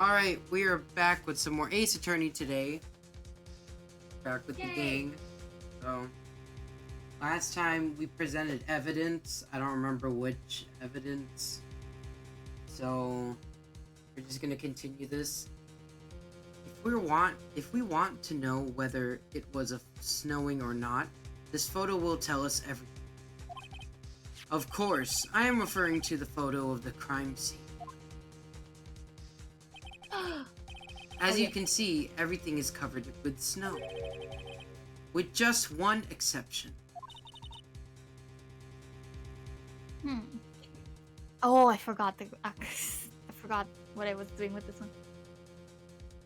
Alright, we are back with some more Ace Attorney today. Back with the gang. So, last time we presented evidence. I don't remember which evidence. So, we're just gonna continue this. If we want to know whether it was a snowing or not, this photo will tell us everything. Of course, I am referring to the photo of the crime scene. As you can see, everything is covered with snow. With just one exception. Oh, I forgot I forgot what I was doing with this one.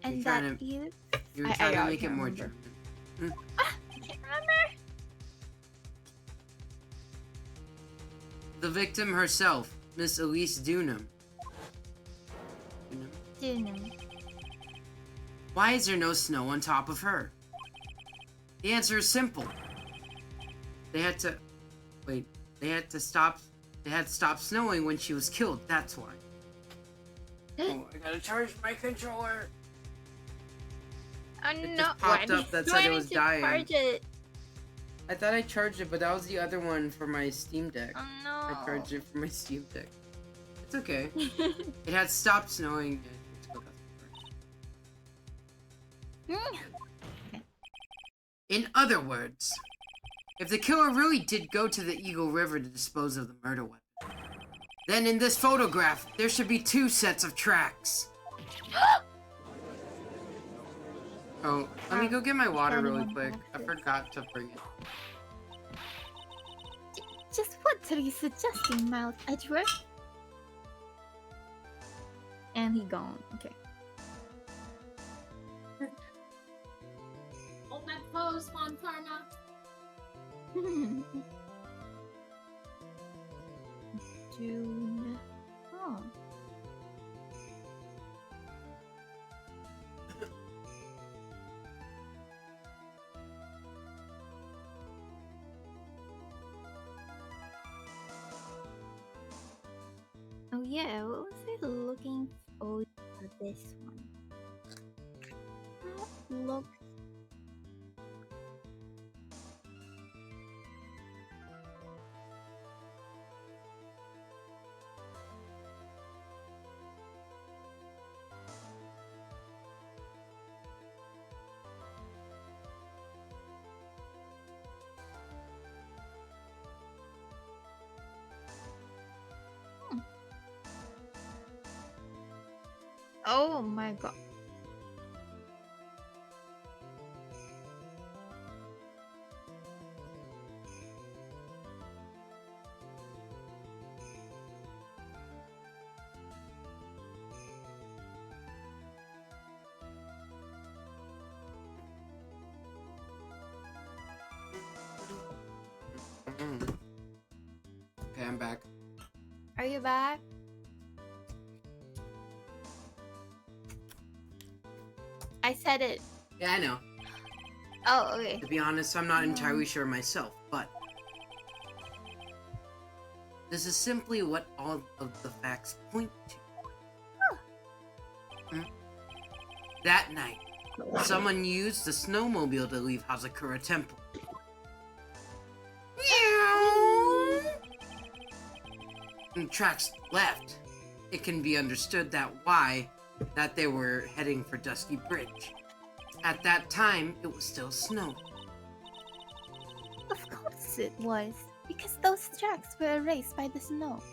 And You're that trying to- is... You're I trying to make it can't more remember. German. I can't remember. The victim herself, Miss Elise Dunham. Dunham. Why is there no snow on top of her? The answer is simple. They had to stop snowing when she was killed, that's why. Oh, I gotta charge my controller. Oh It no! just popped up that said it was dying. Charge it? I thought I charged it, but that was the other one for my Steam Deck. Oh no! I charged it for my Steam Deck. It's okay. It had stopped snowing. In other words, if the killer really did go to the Eagle River to dispose of the murder weapon, then in this photograph, there should be 2 sets of tracks. Oh, let me go get my water really quick. I forgot to bring it. Just what are you suggesting, Miles Edgeworth? And he gone. Okay. Hold that pose, Montana. June. Oh. Oh yeah, what was I looking for this one? That looks... Oh my god. Okay, I'm back. Are you back? I said it. Yeah, I know. Oh, okay. To be honest, I'm not entirely sure myself, but this is simply what all of the facts point to. That night, someone used the snowmobile to leave Hazakura Temple. And tracks left. It can be understood that they were heading for Dusky Bridge. At that time, it was still snowing. Of course it was, because those tracks were erased by the snow.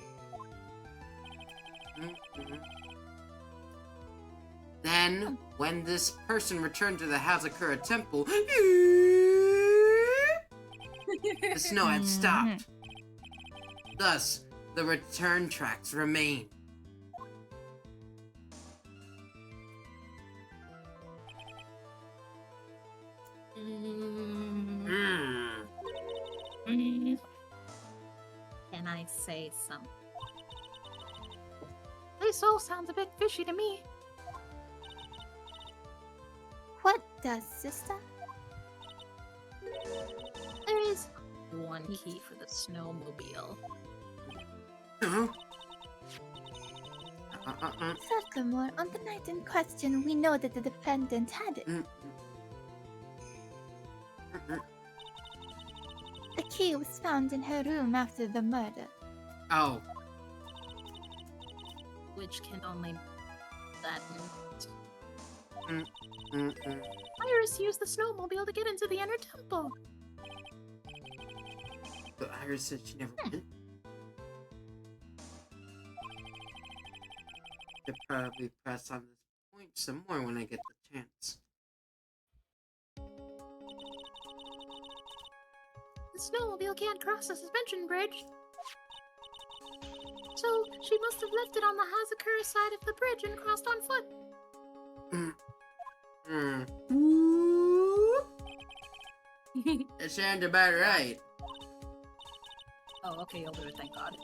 Then, when this person returned to the Hazakura Temple, the snow had stopped. Thus, the return tracks remain. Can I say something? This all sounds a bit fishy to me. What does, sister? There is one key for the snowmobile. Such Furthermore, on the night in question, we know that the defendant had it. Mm, mm, mm. The key was found in her room after the murder. Oh, Which can only that. mm. Iris used the snowmobile to get into the inner temple. But Iris said she never went. Should probably press on this point some more when I get the chance. The snowmobile can't cross the suspension bridge. So she must have left it on the Hazakura side of the bridge and crossed on foot. That sounds about right. Oh, okay, you'll do it, thank God.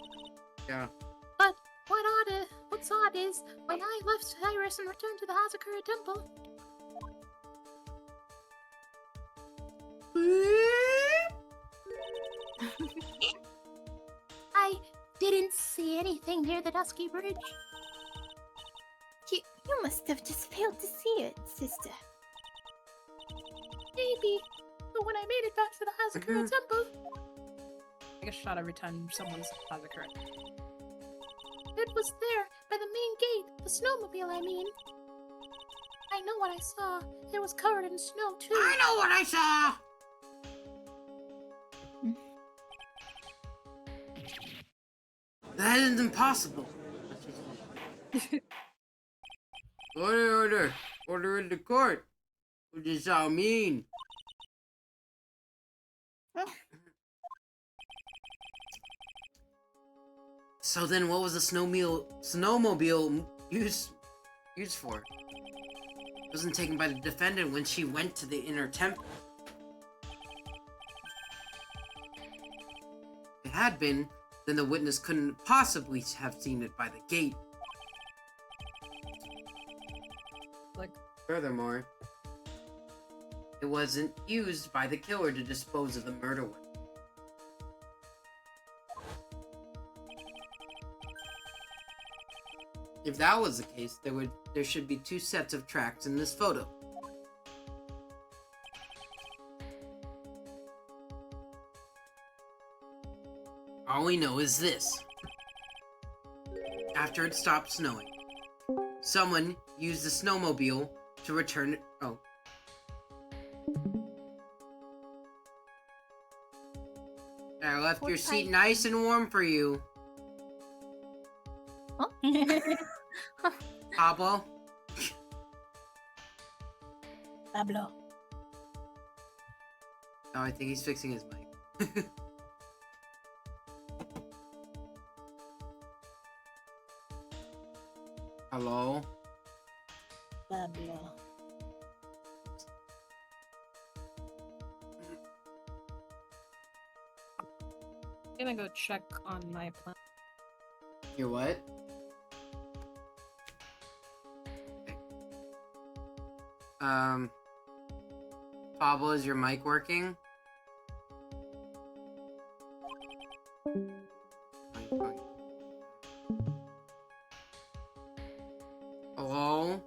Yeah. But what's odd is, when I left Iris and returned to the Hazakura temple, I didn't see anything near the Dusky Bridge. You must have just failed to see it, sister. Maybe. But when I made it back to the Hazakura temple, I get shot every time someone's Hazakura. It was there, by the main gate, the snowmobile, I mean. I know what I saw. It was covered in snow, too. I know what I saw! That isn't impossible. Order. Order in the court. What does this all mean? So then what was the snowmobile used for? It wasn't taken by the defendant when she went to the inner temple. If it had been, then the witness couldn't possibly have seen it by the gate. Like, Furthermore, it wasn't used by the killer to dispose of the murder weapon. If that was the case, there should be two sets of tracks in this photo. All we know is this. After it stopped snowing, someone used the snowmobile to return it. Oh. I left your seat nice and warm for you. Huh? Pablo? Pablo. Oh, I think he's fixing his mic. Hello? Pablo. I'm gonna go check on my plan. Your what? Okay. Pablo, is your mic working? Hello?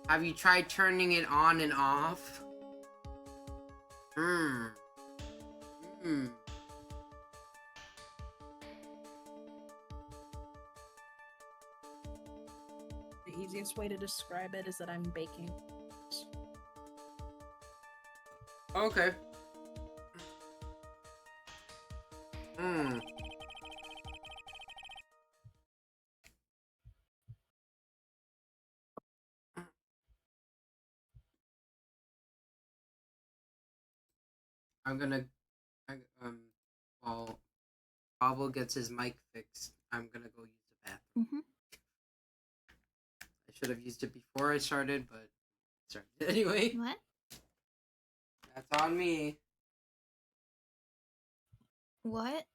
Have you tried turning it on and off? Hmm. The easiest way to describe it is that I'm baking. Okay. Hmm. I'm gonna, while Pablo gets his mic fixed, I'm gonna go use the bathroom. Mm-hmm. I should have used it before I started, but started anyway. What? That's on me. What?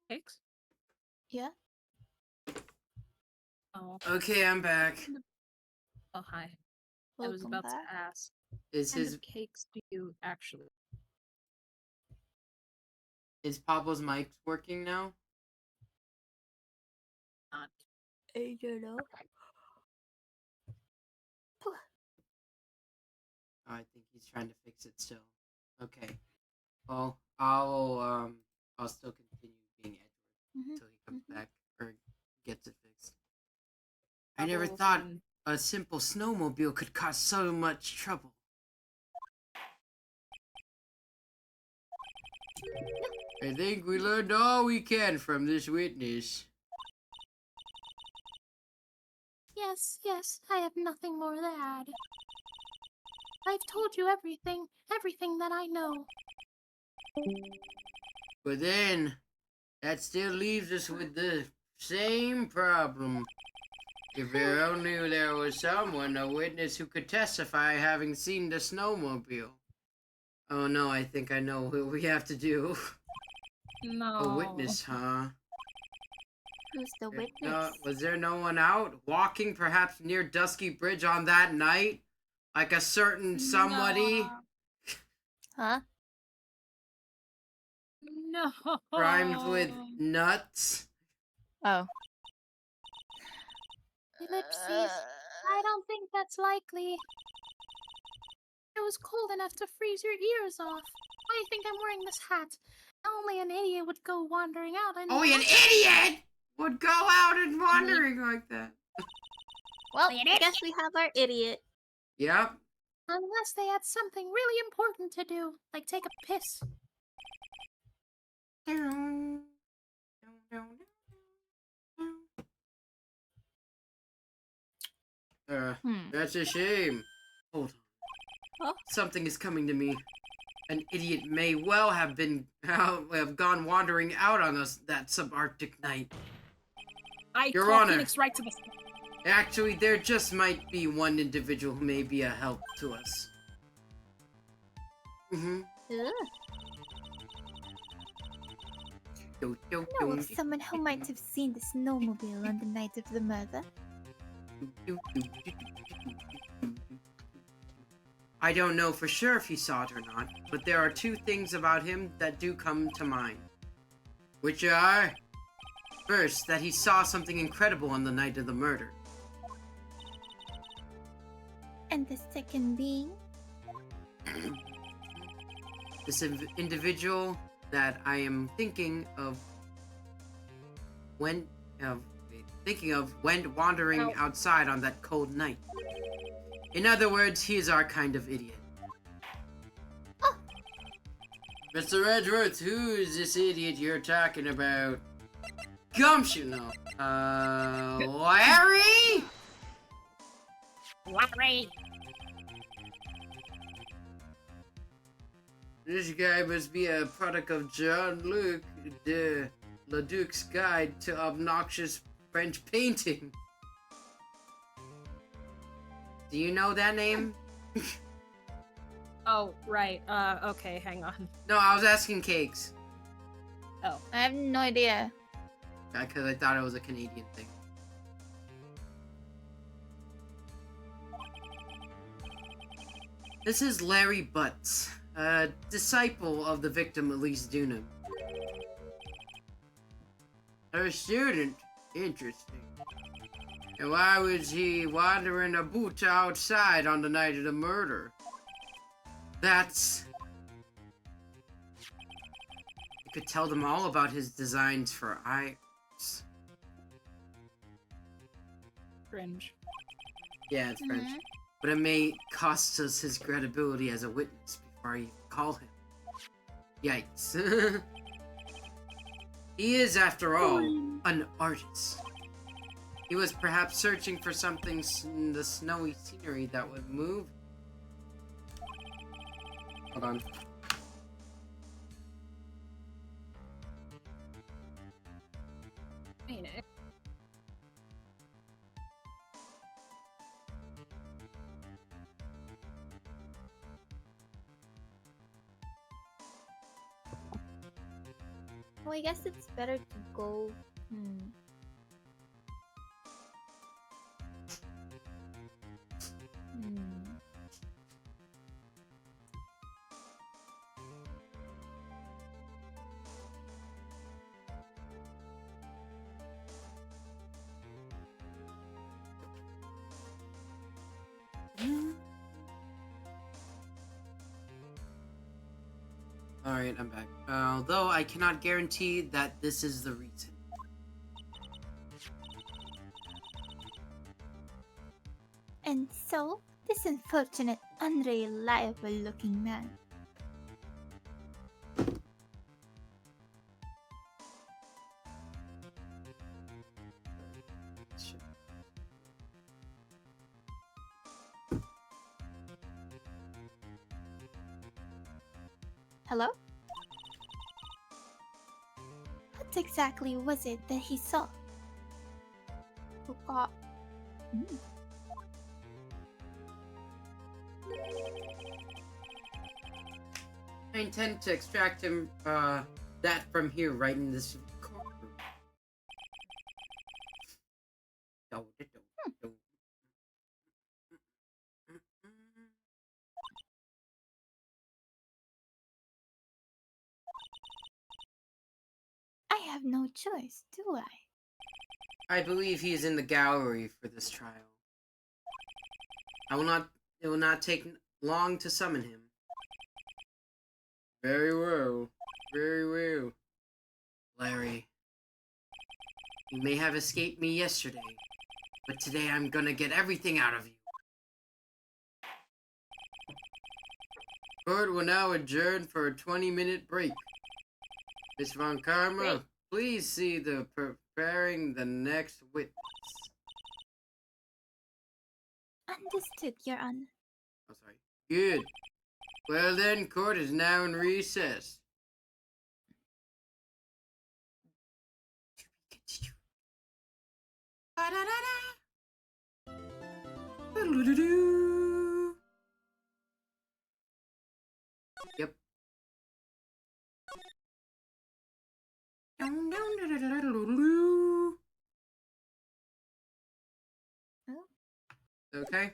Cakes? Yeah. Oh. Okay, I'm back. Oh, hi. I was Welcome about back. to ask, Is what kind his of cakes do you actually is Pablo's mic working now? not? I don't know. Oh, I think he's trying to fix it still. Okay. Well, I'll still continue being Edward until he comes back or gets it fixed. I never Bubbles thought and- a simple snowmobile could cause so much trouble. I think we learned all we can from this witness. Yes, yes, I have nothing more to add. I've told you everything that I know. But then, that still leaves us with the same problem. If there only there was someone, a witness who could testify having seen the snowmobile. Oh no, I think I know what we have to do. No. A witness, huh? Who's the No, witness? was there no one out walking perhaps near Dusky Bridge on that night? Like a certain somebody Huh? No. rhymes with nuts? Oh. Ellipses. I don't think that's likely. It was cold enough to freeze your ears off. Why do you think I'm wearing this hat? Only an idiot would go wandering out and... Oh, an idiot would go out and wandering like that. Well, I guess we have our idiot. Yep. Unless they had something really important to do, like take a piss. That's a shame. Hold on. Huh? Something is coming to me. An idiot may well have gone wandering out on us that subarctic night. Your call Honor. Phoenix right to the... Actually, there just might be one individual who may be a help to us. Ugh. Know of someone who might have seen the snowmobile on the night of the murder? I don't know for sure if he saw it or not, but there are two things about him that do come to mind. Which are... First, that he saw something incredible on the night of the murder. And the second being? This individual that I am thinking of went wandering outside on that cold night. In other words, he is our kind of idiot. Oh. Mr. Edwards, who is this idiot you're talking about? Gumption, no. Larry? Larry! This guy must be a product of Jean-Luc de Leduc's Guide to Obnoxious French Painting. Do you know that name? Oh, right. Okay, hang on. No, I was asking Cakes. Oh. I have no idea. Because I thought it was a Canadian thing. This is Larry Butts, a disciple of the victim Elise Dunham. Her student? Interesting. And why was he wandering about outside on the night of the murder? That's... You could tell them all about his designs for eyes. cringe. Yeah, it's French. Mhm. But it may cost us his credibility as a witness before I even call him. Yikes. He is, after all, an artist. He was perhaps searching for something in the snowy scenery that would move. Hold on. Ain't it? Well, I guess it's better to go. Hmm. Alright, I'm back. Although I cannot guarantee that this is the reason. And so, this unfortunate, unreliable-looking man. Shit. Hello? What exactly was it that he saw? Who got? I intend to extract him, that from here, right in this courtroom. I have no choice, do I? I believe he is in the gallery for this trial. It will not take long to summon him. Very well. Very well. Larry, you may have escaped me yesterday, but today I'm gonna get everything out of you. Court will now adjourn for a 20-minute break. Miss Von Karma, Great. please see the preparing the next witness. Understood, Your Honor. Oh, sorry. Good. Well then, court is now in recess. Yep. Oh, Okay.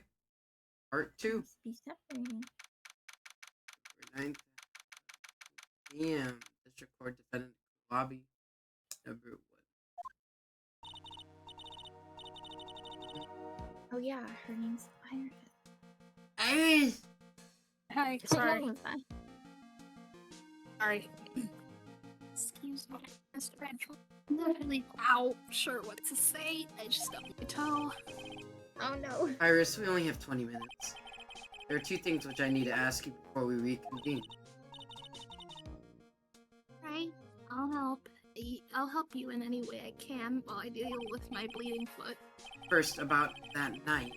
Part 2. must be separating. 9th p.m. District Court Defendant Lobby. Number 1. Oh yeah, her name's Iris. Iris! Hi, What sorry. was that? Sorry. Excuse me, Mr. Rachel. I'm not really sure what to say. I just got my toe. Oh no. Iris, we only have 20 minutes. There are 2 things which I need to ask you before we reconvene. Right, I'll help. I'll help you in any way I can while I deal with my bleeding foot. First, about that night.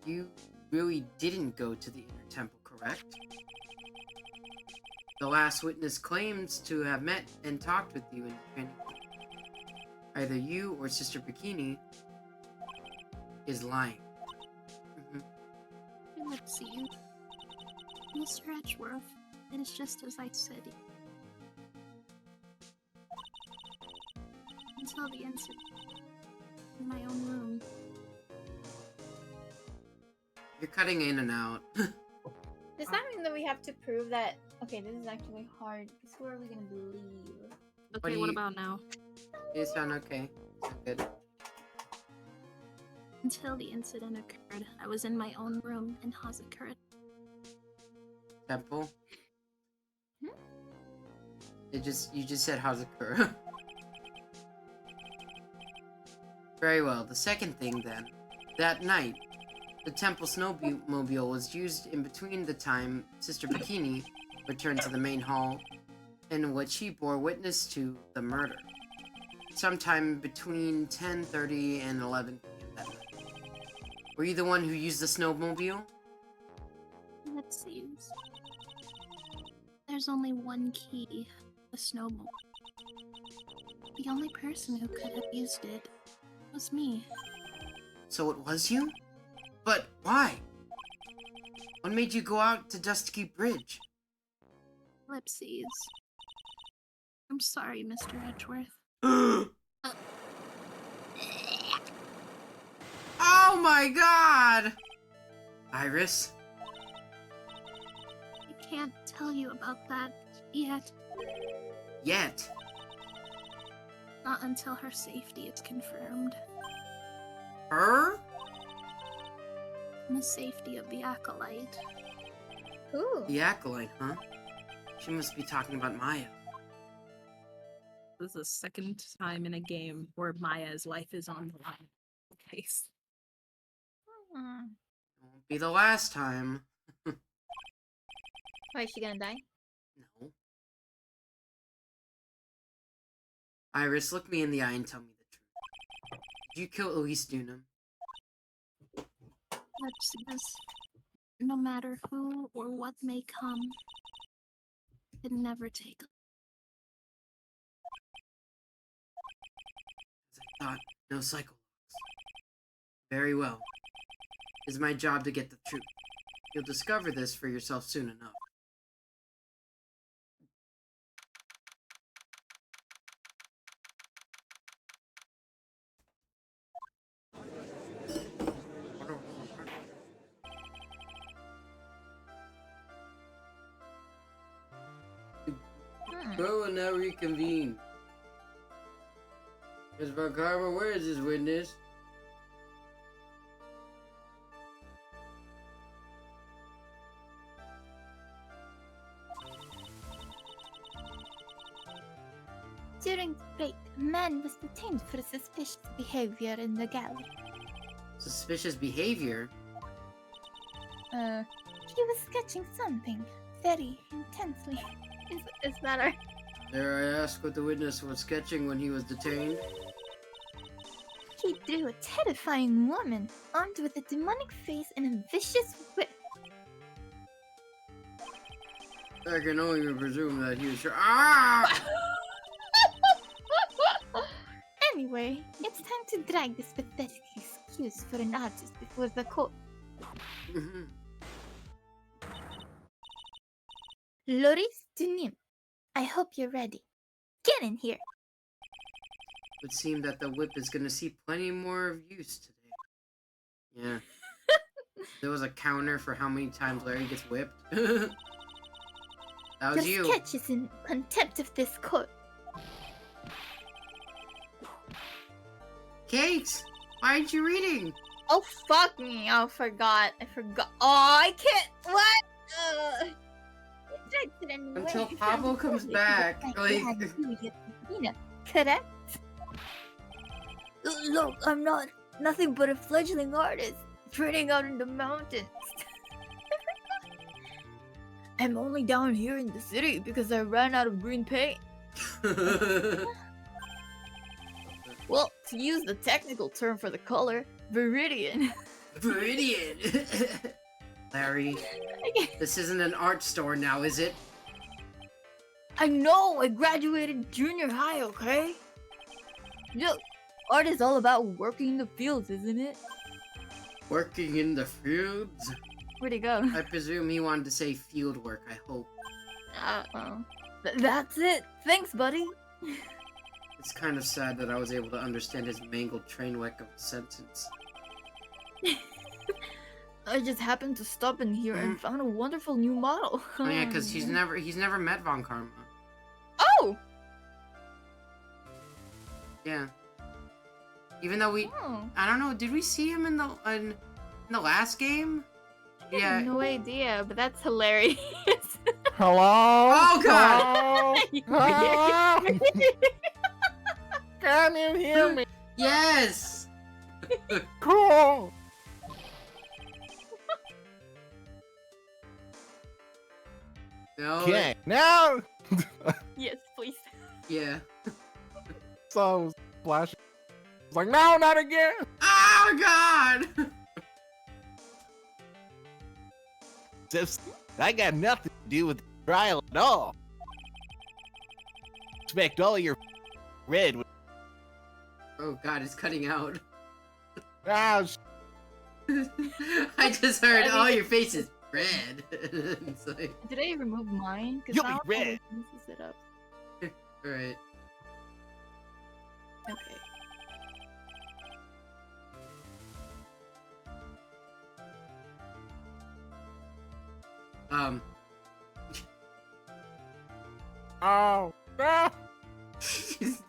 You really didn't go to the inner temple, correct? The last witness claims to have met and talked with you in training. Either you or Sister Bikini is lying. Let's see. Mr. Edgeworth, it is just as I said. Until the incident. In my own room. You're cutting in and out. Does that mean that we have to prove that? Okay, this is actually hard. Because who are we gonna believe? Okay, do what you- about now? You sound okay. Sound good. Until the incident occurred, I was in my own room in Hazakura. Temple? Hmm? You just said Hazakura. Very well. The second thing then. That night, the temple snowmobile was used in between the time Sister Bikini returned to the main hall, in which she bore witness to the murder. Sometime between 10:30 and 11 p.m. that night. Were you the one who used the snowmobile? Let's see. There's only one key, the snowball. The only person who could have used it was me. So it was you? But why? What made you go out to Dusty Bridge? Ellipses. I'm sorry, Mr. Edgeworth. Oh my god! Iris? I can't tell you about that yet. Yet? Not until her safety is confirmed. Her? And the safety of the Acolyte. Ooh. The Acolyte, huh? She must be talking about Maya. This is the second time in a game where Maya's life is on the line. Case. Hmm. Won't be the last time. Why is she gonna die? No. Iris, look me in the eye and tell me the truth. Did you kill Elise Dunham? Ellipses. No matter who or what may come, it never take. As I thought, no cycle locks. Very well. It's my job to get the truth. You'll discover this for yourself soon enough. Bro will now reconvene. Ms. Von Karma, where is this witness? During the break, a man was detained for suspicious behavior in the gallery. Suspicious behavior? He was sketching something very intensely. Is that our... Dare I ask what the witness was sketching when he was detained? He drew a terrifying woman, armed with a demonic face and a vicious whip. I can only presume that he was sure. Ah! Anyway, it's time to drag this pathetic excuse for an artist before the court. Loris Dunim, I hope you're ready. Get in here. It would seem that the whip is gonna see plenty more of use today. Yeah. There was a counter for how many times Larry gets whipped. That was Your you. sketch is in contempt of this court. Kate! Why aren't you reading? Oh, fuck me. Oh, I forgot. Oh, I can't. What? Until Pablo comes back. Like... Correct? Look, I'm not nothing but a fledgling artist training out in the mountains. I'm only down here in the city because I ran out of green paint. Well, to use the technical term for the color, viridian. Viridian! Larry, this isn't an art store now, is it? I know! I graduated junior high, okay? Look, art is all about working in the fields, isn't it? Working in the fields? Where'd he go? I presume he wanted to say field work, I hope. That's it. Thanks, buddy. It's kind of sad that I was able to understand his mangled train wreck of a sentence. I just happened to stop in here and found a wonderful new model. Oh yeah, because he's never met Von Karma. Oh! Yeah. Even though I don't know, did we see him in the last game? I Yeah. have no idea, but that's hilarious. Hello? Oh god! Hello? Can you hear me? Yes! Cool! No. Okay, now Yes, please. Yeah. so Flash was like, no, not again. Oh God! Just, I got nothing to do with the trial at all. Expect all your red. Oh God, it's cutting out. Ah, I just heard, I oh, mean- your face is red. It's like, Did I remove mine? 'Cause You'll be now all red. this messes it up. alright. Okay. oh, no,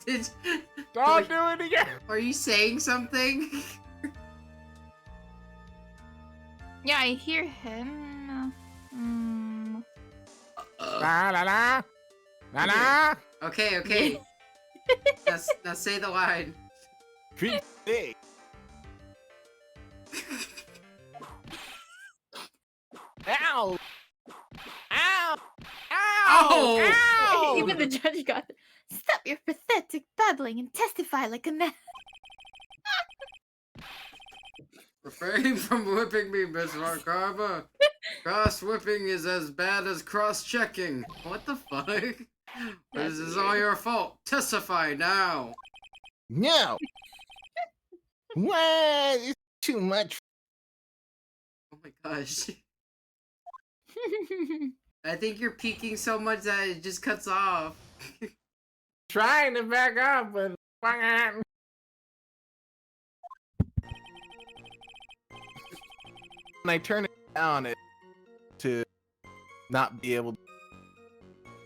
Did, don't do it again. are you saying something? Yeah, I hear him. La la la, la la. Okay, okay. Now say the line. Treat big. Ow! Ow! Ow! Ow! Even the judge got. Stop your pathetic babbling and testify like a man. Refrain from whipping me, Miss Markava. Cross whipping is as bad as cross checking. What the fuck? That's This is all weird. your fault. Testify now. No! What? It's too much. Oh my gosh. I think you're peeking so much that it just cuts off. Trying to back up, but when I turn it down, it to not be able to.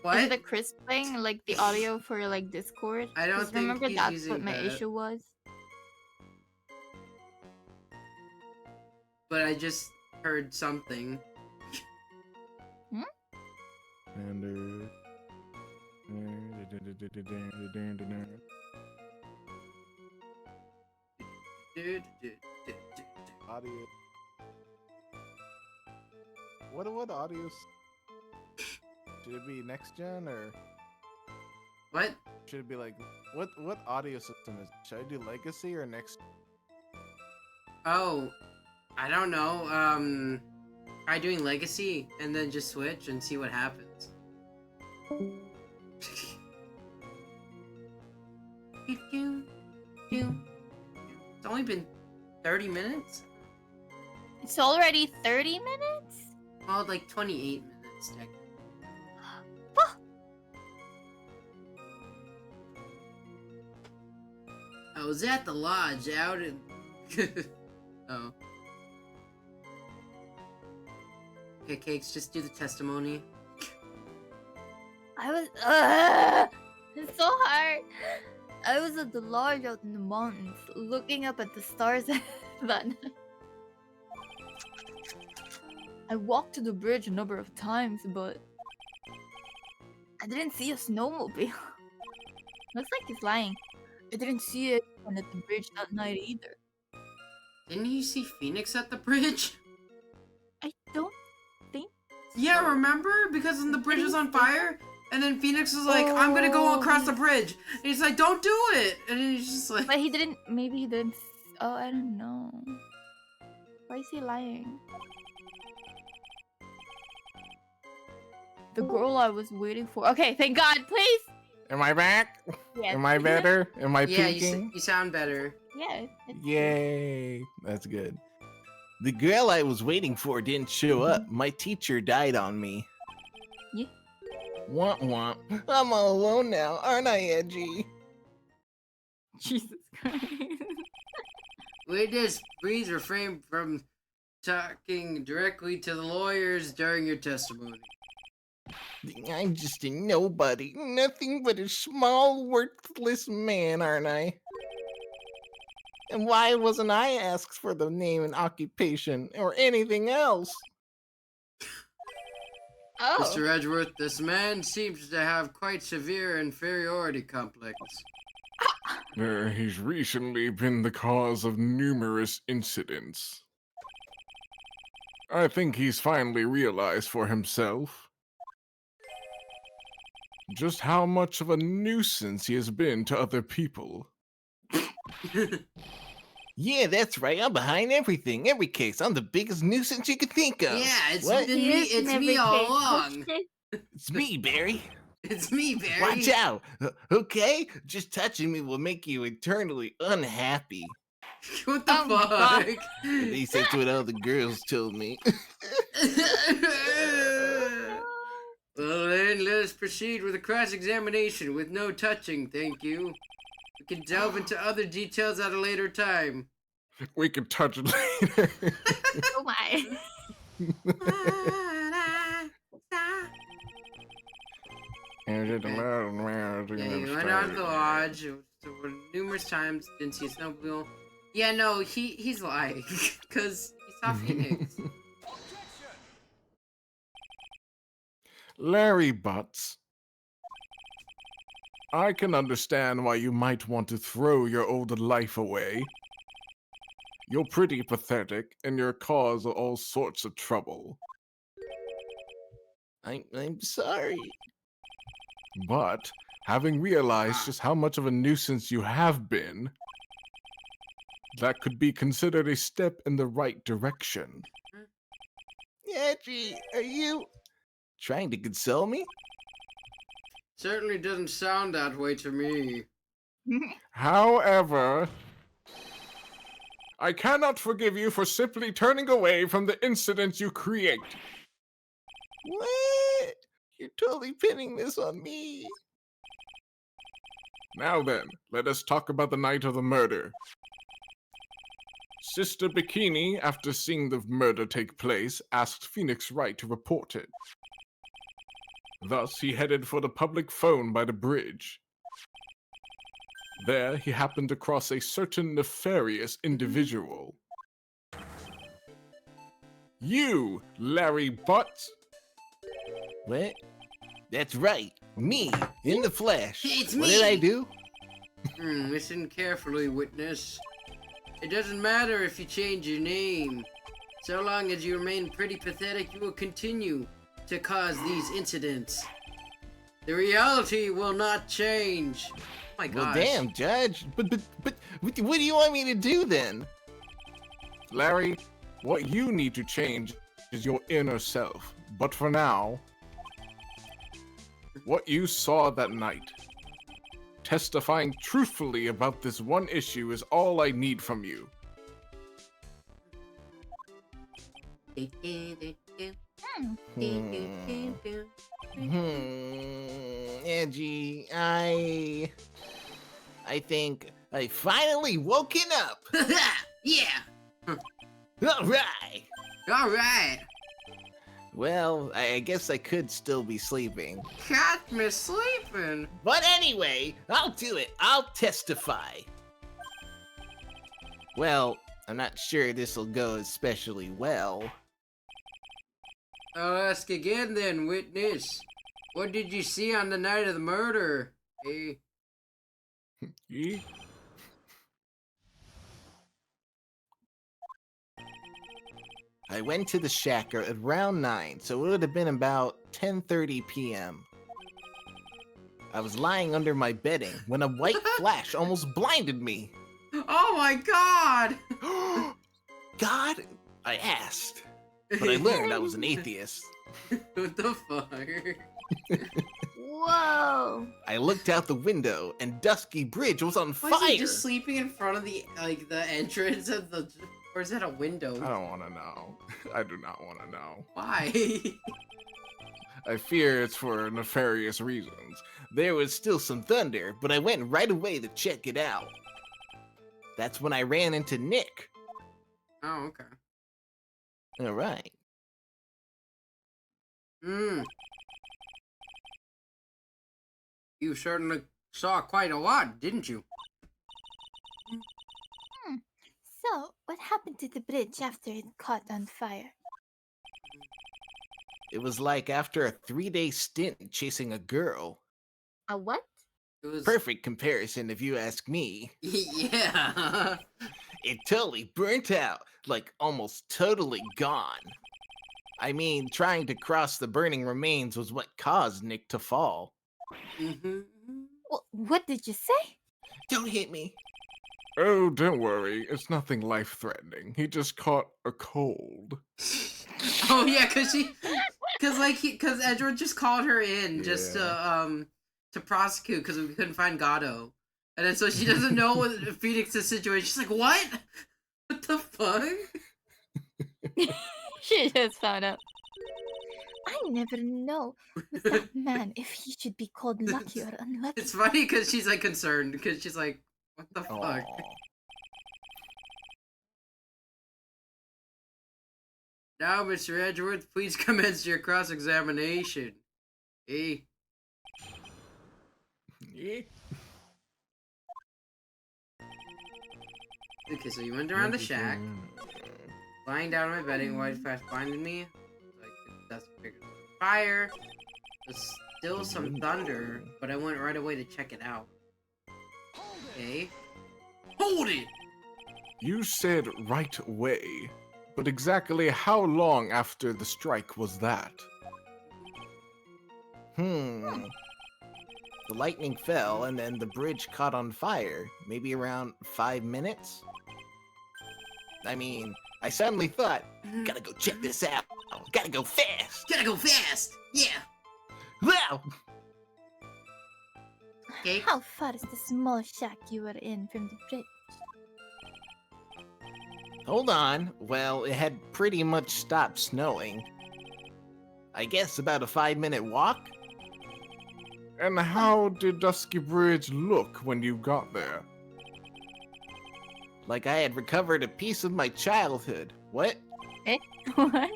What? Is it the crisp thing, like the audio for like Discord? I don't 'Cause think remember he's that's using what my that. issue was. But I just heard something. And audio. What audio? Should it be next gen or What? should it be like what audio system is it? Should I do legacy or next? Oh, I don't know. Try doing legacy and then just switch and see what happens. It's only been 30 minutes? It's already 30 minutes? Well, like 28 minutes, technically. I was at the lodge out in... oh. Okay, Cakes, just do the testimony. I was. It's so hard. I was at the lodge out in the mountains, looking up at the stars that night. I walked to the bridge a number of times, but I didn't see a snowmobile. Looks like he's lying. I didn't see anyone at the bridge that night either. Didn't you see Phoenix at the bridge? I don't think. Yeah, so. remember? Because when the bridge was on fire, and then Phoenix was like, I'm gonna go across the bridge. And he's like, don't do it! And he's just like... But he didn't. Maybe he didn't. Oh, I don't know. Why is he lying? The girl I was waiting for. Okay, thank God, please. Am I back? Yes. Am I better? Am I Yeah, peaking? you sound better. Yeah. it's- Yay! That's good. The girl I was waiting for didn't show up. My teacher died on me. Yeah. Womp womp. I'm all alone now, aren't I, Edgy? Jesus Christ. Witness, please refrain from talking directly to the lawyers during your testimony. I'm just a nobody. Nothing but a small, worthless man, aren't I? And why wasn't I asked for the name and occupation or anything else? Oh. Mr. Edgeworth, this man seems to have quite severe inferiority complex. He's recently been the cause of numerous incidents. I think he's finally realized for himself. just how much of a nuisance he has been to other people. Yeah, that's right. I'm behind everything. Every case. I'm the biggest nuisance you could think of. Yeah, it's What? been He me. is in It's every me all case. along. Okay. It's me, Barry. It's me, Barry. Watch out. Okay? Just touching me will make you eternally unhappy. What the Oh my God. fuck? At least that's what all the girls told me. Well then, let us proceed with a cross-examination with no touching, thank you. We can delve into other details at a later time. We can touch it later. Oh my. Yeah, you went out of the lodge numerous times, didn't see a snowmobile. Yeah, no, he's lying, because he saw Phoenix. Larry Butts. I can understand why you might want to throw your old life away. You're pretty pathetic, and you're cause of all sorts of trouble. I'm sorry. But, having realized just how much of a nuisance you have been, that could be considered a step in the right direction. Edgy, are you trying to console me? Certainly doesn't sound that way to me. However, I cannot forgive you for simply turning away from the incidents you create. What? You're totally pinning this on me. Now then, let us talk about the night of the murder. Sister Bikini, after seeing the murder take place, asked Phoenix Wright to report it. Thus, he headed for the public phone by the bridge. There, he happened across a certain nefarious individual. You, Larry Butts! What? That's right. Me, in the flesh. It's What me. did I do? Listen carefully, witness. It doesn't matter if you change your name. So long as you remain pretty pathetic, you will continue to cause these incidents. The reality will not change. Oh my Well, gosh. damn, Judge. But what do you want me to do then? Larry, what you need to change is your inner self. But for now, what you saw that night, testifying truthfully about this one issue is all I need from you. Edgy, I think I finally woken up. Yeah. All right. All right. Well, I guess I could still be sleeping. Got me sleeping. But anyway, I'll do it. I'll testify. Well, I'm not sure this'll go especially well. I'll ask again then, witness. What did you see on the night of the murder? Hey. Ye? I went to the shack at around 9, so it would have been about 10:30 p.m. I was lying under my bedding when a white flash almost blinded me. Oh my god! God, I asked. But I learned I was an atheist. What the fuck? Whoa. I looked out the window and Dusky Bridge was on Why is he fire. just sleeping in front of the entrance of the, or is that a window? I don't want to know. I do not want to know. Why? I fear it's for nefarious reasons. There was still some thunder, but I went right away to check it out. That's when I ran into Nick. Oh, okay. All right. You certainly saw quite a lot, didn't you? So, what happened to the bridge after it caught on fire? It was like after a 3-day stint chasing a girl. A what? It was Perfect comparison if you ask me. Yeah. It totally burnt out, like almost totally gone. I mean, trying to cross the burning remains was what caused Nick to fall. Mm-hmm. What did you say? Don't hit me. Oh, don't worry. It's nothing life-threatening. He just caught a cold. Oh yeah, cause Edward just called her in just Yeah. to prosecute because we couldn't find Gato, and then so she doesn't know what Phoenix's situation. She's like, what? What the fuck? She just found out. I never know with that man if he should be called lucky or unlucky. It's funny because she's like concerned because she's like, what the fuck? Aw. Now, Mr. Edgeworth, please commence your cross-examination. Hey. Yeah. Okay, so you went around the shack, lying down on my bedding, white flash blinded me. Like that's bigger than fire. There's still some thunder, but I went right away to check it out. Okay. Hold it! You said right away, but exactly how long after the strike was that? The lightning fell, and then the bridge caught on fire. Maybe around 5 minutes? I mean, I suddenly thought, gotta go check this out. Gotta go fast. Gotta go fast! Yeah! Wow! Okay. How far is the small shack you were in from the bridge? Hold on. Well, it had pretty much stopped snowing. I guess about a 5-minute walk? And how did Dusky Bridge look when you got there? Like I had recovered a piece of my childhood. What? What?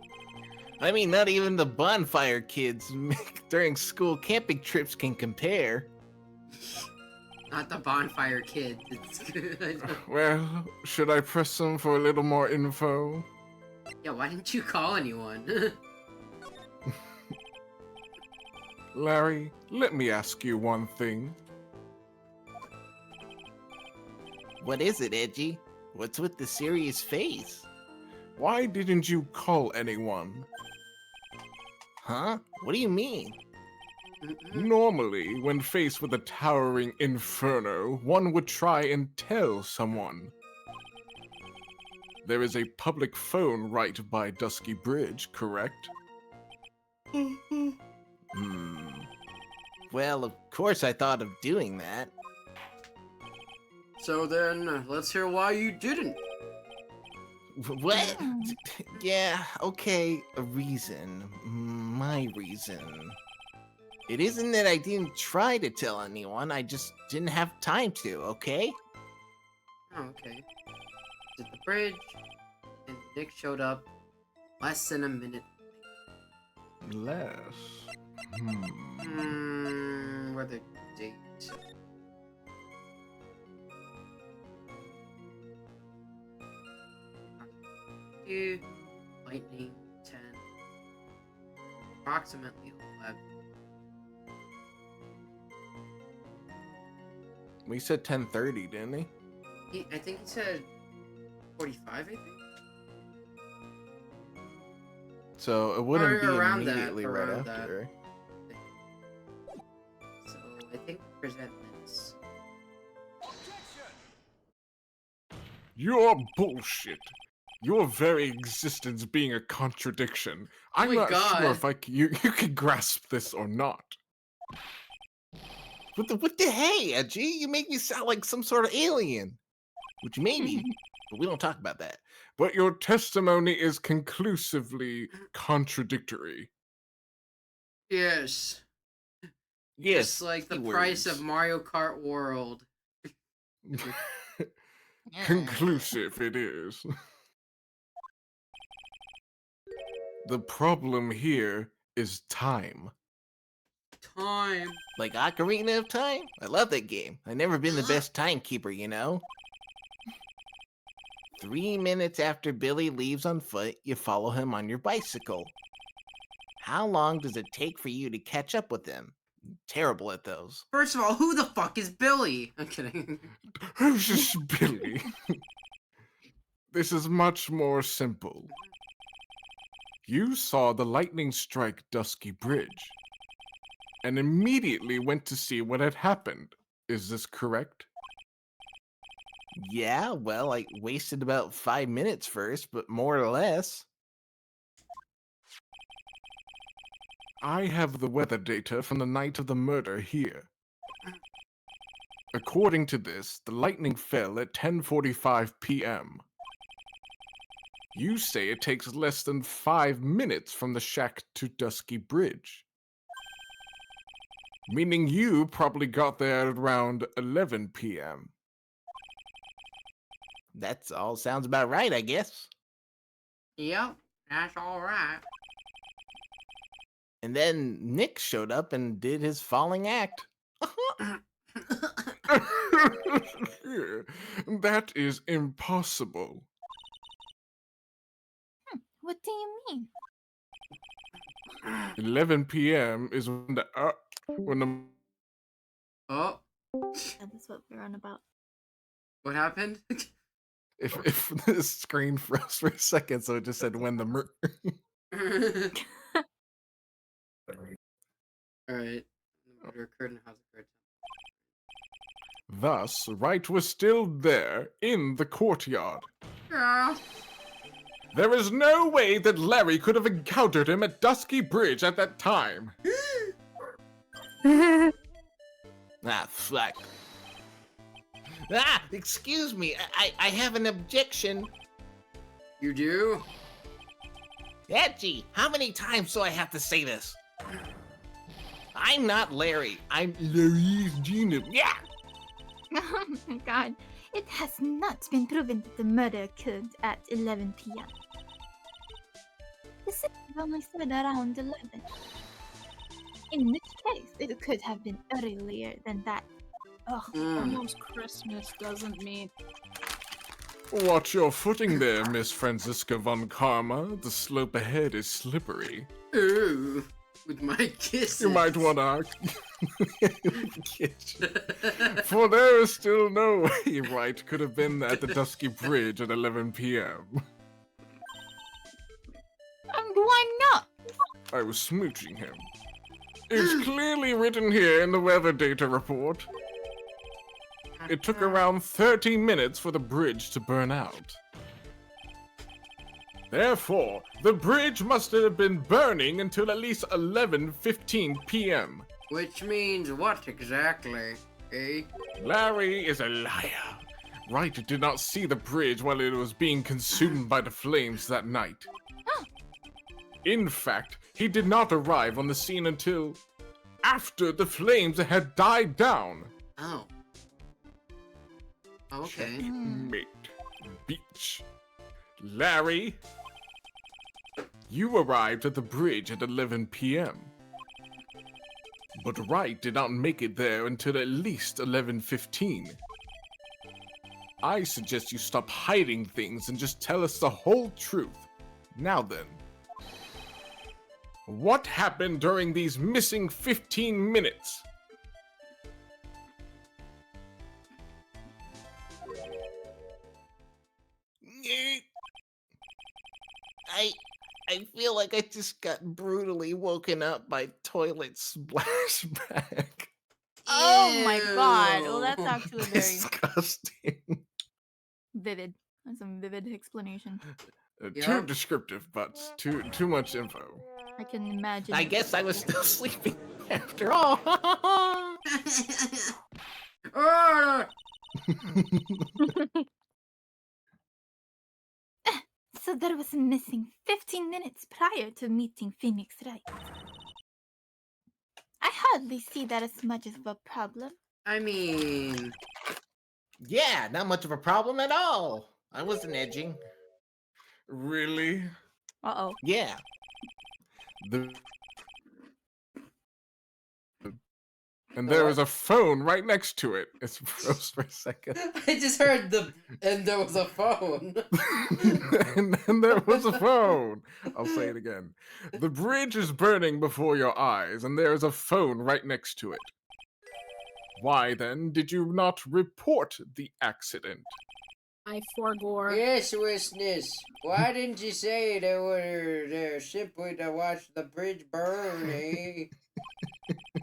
I mean, not even the bonfire kids during school camping trips can compare. Not the bonfire kid. It's good. Well, should I press them for a little more info? Yeah, why didn't you call anyone? Larry, let me ask you one thing. What is it, Edgy? What's with the serious face? Why didn't you call anyone? Huh? What do you mean? Normally, when faced with a towering inferno, one would try and tell someone. There is a public phone right by Dusky Bridge, correct? Well, of course I thought of doing that. So then, let's hear why you didn't. What? Yeah, okay, a reason. My reason. It isn't that I didn't try to tell anyone, I just didn't have time to, okay? Oh, okay. Did the bridge, and Nick showed up less than a minute. Less. Where the date? Lightning 10. Approximately 11. We said 10:30, didn't he? I think he said 45, I think? So it wouldn't Or be around that, immediately right around that. after. So I think presentments. You're bullshit. Your very existence being a contradiction. I'm my not God. sure if you can grasp this or not. What the hey, Edgy? You make me sound like some sort of alien. Which maybe, but we don't talk about that. But your testimony is conclusively contradictory. Yes. Yes, Just like the keywords. price of Mario Kart World. Conclusive it is. The problem here is time. Time. Like Ocarina of Time? I love that game. I've never been the best timekeeper, you know? 3 minutes after Billy leaves on foot, you follow him on your bicycle. How long does it take for you to catch up with him? Terrible at those. First of all, who the fuck is Billy? I'm kidding. Who's this Billy? This is much more simple. Mm-hmm. You saw the lightning strike Dusky Bridge. and immediately went to see what had happened. Is this correct? Yeah, well, I wasted about 5 minutes first, but more or less. I have the weather data from the night of the murder here. According to this, the lightning fell at 10:45 p.m. You say it takes less than 5 minutes from the shack to Dusky Bridge. Meaning you probably got there at around 11 p.m. That's all sounds about right, I guess. Yep, that's all right. And then Nick showed up and did his falling act. That is impossible. What do you mean? 11 p.m. is when the Oh, Yeah, that's what we're on about. what happened? if the screen froze for a second, so it just said when the Alright. The murder occurred in the house occurred. Thus, Wright was still there in the courtyard. Yeah. There is no way that Larry could have encountered him at Dusky Bridge at that time. Ah, fuck. Ah, excuse me. I have an objection. You do? Edgy, how many times do I have to say this? I'm not Larry. I'm Larry's Gina. Yeah! Oh my god. It has not been proven that the murder occurred at 11 p.m. The city only said around 11. In which case, it could have been earlier than that. Ugh. Almost Christmas doesn't mean. Watch your footing there, Miss Franziska von Karma. The slope ahead is slippery. Ooh. With my kisses. You might wanna for there is still no way Wright could have been at the Dusky Bridge at 11 p.m. And why not? I was smooching him. It's clearly written here in the weather data report. It took around 30 minutes for the bridge to burn out. Therefore, the bridge must have been burning until at least 11:15 p.m. Which means what exactly, eh? Larry is a liar. Wright did not see the bridge while it was being consumed by the flames that night. In fact, he did not arrive on the scene until after the flames had died down. Oh. Okay. Checkmate. Beach. Larry, you arrived at the bridge at 11 p.m. But Wright did not make it there until at least 11:15. I suggest you stop hiding things and just tell us the whole truth. Now then, what happened during these missing 15 minutes? I feel like I just got brutally woken up by toilet splashback. Oh my god. Well, Ew. that's actually very Disgusting. vivid. That's some vivid explanation. Too Yeah. descriptive, but too much info. I can imagine. I guess I was still sleeping after all. Oh! So there was missing 15 minutes prior to meeting Phoenix Wright. I hardly see that as much of a problem. I mean, Yeah, not much of a problem at all. I wasn't edging. Really? Uh-oh. Yeah. And there was a phone right next to it. It's froze for a second. I just heard and there was a phone. And then there was a phone. I'll say it again. The bridge is burning before your eyes, and there is a phone right next to it. Why then did you not report the accident? I forgore. Yes, witness. Why didn't you say they were there simply to watch the bridge burn, eh?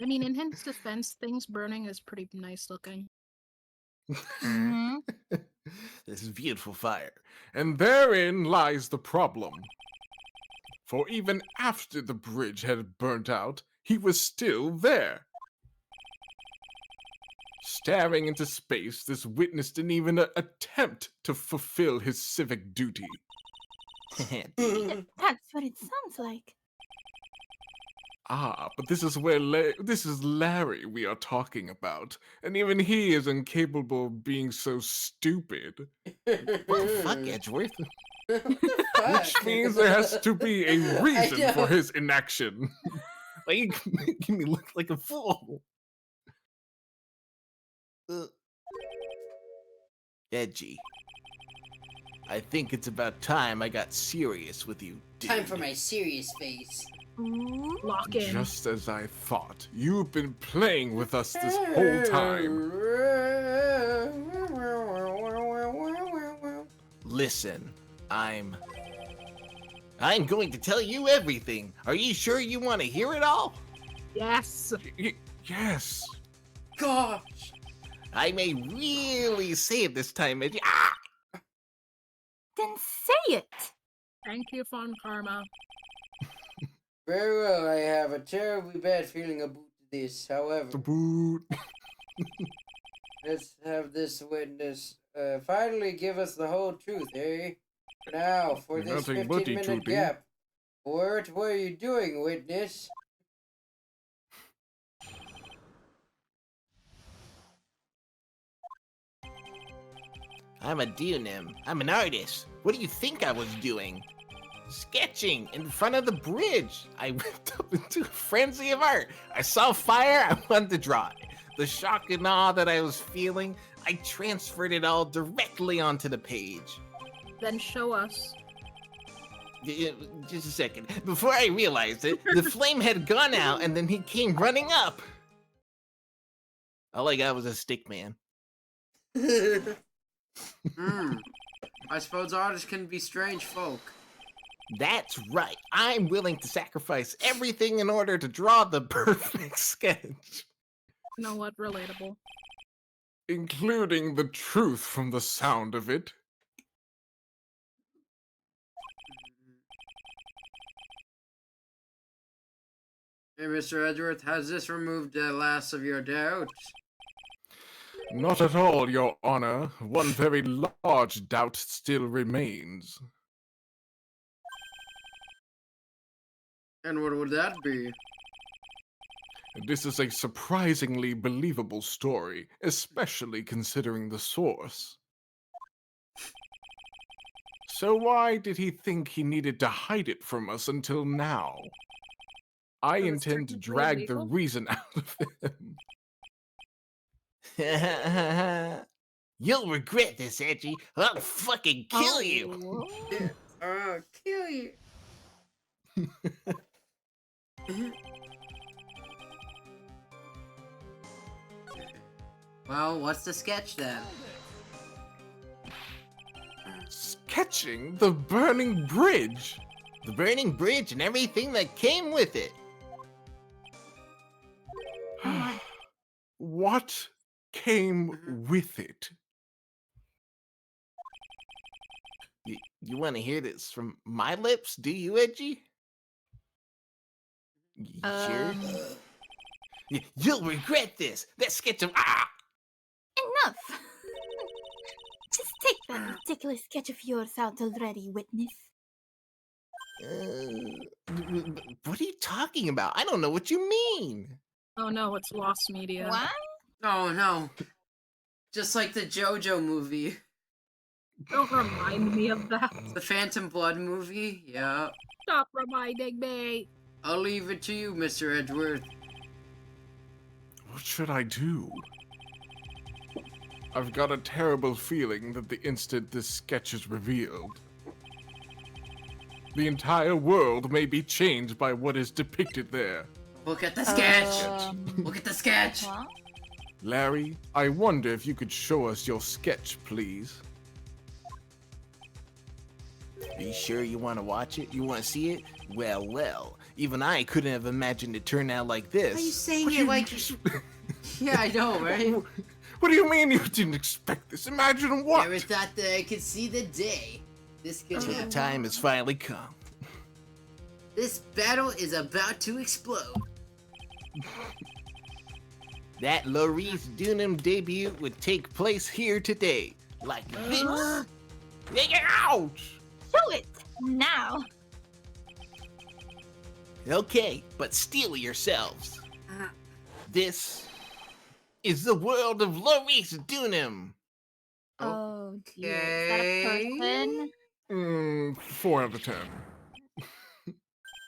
I mean, in his defense, things burning is pretty nice looking. Mhm. This is beautiful fire. And therein lies the problem. For even after the bridge had burnt out, he was still there. Staring into space, this witness didn't even attempt to fulfill his civic duty. That's what it sounds like. Ah, but this is where this is Larry we are talking about, and even he is incapable of being so stupid. What the fuck, Edgeworth? Which means there has to be a reason for his inaction. Why you making me look like a fool? Edgy. I think it's about time I got serious with you, dude. Time for my serious face. Ooh. Lock in. Just as I thought, you've been playing with us this whole time. Listen, I'm going to tell you everything. Are you sure you want to hear it all? Yes. Yes. Gosh. I may really say it this time, Edgy. Ah! Then say it. Thank you, Fun Karma. Very well, I have a terribly bad feeling about this. However, The boot. let's have this witness finally give us the whole truth, eh? Now, for this Nothing but the 15-minute truth, eh? gap. What were you doing, witness? I'm a Dunim. I'm an artist. What do you think I was doing? Sketching in front of the bridge. I went up into a frenzy of art. I saw fire, I wanted to draw it. The shock and awe that I was feeling, I transferred it all directly onto the page. Then show us. Just a second. Before I realized it, the flame had gone out and then he came running up. All I got was a stick man. I suppose artists can be strange folk. That's right. I'm willing to sacrifice everything in order to draw the perfect sketch. You know what? Relatable. Including the truth from the sound of it. Hey, Mr. Edgeworth, has this removed the last of your doubts? Not at all, Your Honor. One very large doubt still remains. And what would that be? This is a surprisingly believable story, especially considering the source. So why did he think he needed to hide it from us until now? I So it's intend to technically drag the illegal? reason out of him. You'll regret this, Edgy. I'll fucking kill you. Kill you. Well, what's the sketch then? Sketching the burning bridge. The burning bridge and everything that came with it. What came with it? You want to hear this from my lips, do you, Edgy? Sure? You'll regret this. That sketch of Enough. Just take that ridiculous sketch of yours out already, witness. What are you talking about? I don't know what you mean. Oh no, it's lost media. What? Oh no. Just like the JoJo movie. Don't remind me of that. The Phantom Blood movie? Yeah. Stop reminding me. I'll leave it to you, Mr. Edgeworth. What should I do? I've got a terrible feeling that the instant this sketch is revealed, the entire world may be changed by what is depicted there. Look at the sketch! Look at the sketch! What? Larry, I wonder if you could show us your sketch, please. Are you sure you want to watch it? You want to see it? Well, Even I couldn't have imagined it turned out like this. Why are you saying What do it you like? just- Yeah, I know, right? What do you mean you didn't expect this? Imagine what? Never thought that I could see the day. This could So the happen. time has finally come. This battle is about to explode. That Lori's Dunham debut would take place here today. Like this. Ouch! Show it now. Okay, but steel yourselves. This is the world of Lori's Dunham. Oh dear. Is that a Okay. person? 4 out of 10.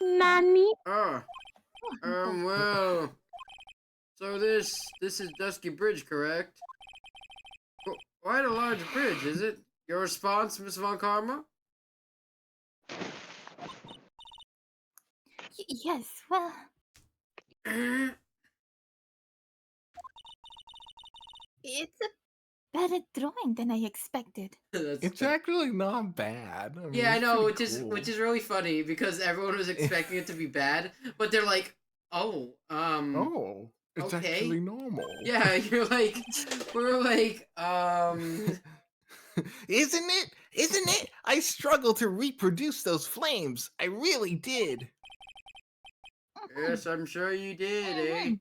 Nani? Oh, well. So this is Dusky Bridge, correct? Quite a large bridge, is it? Your response, Miss Von Karma? Yes. Well, it's a better drawing than I expected. That's It's funny. actually not bad. I mean, Yeah, I it's know, pretty cool. which is really funny because everyone was expecting it to be bad, but they're like, oh, Oh, it's okay. actually normal. yeah, you're like, we're like, Isn't it? Isn't it? I struggled to reproduce those flames. I really did. yes, I'm sure you did, eh?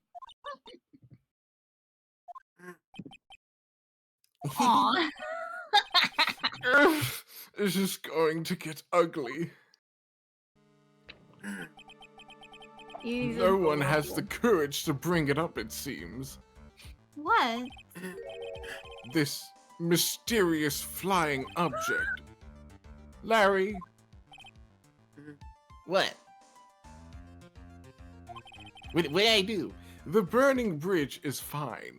Aw. This is going to get ugly. He's No one has the adorable. courage to bring it up, it seems. What? This mysterious flying object. Larry, What? What did I do? the burning bridge is fine.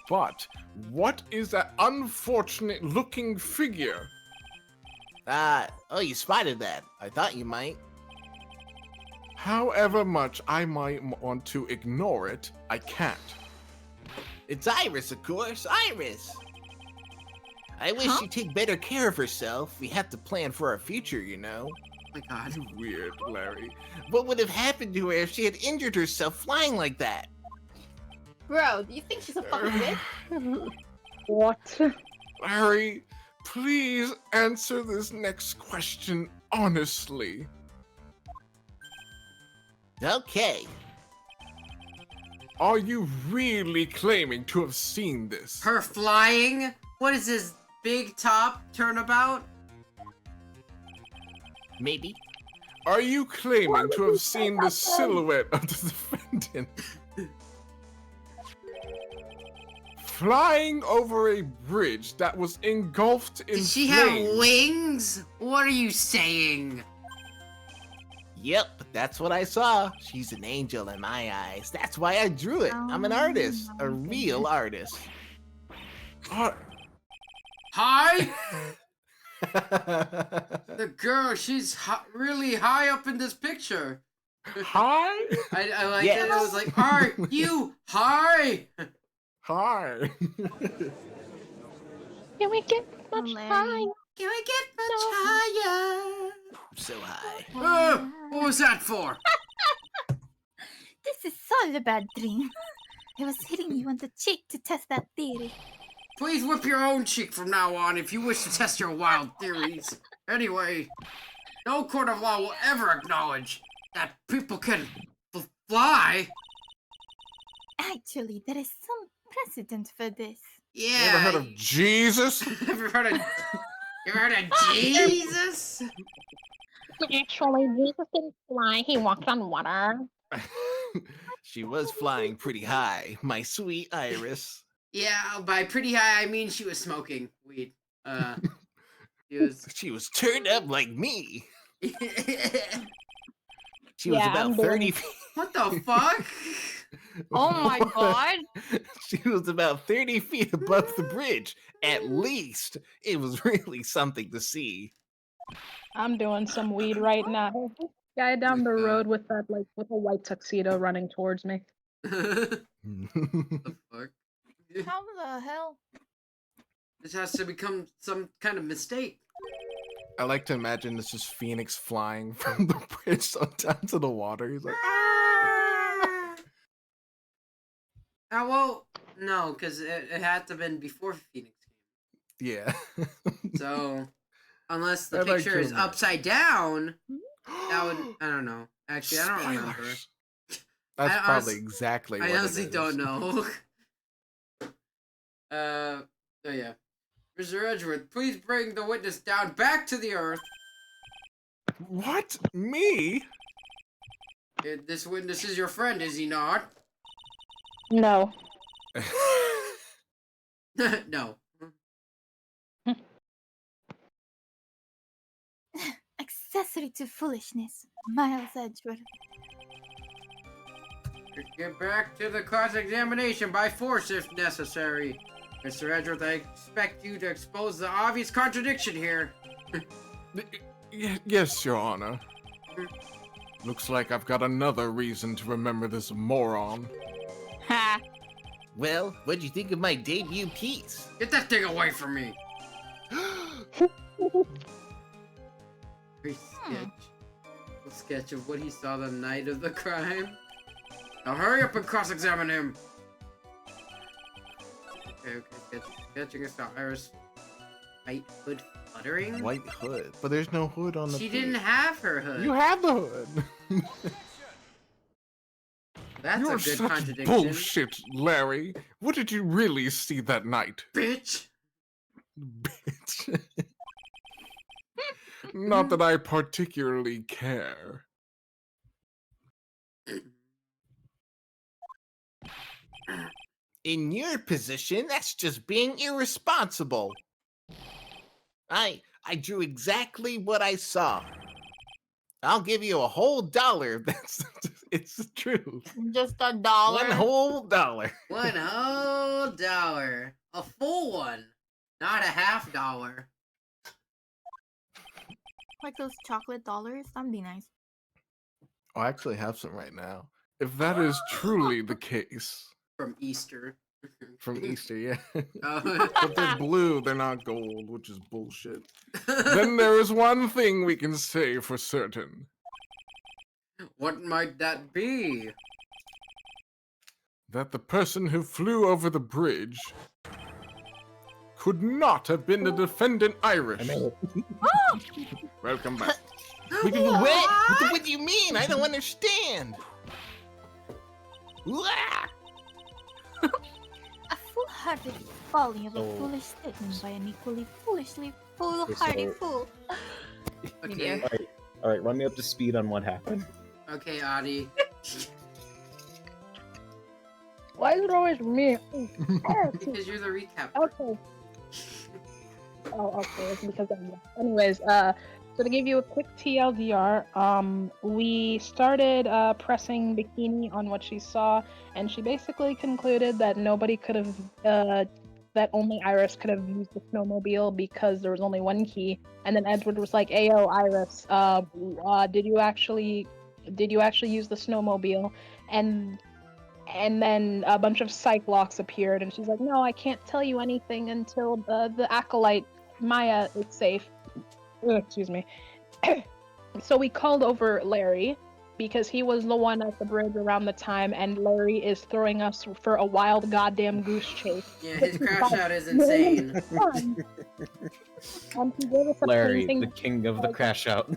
But what is that unfortunate looking figure? Oh, you spotted that. I thought you might. However much I might want to ignore it, I can't. It's Iris, of course. Iris! I wish Huh? she'd take better care of herself. We have to plan for our future, you know. Oh my god. You weird, Larry. What would have happened to her if she had injured herself flying like that? Bro, do you think she's a fucking witch? What? Larry, please answer this next question honestly. Okay. Are you really claiming to have seen this? Her flying? What is this big top turnabout? Maybe. Are you claiming to have seen the silhouette of the defendant? Flying over a bridge that was engulfed in Did she flames. have wings? What are you saying? Yep, that's what I saw. She's an angel in my eyes. That's why I drew it. I'm an artist. A real artist. Hi? The girl, she's really high up in this picture. Hi? I like Yes. it. I was like, are you high? Hi. Can we get much Larry. high? Can I get much higher? So high. What was that for? This is all a bad dream. I was hitting you on the cheek to test that theory. Please whip your own cheek from now on if you wish to test your wild theories. Anyway, no court of law will ever acknowledge that people can fly. Actually, there is some precedent for this. Yeah. Ever heard of Jesus? Ever heard of? You heard of Jesus? Actually, Jesus didn't fly. He walked on water. She was flying pretty high, my sweet Iris. Yeah, by pretty high I mean she was smoking weed. She was. She was turned up like me. She was Yeah, about I'm doing 30 it. feet. What the fuck? Oh my god! She was about 30 feet above the bridge. At least. It was really something to see. I'm doing some weed right now. Guy down the road with that, like, with a white tuxedo running towards me. The fuck? How the hell? This has to become some kind of mistake. I like to imagine this is Phoenix flying from the bridge down to the water. He's like, Ah, well, no, because it had to have been before Phoenix came. yeah. So, unless the I'd like picture to is imagine. upside down, that would, I don't know. Actually, I don't remember. Spoilers. That's I probably honest- exactly what I honestly it is. don't know. So yeah. Mr. Edgeworth, please bring the witness down back to the earth. What? Me? This witness is your friend, is he not? No. No. Accessory to foolishness, Miles Edgeworth. Get back to the cross-examination by force if necessary. Mr. Edgeworth, I expect you to expose the obvious contradiction here. Yes, Your Honor. Looks like I've got another reason to remember this moron. Ha! Well, what'd you think of my debut piece? Get that thing away from me. Very sketch. A sketch of what he saw the night of the crime. Now hurry up and cross-examine him. Okay. Sketching us out. Iris. White hood fluttering? White hood. But there's no hood on the She piece. didn't have her hood. You have the hood. That's You're a good such contradiction. bullshit, Larry. What did you really see that night? Bitch! Bitch. Not that I particularly care. In your position, that's just being irresponsible. I drew exactly what I saw. I'll give you a whole dollar. It's the truth. Just $1. One whole dollar. $1 whole dollar. A full one. Not a half dollar. Like those chocolate dollars? That'd be nice. Oh, I actually have some right now. If that is truly the case, From Easter. From Easter, yeah. Oh. but they're blue, they're not gold, which is bullshit. Then there is one thing we can say for certain. What might that be? That the person who flew over the bridge could not have been the defendant Irish. Welcome back. What do you mean? I don't understand. A foolhardy folly of a foolish statement by an equally foolhardy fool. Okay, All right, run me up to speed on what happened. okay, Adi. Why is it always me? Because you're the recap. Okay. Oh, okay. It's because of you. Anyways, so to give you a quick TLDR, we started pressing Bikini on what she saw, and she basically concluded that nobody could have, that only Iris could have used the snowmobile because there was only one key. And then Edward was like, "Ayo, Iris, did you actually use the snowmobile?" And then a bunch of psych locks appeared, and she's like, "No, I can't tell you anything until the acolyte Maya is safe." Excuse me. So we called over Larry because he was the one at the bridge around the time, and Larry is throwing us for a wild goddamn goose chase. Yeah, his crash out is insane. And he gave us a Larry, painting. the king of the crash out.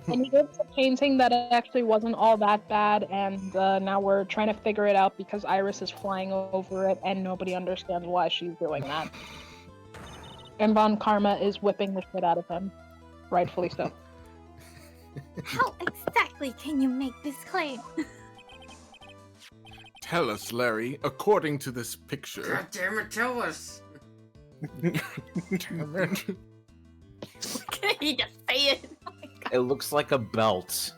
And he gave us a painting that actually wasn't all that bad, and now we're trying to figure it out because Iris is flying over it, and nobody understands why she's doing that. And Von Karma is whipping the shit out of him. Rightfully so. How exactly can you make this claim? Tell us, Larry, according to this picture. God damn it, tell us. Damn it. Can he just say it? Oh my god. It looks like a belt.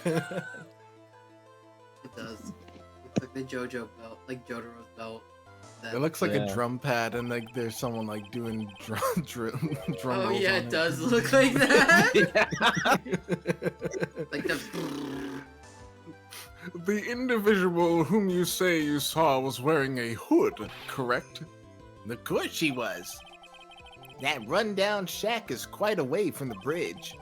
It does. Looks like the JoJo belt, like Jotaro's belt. It looks like Yeah. a drum pad, and like there's someone like doing drum Oh rolls yeah, on it does look like that. Like the. The individual whom you say you saw was wearing a hood, correct? Of course she was. That rundown shack is quite away from the bridge.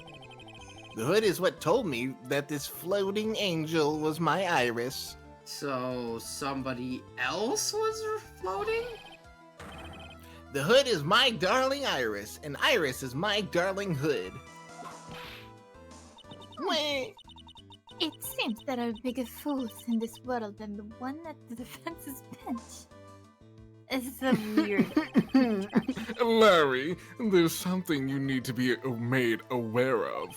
The hood is what told me that this floating angel was my Iris. So somebody else was floating? The hood is my darling Iris, and Iris is my darling hood. Wah. It seems there are bigger fools in this world than the one at the defense's bench. It's a weird. Larry, there's something you need to be made aware of.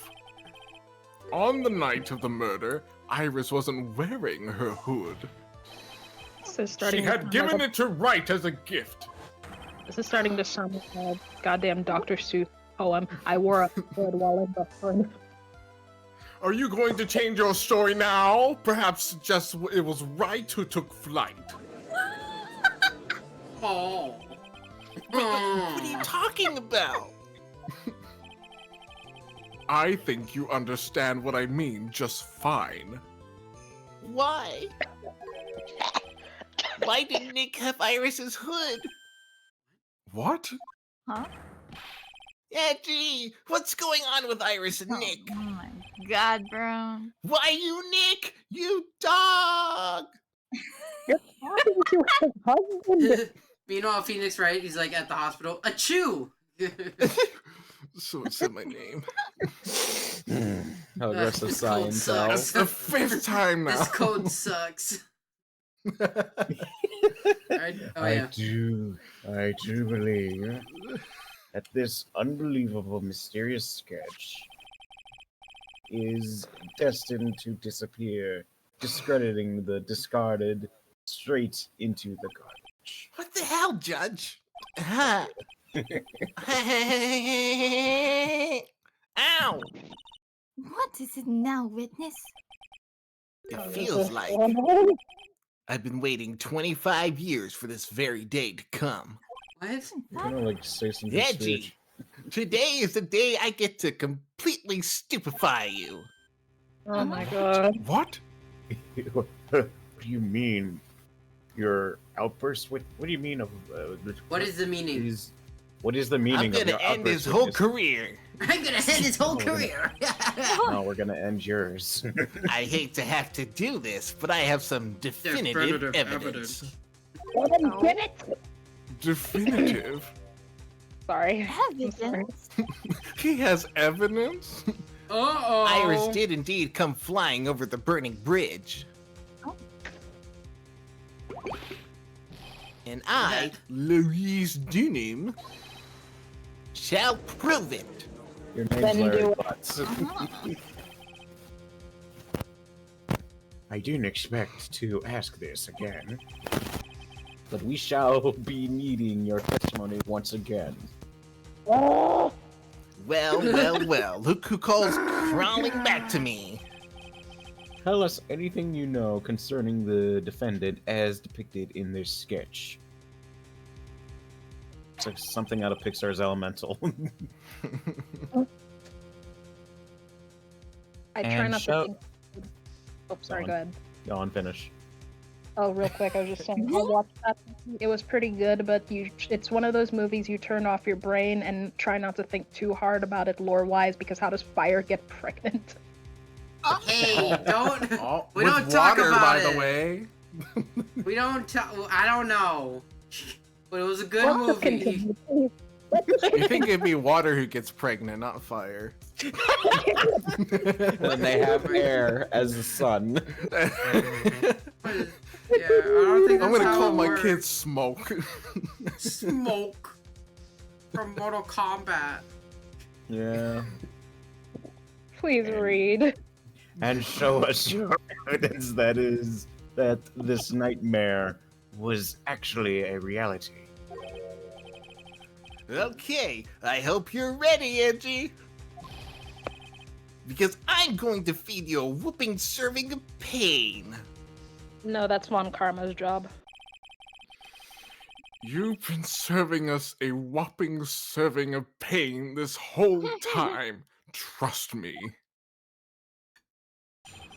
On the night of the murder, Iris wasn't wearing her hood. So She starting had given it to Wright as a gift. This is starting to sound like a goddamn Dr. Seuss poem. I wore a hood while in the hood. Are you going to change your story now? Perhaps just it was Wright who took flight. Oh. What are you talking about? I think you understand what I mean just fine. Why? Why did Nick have Iris's hood? What? Huh? Yeah, gee, what's going on with Iris and Nick? Oh my god, bro. Why you, Nick? You dog! You're talking to his husband. Meanwhile, Phoenix, right? He's like at the hospital. Achoo! So it said my name. How the rest of This code science sucks. That's the fifth time now. This code sucks. Alright, oh yeah. I do believe that this unbelievable, mysterious sketch is destined to disappear, discrediting the discarded straight into the garbage. What the hell, Judge? Huh? Ow! What is it now, witness? It feels like I've been waiting 25 years for this very day to come. What? You're gonna like say something Yeah, spiritual. G. Today is the day I get to completely stupefy you. Oh my god. What? What do you mean? Your outburst? What do you mean of? What is the meaning? What is the meaning I'm of gonna your end his outburst, whole witness? career. I'm gonna end his whole Oh, career. No, we're gonna end yours. I hate to have to do this, but I have some definitive evidence. Let him get it! Definitive? Sorry. I'm sorry. Evidence? He has evidence? Uh-oh. Iris did indeed come flying over the burning bridge. Oh. And I, Louise Dunham, shall prove it. Your name's Then Larry do it. Butts. Uh-huh. I didn't expect to ask this again, but we shall be needing your testimony once again. Oh, Well, well, well, look who calls crawling back to me. Tell us anything you know concerning the defendant as depicted in this sketch. It's like something out of Pixar's Elemental. I try And not to shout- think. Oh, sorry, on. go ahead. Go on, finish. Oh, real quick, I was just saying, I watched that. It was pretty good, but it's one of those movies you turn off your brain and try not to think too hard about it lore-wise, because how does fire get pregnant? Hey, don't. Oh, We with don't talk water, about by it. the way. We don't. I don't know. But it was a good Well, movie. continue, please. You think it'd be water who gets pregnant, not fire. When they have air as the sun. Yeah, I don't think I'm that's gonna how call it my works. kids Smoke. Smoke from Mortal Kombat. Yeah. Please read. And show us your evidence that this nightmare was actually a reality. Okay, I hope you're ready, Angie. Because I'm going to feed you a whooping serving of pain. No, that's Von Karma's job. You've been serving us a whopping serving of pain this whole time. Trust me.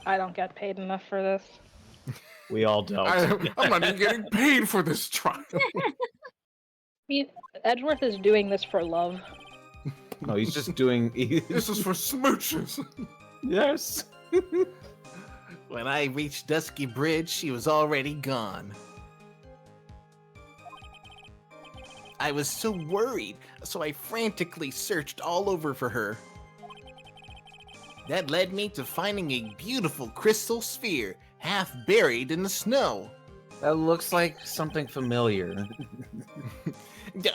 I don't get paid enough for this. We all don't. I'm not even getting paid for this trial. Edgeworth is doing this for love. No, he's just doing. This is for smooches. Yes. When I reached Dusky Bridge, she was already gone. I was so worried, so I frantically searched all over for her. That led me to finding a beautiful crystal sphere, half buried in the snow. That looks like something familiar.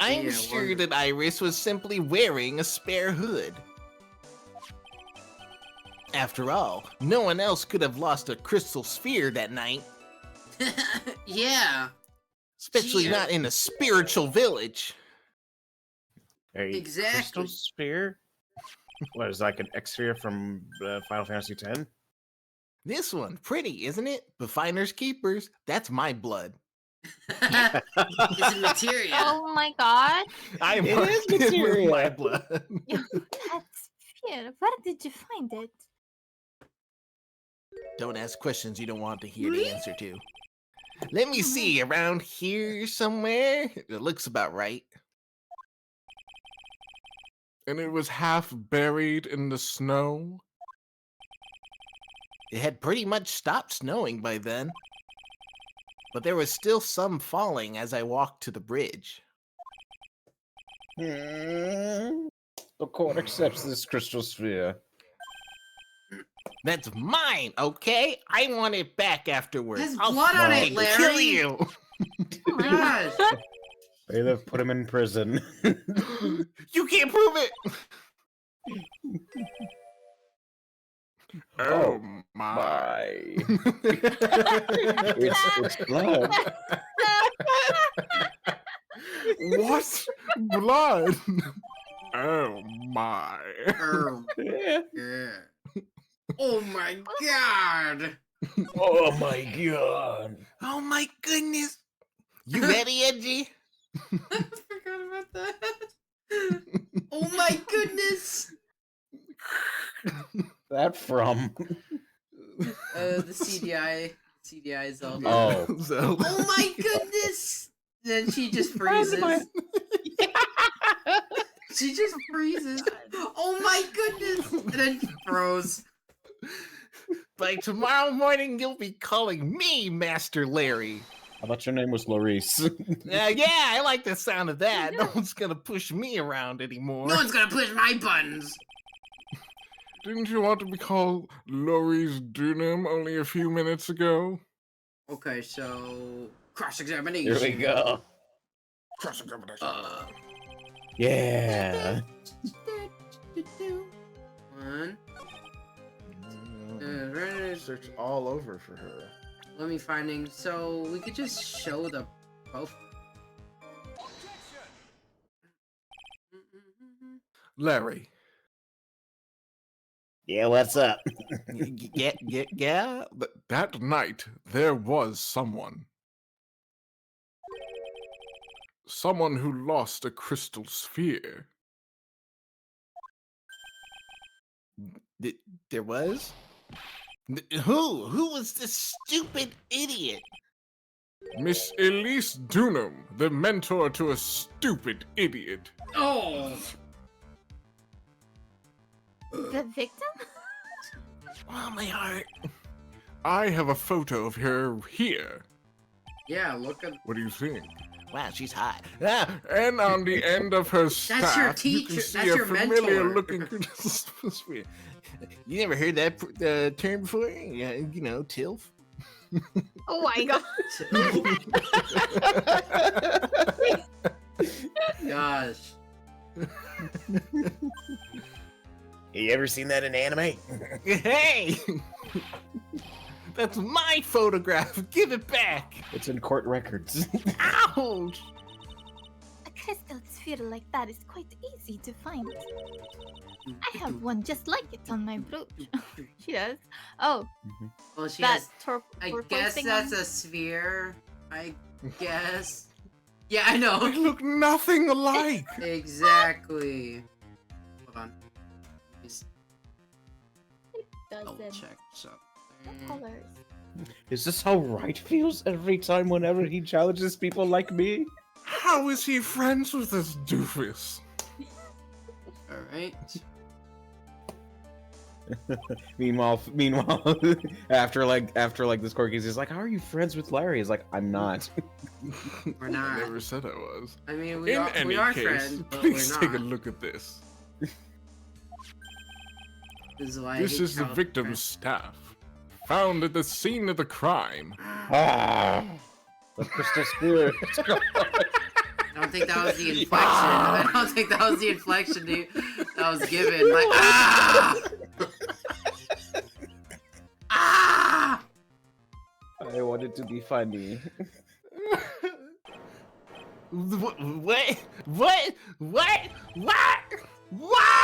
I'm Yeah, sure wonder. that Iris was simply wearing a spare hood. After all, no one else could have lost a crystal sphere that night, Yeah, especially Yeah. not in a spiritual village. A Exactly. crystal sphere? What is like an X sphere from Final Fantasy X? This one, pretty, isn't it? But finders keepers, that's my blood. it's a materia. Oh my god. I'm It is with materia. my blood. That's weird. Where did you find it? Don't ask questions you don't want to hear the answer to. Let me see, around here somewhere? It looks about right. And it was half buried in the snow. It had pretty much stopped snowing by then. But there was still some falling as I walked to the bridge. The court accepts this crystal sphere. That's mine, okay? I want it back afterwards. There's I'll blood on it, fucking Larry. kill you. Oh my god. Gosh. They have put him in prison. You can't prove it. Oh my. It's blood. What? Blood? Oh my. Yeah. Yeah. Oh my god. Oh my god. Oh my goodness. You ready, Edgy? I forgot about that. Oh my goodness. That from? The CDI Zelda. Oh. Zelda. Oh my goodness. Then she just freezes. She just freezes. Oh my goodness. And then she froze. By tomorrow morning, you'll be calling me Master Larry. I thought your name was Larice. Yeah, I like the sound of that. No one's gonna push me around anymore. No one's gonna push my buttons. Didn't you want to be called Lori's Dunham only a few minutes ago? Okay, so cross-examination. Here we go. Cross-examination. Yeah. One. Search all over for her. Let me finding. So we could just show the both. Larry, Yeah, what's up? Yeah. that night there was someone. Someone who lost a crystal sphere. There was? Who? Who was this stupid idiot? Miss Elise Dunham, the mentor to a stupid idiot. Oh. The victim? Oh, my heart. I have a photo of her here. Yeah. Look at. What do you think? Wow, she's hot. And on the end of her staff, your you teacher- can see that's a your familiar mentor. looking crystal sphere. You never heard that term before? Yeah, you know, TILF. Oh my god. Gosh. You ever seen that in anime? Hey! That's my photograph. Give it back. It's in court records. Ouch! A crystal sphere like that is quite easy to find. I have one just like it on my brooch. She does. Oh, Well, she that has. I guess that's a sphere. I guess. Yeah, I They know. look nothing alike. Exactly. Hold on. Just double doesn't. check. So. Colors. Is this how Right feels every time whenever he challenges people like me? How is he friends with this doofus? Alright. Meanwhile, after this court case, he's like, "How are you friends with Larry?" He's like, "I'm not." We're I not. never said I was. I mean, In we any are case, friends, but please we're take not. a look at this. This is why I This hate is the child victim's staff, found at the scene of the crime. Ah, the crystal sphere. I don't think that was the inflection. I don't think that was the inflection that was given. Like, ah! Ah! I wanted to be funny. What? What?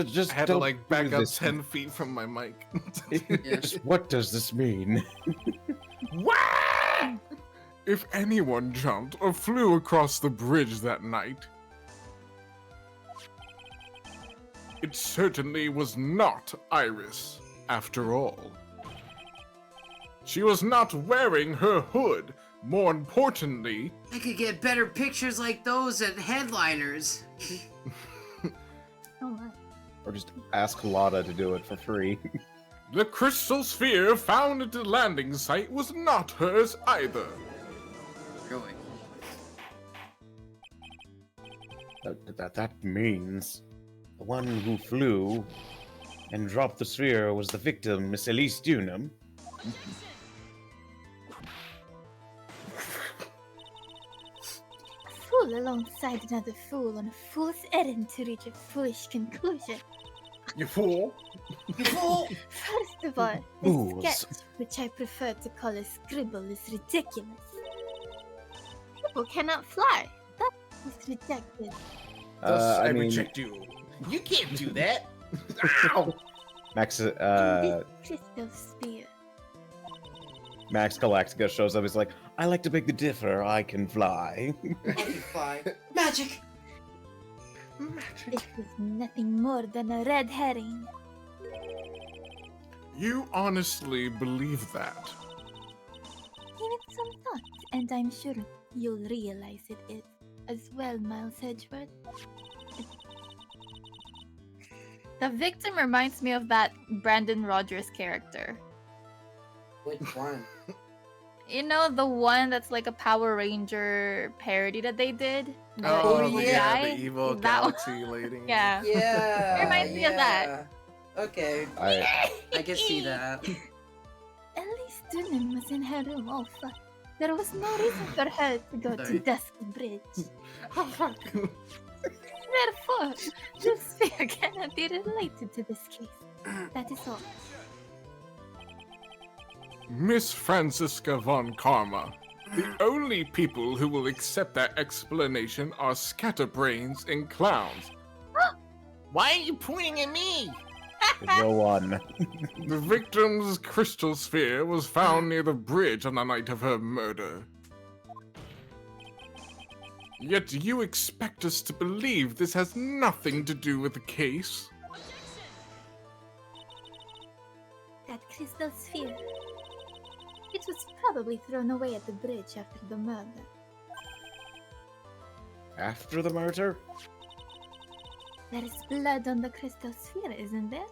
Just I had to don't like back do up this. 10 feet from my mic. Just what does this mean? What? If anyone jumped or flew across the bridge that night, it certainly was not Iris, after all. She was not wearing her hood. More importantly, I could get better pictures like those at headliners. Oh my. Or just ask Lotta to do it for free. the crystal sphere found at the landing site was not hers either. Really? That means the one who flew and dropped the sphere was the victim, Miss Elise Dunham. Fool alongside another fool on a fool's errand to reach a foolish conclusion. You fool! You fool! First of all, Fools. this sketch, which I prefer to call a scribble, is ridiculous. People cannot fly. That is rejected. Thus, I mean, reject you. You can't do that. Max, In this crystal sphere. Max Galactica shows up. He's like, "I like to beg to differ. I can fly." I can fly. Magic! This is nothing more than a red herring. You honestly believe that? Give it some thought, and I'm sure you'll realize it is as well, Miles Edgeworth. The victim reminds me of that Brandon Rogers character. Which one? You know, the one that's like a Power Ranger parody that they did? The Oh, evil yeah, guy? the evil That one. galaxy lady. Yeah. Yeah. It reminds me of that. Okay, I I can see that. At least Dunham was in her room. Oh fuck. There was no reason for her to go to Sorry. Dusky Bridge. Oh, fuck. Therefore, the sphere cannot be related to this case. That is all. Miss Franziska von Karma. The only people who will accept that explanation are scatterbrains and clowns. Why are you pointing at me? go on. The victim's crystal sphere was found near the bridge on the night of her murder. Yet you expect us to believe this has nothing to do with the case? That crystal sphere. It was probably thrown away at the bridge after the murder. After the murder? There is blood on the crystal sphere, isn't there?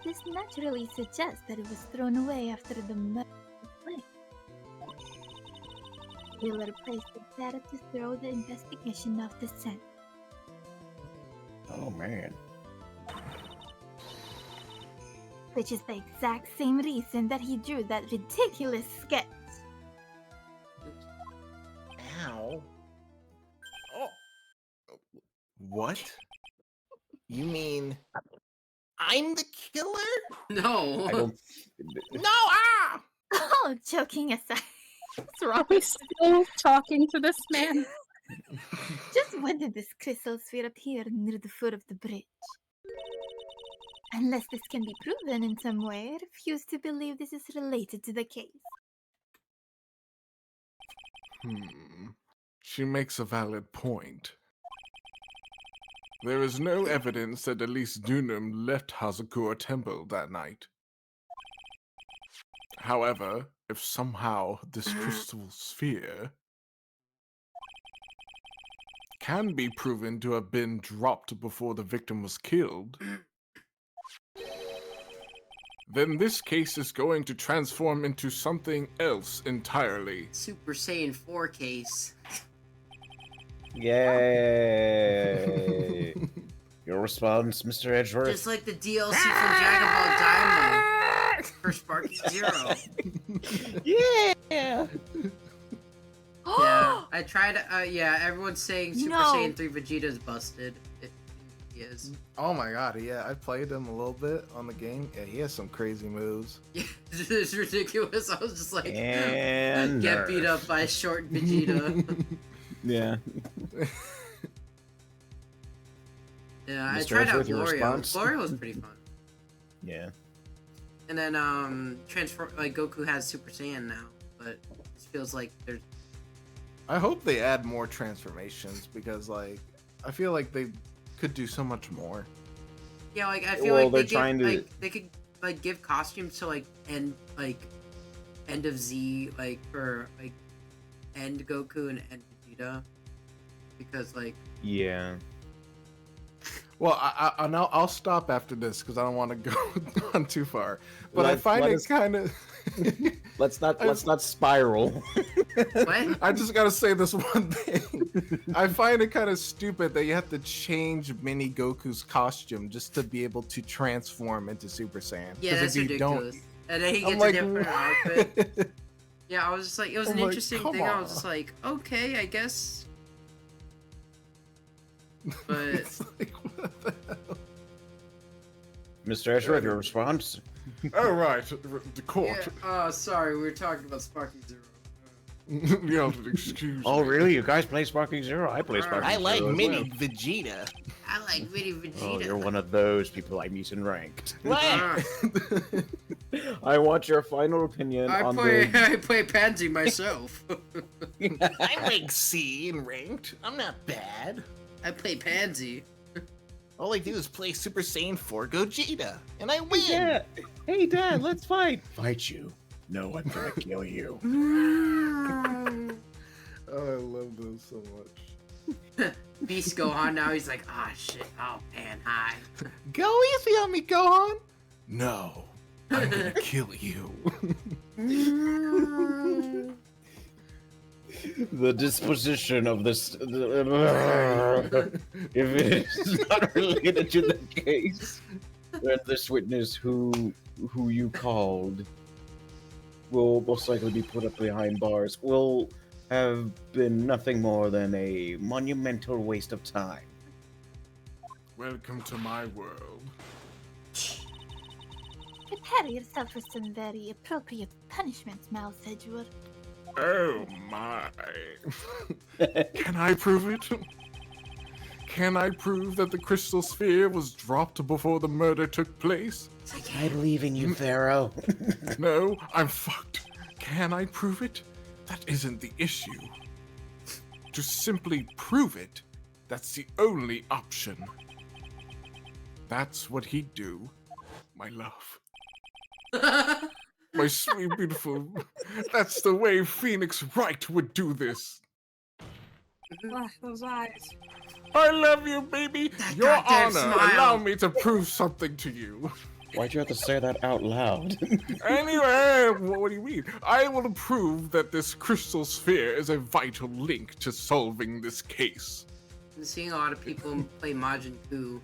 This naturally suggests that it was thrown away after the murder took place. Killer placed it there to throw the investigation off the scent. Oh man. Which is the exact same reason that he drew that ridiculous sketch. Ow. Oh. What? You mean I'm the killer? No. I don't. No, ah! Oh, joking aside. What's wrong? I'm still talking to this man. Just when did this crystal sphere appear near the foot of the bridge? Unless this can be proven in some way, I refuse to believe this is related to the case. She makes a valid point. There is no evidence that Elise Dunham left Hazakura Temple that night. However, if somehow this crystal sphere can be proven to have been dropped before the victim was killed, then this case is going to transform into something else entirely. Super Saiyan 4 case. Yay! Your response, Mr. Edgeworth? Just like the DLC from Dragon Ball Diamond for Sparky Zero. Yeah! Yeah, I tried. Yeah, everyone's saying Super No. Saiyan 3 Vegeta's busted. He is. Oh my god, yeah, I played him a little bit on the game. Yeah, he has some crazy moves. Yeah, it's ridiculous. I was just like, And get beat up by short Vegeta. Yeah. Yeah, I Mr. tried out Edgeworth, your Glorio. response? Glorio was pretty fun. Yeah. And then transform like Goku has Super Saiyan now, but it feels like there's I hope they add more transformations because, like, I feel like they could do so much more. yeah, like I feel Well, like they're they trying give, to- like they could like give costumes to like end of Z like for like end Goku and end Vegeta because like Yeah. Well, I'll stop after this because I don't want to go on too far. But I Let- find let it us- kind of. Let's not spiral. What? I just gotta say this one thing. I find it kind of stupid that you have to change Mini Goku's costume just to be able to transform into Super Saiyan. Yeah, 'Cause that's if you ridiculous. And then he I'm gets like, a different outfit. what? Yeah, I was just like, it was I'm an like, interesting come thing. I was on. just like, okay, I guess. But It's like, what the hell? Mr. Edgeworth, your response? Oh, right, the yeah, court. sorry, we were talking about Sparky Zero. You have to excuse Oh, me. really? You guys play Sparking Zero? I play Sparking I Zero. like as Mini well. Vegeta. I like Mini Vegeta. Oh, you're one of those people I meet in ranked. What? I want your final opinion I on play the. I play Pansy myself. I rank C in ranked. I'm not bad. I play Pansy. All I do is play Super Saiyan 4 Gogeta, and I win. Yeah. Hey, Dad, let's fight. Fight you. No, I'm gonna kill you. Oh, I love those so much. Beast Gohan now he's like, ah shit, oh man, hi. Go easy on me, Gohan. No, I'm gonna kill you. The disposition of this. If it is not related to the case, then this witness who you called will most likely be put up behind bars. Will have been nothing more than a monumental waste of time. Welcome to my world. Prepare yourself for some very appropriate punishment, Mouse Edgeworth. Oh my. Can I prove it? Can I prove that the crystal sphere was dropped before the murder took place? I believe in you, Pharaoh. No, I'm fucked. Can I prove it? That isn't the issue. To simply prove it, that's the only option. That's what he'd do, my love. My sweet, beautiful. That's the way Phoenix Wright would do this. Ah, those eyes. I love you, baby. That Your goddamn honor, smile. allow me to prove something to you. Why'd you have to say that out loud? Anyway, what do you mean? I will prove that this crystal sphere is a vital link to solving this case. I'm seeing a lot of people play Majin Buu.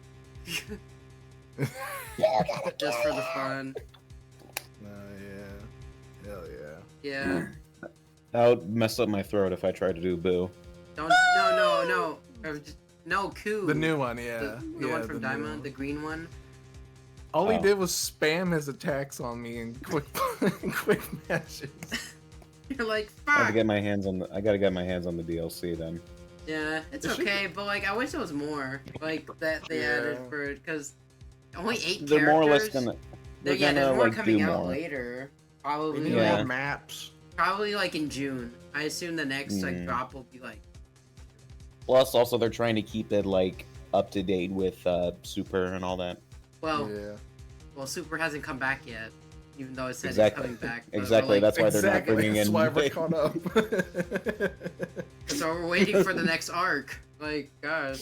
Just for the fun. Yeah. Hell yeah. Yeah. That would mess up my throat if I tried to do boo. Don't no Ku. The new one, yeah. The Yeah, one from the new Diamond, one. the green one. All he Oh. did was spam his attacks on me in quick matches. You're like, I have to fuck. get my hands on the. I gotta get my hands on the DLC then. Yeah, it's okay, but like, I wish there was more. Like, that they added Yeah. for it, because only 8 They're characters. more or less gonna. They're Yeah, gonna there's more like coming do out more. later. We Probably, need Yeah. more maps. probably like in June. I assume the next like Mm. drop will be like, Plus, also they're trying to keep it like up to date with Super and all that. well, Yeah. well, Super hasn't come back yet. even though it said Exactly. he's coming back. But Exactly. That's why they're not Exactly. bringing That's in. why we're caught up. So we're waiting for the next arc. Like, God.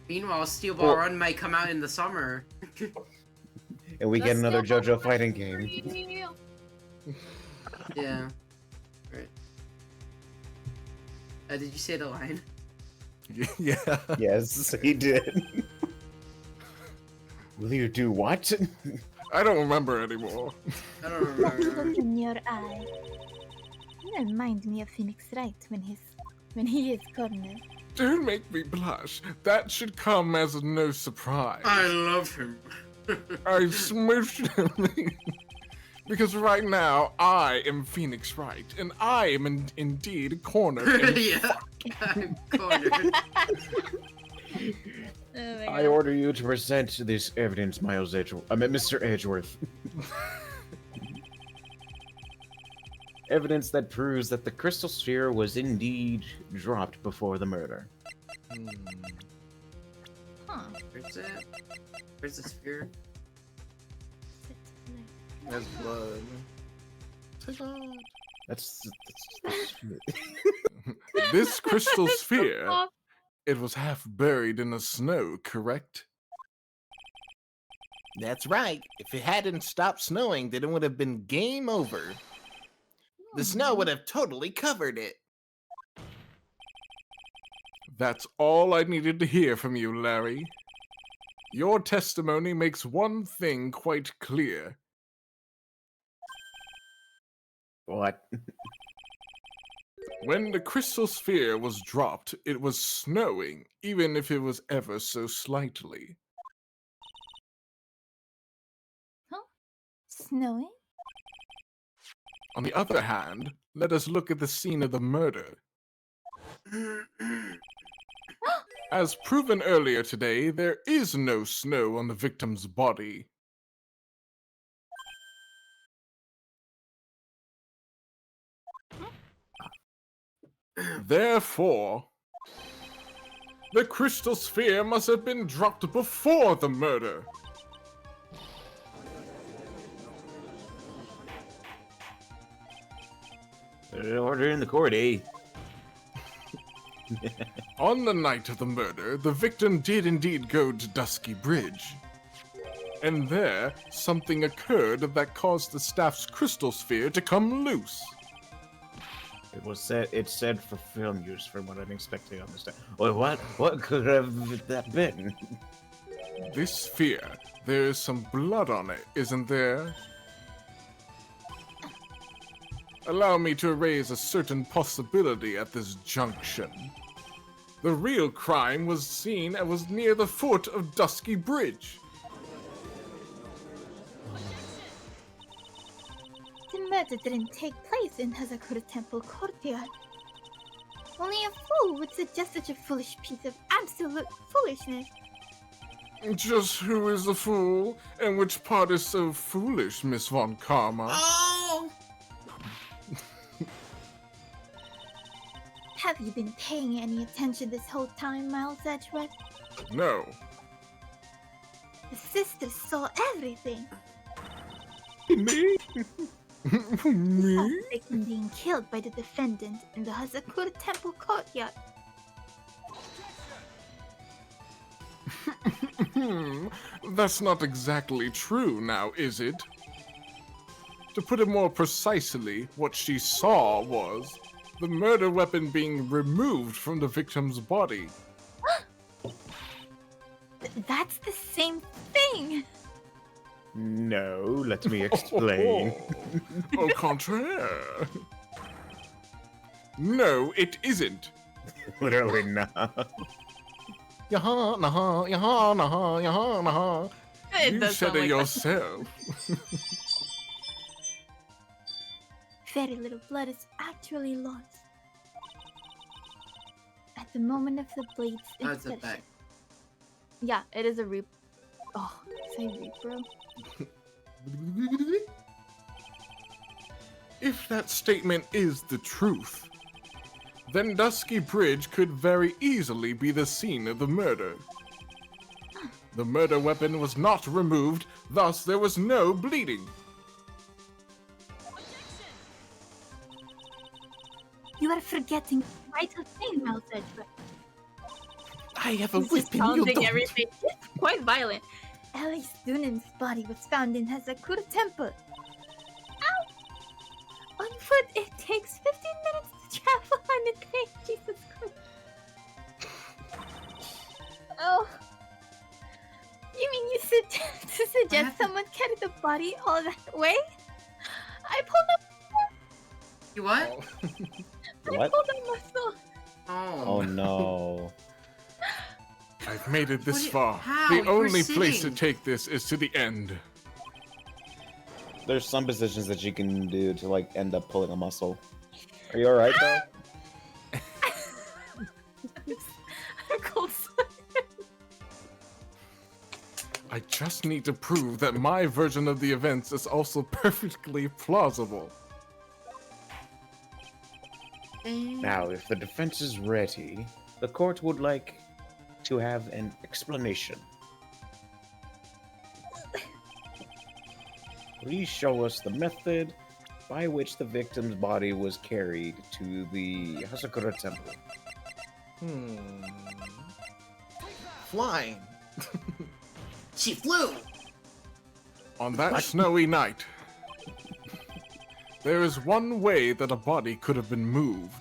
Meanwhile, Steel Ball Well- Run might come out in the summer. And we get Let's another go. JoJo fighting game. Yeah. Right. Did you say the line? Yeah. Yes, he did. Will you do what? I don't remember anymore. I don't That remember. look in your eye. You remind me of Phoenix Wright when he is cornered. Don't make me blush. That should come as no surprise. I love him. I smooshed him. Because right now, I am Phoenix Wright, and I am indeed cornered. And Yeah. I'm cornered. Oh my I God. order you to present this evidence, Mr. Edgeworth. Evidence that proves that the crystal sphere was indeed dropped before the murder. Huh. Where's it? Where's the sphere? That's blood. That's This crystal So sphere, soft. it was half buried in the snow, correct? That's right. If it hadn't stopped snowing, then it would have been game over. The snow would have totally covered it. That's all I needed to hear from you, Larry. Your testimony makes one thing quite clear. what? When the crystal sphere was dropped, it was snowing, even if it was ever so slightly. Snowing? On the other hand, let us look at the scene of the murder. As proven earlier today, there is no snow on the victim's body. Therefore, the crystal sphere must have been dropped before the murder. Order in the court, eh? On the night of the murder, the victim did indeed go to Dusky Bridge. And there, something occurred that caused the staff's crystal sphere to come loose. It's said for film use, from what I'm expecting to understand. Well, what could have that been? This sphere, there is some blood on it, isn't there? Allow me to raise a certain possibility at this junction. The real crime was seen and was near the foot of Dusky Bridge. The murder didn't take place in Hazakura Temple courtyard. Only a fool would suggest such a foolish piece of absolute foolishness. Just who is the fool, and which part is so foolish, Miss Von Karma? Oh! Have you been paying any attention this whole time, Miles Edgeworth? No. The sisters saw everything. Me? Me? Victim being killed by the defendant in the Hazakura Temple courtyard. That's not exactly true now, is it? To put it more precisely, what she saw was the murder weapon being removed from the victim's body. That's the same thing! No, let me explain. Au contraire. No, it isn't. Literally not. Yaha, naha, yaha, naha, yaha, naha. You said it yourself. Very little blood is actually lost. At the moment of the blade's That's a insertion. fact. Yeah, it is a re. Oh, say repro. If that statement is the truth, then Dusky Bridge could very easily be the scene of the murder. The murder weapon was not removed, thus there was no bleeding. You are forgetting the vital thing, Malfred. I have a This is weapon, you pounding don't. everything. It's quite violent. Alice Dunham's body was found in Hazakura Temple. Ow! On foot, it takes 15 minutes to travel on a day. Jesus Christ. Oh. You mean you suggest someone carried the body all that way? I pulled up. You what? I What? pulled up muscle. Oh no. I've made it this What do you- far. how? The You were only place to sitting. take this is to the end. There's some positions that you can do to like end up pulling a muscle. Are you alright though? I'm cold sweating. I just need to prove that my version of the events is also perfectly plausible. Now, if the defense is ready, the court would like to have an explanation. Please show us the method by which the victim's body was carried to the Hasakura Temple. Flying. She flew! On that snowy night, there is one way that a body could have been moved.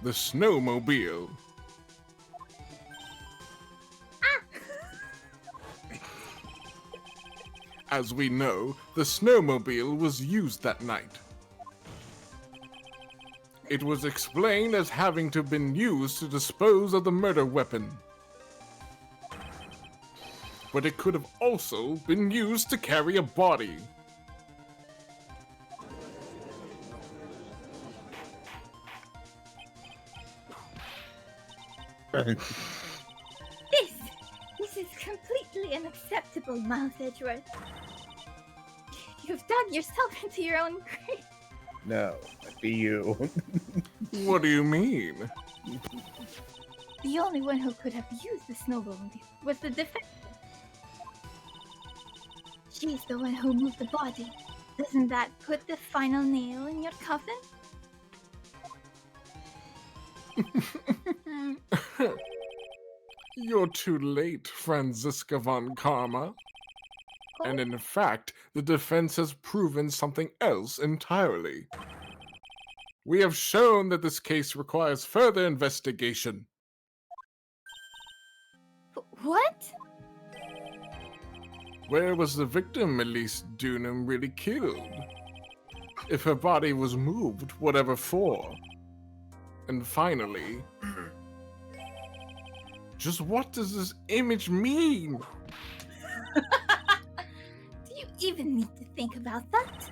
The snowmobile. As we know, the snowmobile was used that night. It was explained as having to have been used to dispose of the murder weapon. But it could have also been used to carry a body. This is completely unacceptable, Miles Edgeworth. You've dug yourself into your own grave. No, that'd be you. What do you mean? The only one who could have used the snowball was the defendant. She's the one who moved the body. Doesn't that put the final nail in your coffin? You're too late, Franziska von Karma. And in fact, the defense has proven something else entirely. We have shown that this case requires further investigation. What? Where was the victim, Elise Dunham, really killed? If her body was moved, whatever for? And finally, just what does this image mean? Do you even need to think about that?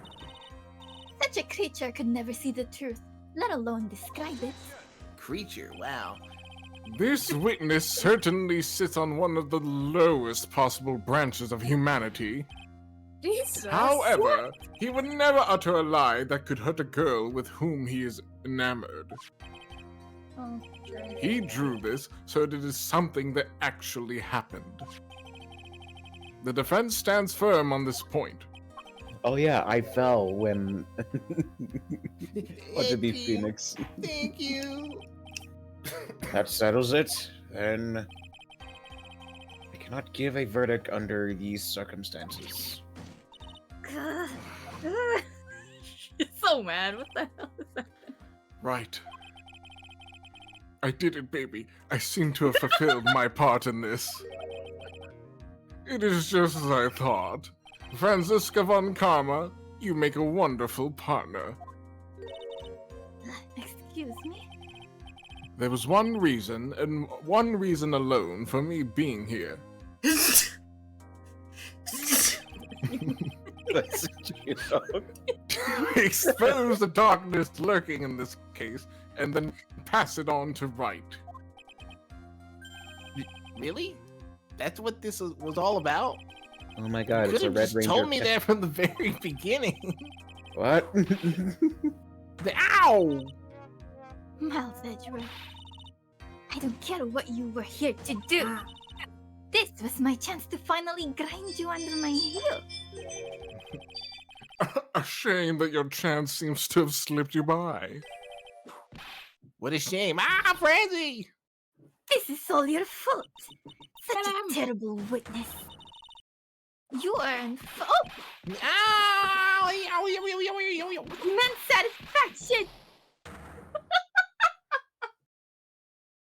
Such a creature could never see the truth, let alone describe it. Creature, wow. This witness certainly sits on one of the lowest possible branches of humanity. Jesus. However, he would never utter a lie that could hurt a girl with whom he is enamored. Oh, He drew this so that it is something that actually happened. The defense stands firm on this point. Oh yeah, I fell when what to be Thank you. Phoenix. Thank you. That settles it. Then I cannot give a verdict under these circumstances. She's so mad. What the hell is that? Right. I did it, baby. I seem to have fulfilled my part in this. It is just as I thought. Franziska von Karma, you make a wonderful partner. Excuse me? There was one reason, and one reason alone, for me being here. That's, you know, Expose the darkness lurking in this case, and then pass it on to right. Really? That's what this was all about? oh my god, Could it's a have Red just Ranger. told me that from the very beginning. What? Ow! Miles Edgeworth. I don't care what you were here to do. This was my chance to finally grind you under my heel. A shame that your chance seems to have slipped you by. What a shame. Ah, Frenzy! This is all your fault. Such Madam. a terrible witness. You earned oh, Ow! Ow, ow, ow, ow, ow, ow, ow. immense satisfaction.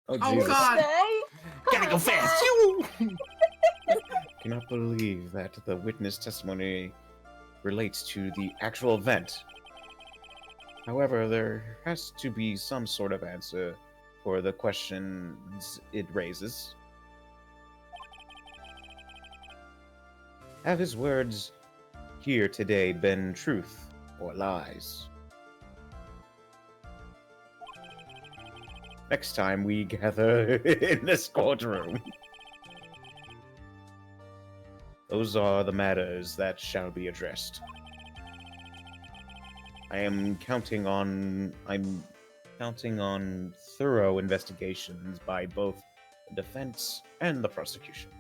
Oh, Oh, Jesus. God. Gotta go fast. Cannot believe that the witness testimony relates to the actual event. However, there has to be some sort of answer for the questions it raises. Have his words here today been truth or lies? Next time we gather in this courtroom. Those are the matters that shall be addressed. I'm counting on thorough investigations by both the defense and the prosecution.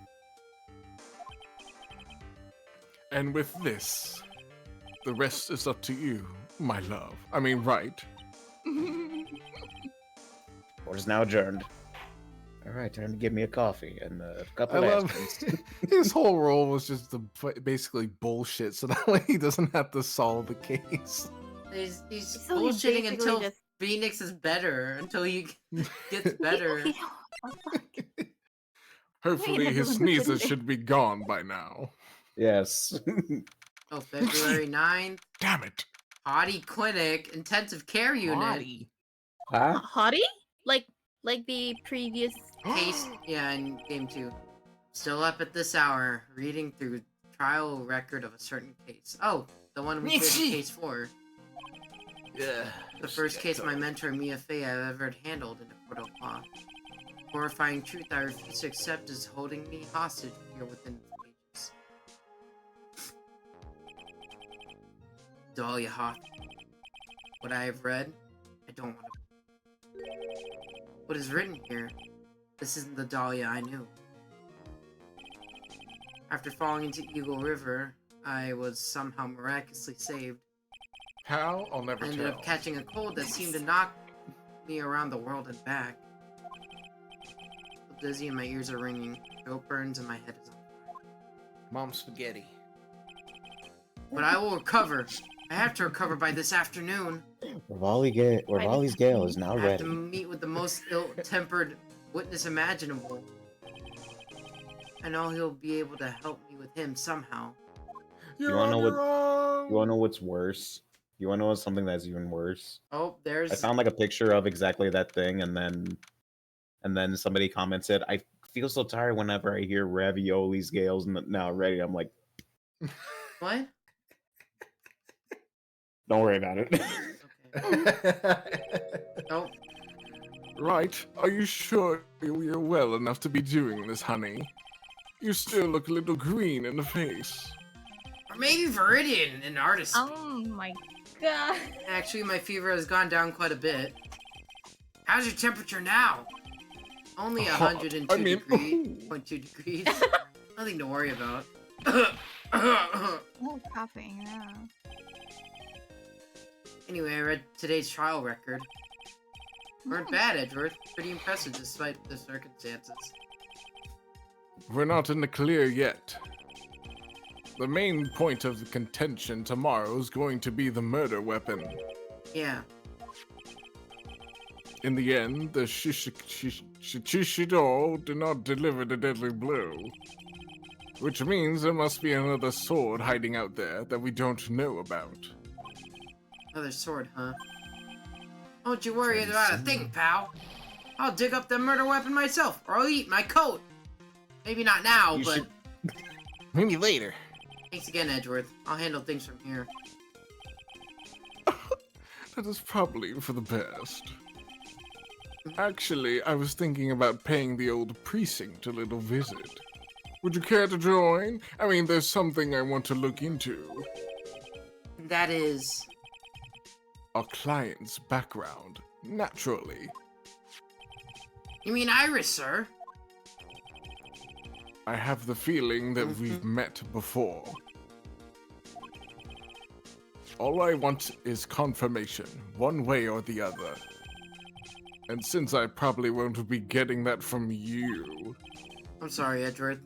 And with this, the rest is up to you, my love. I mean, right. Court is now adjourned. All right, time to give me a coffee and a couple I of love aspirins. his whole role was just basically bullshit, so that way he doesn't have to solve the case. He's So he bullshitting basically until just- Phoenix is better, until he gets better. Okay, oh, fuck. Hopefully, Wait, his everyone sneezes couldn't- should be gone by now. Yes. Oh, February 9th, Damn it! Hottie Clinic, intensive care unit. Hottie. Huh? Hottie? Like the previous. Case, yeah, in game 2. Still up at this hour, reading through trial record of a certain case. Oh, the one we did in case 4. The first case my mentor Mia Fey have ever handled in a court of law. Horrifying truth I refuse to accept is holding me hostage here within its pages. Dahlia Hoth. What I have read, I don't want to. What is written here? This isn't the Dahlia I knew. After falling into Eagle River, I was somehow miraculously saved. How? I'll never I tell. ended up catching a cold that seemed to knock me around the world and back. I'm dizzy and my ears are ringing. Throat burns and my head is on fire. Mom spaghetti. But I will recover. I have to recover by this afternoon. Rivali's Gale is now I have ready. to meet with the most ill-tempered witness imaginable. I know he'll be able to help me with him somehow. You're wanna on know your own! You wanna know what's worse? You wanna know something that's even worse? Oh, there's... I found like a picture of exactly that thing, and then somebody commented, "I feel so tired whenever I hear Ravioli's Gale's now ready." I'm like, What? don't worry about it. Okay. Oh, Right, are you sure you're well enough to be doing this, honey? You still look a little green in the face. or maybe Viridian, an artist. Oh my god. Actually, my fever has gone down quite a bit. How's your temperature now? Only 102 I mean- degrees. 0.2 degrees. Nothing to worry about. Oh, coughing. Yeah. Anyway, I read today's trial record. Weren't bad, Edgeworth. Pretty impressive despite the circumstances. We're not in the clear yet. The main point of contention tomorrow is going to be the murder weapon. Yeah. In the end, the Shishido did not deliver the deadly blow. Which means there must be another sword hiding out there that we don't know about. Another sword, huh? Don't you worry about a thing, pal. I'll dig up the murder weapon myself, or I'll eat my coat. Maybe not now, You but should- Maybe later. thanks again, Edgeworth. I'll handle things from here. That is probably for the best. Actually, I was thinking about paying the old precinct a little visit. Would you care to join? I mean, there's something I want to look into. That is... Our client's background, naturally. You mean Iris, sir? I have the feeling that we've met before. All I want is confirmation, one way or the other. And since I probably won't be getting that from you, I'm sorry, Edward.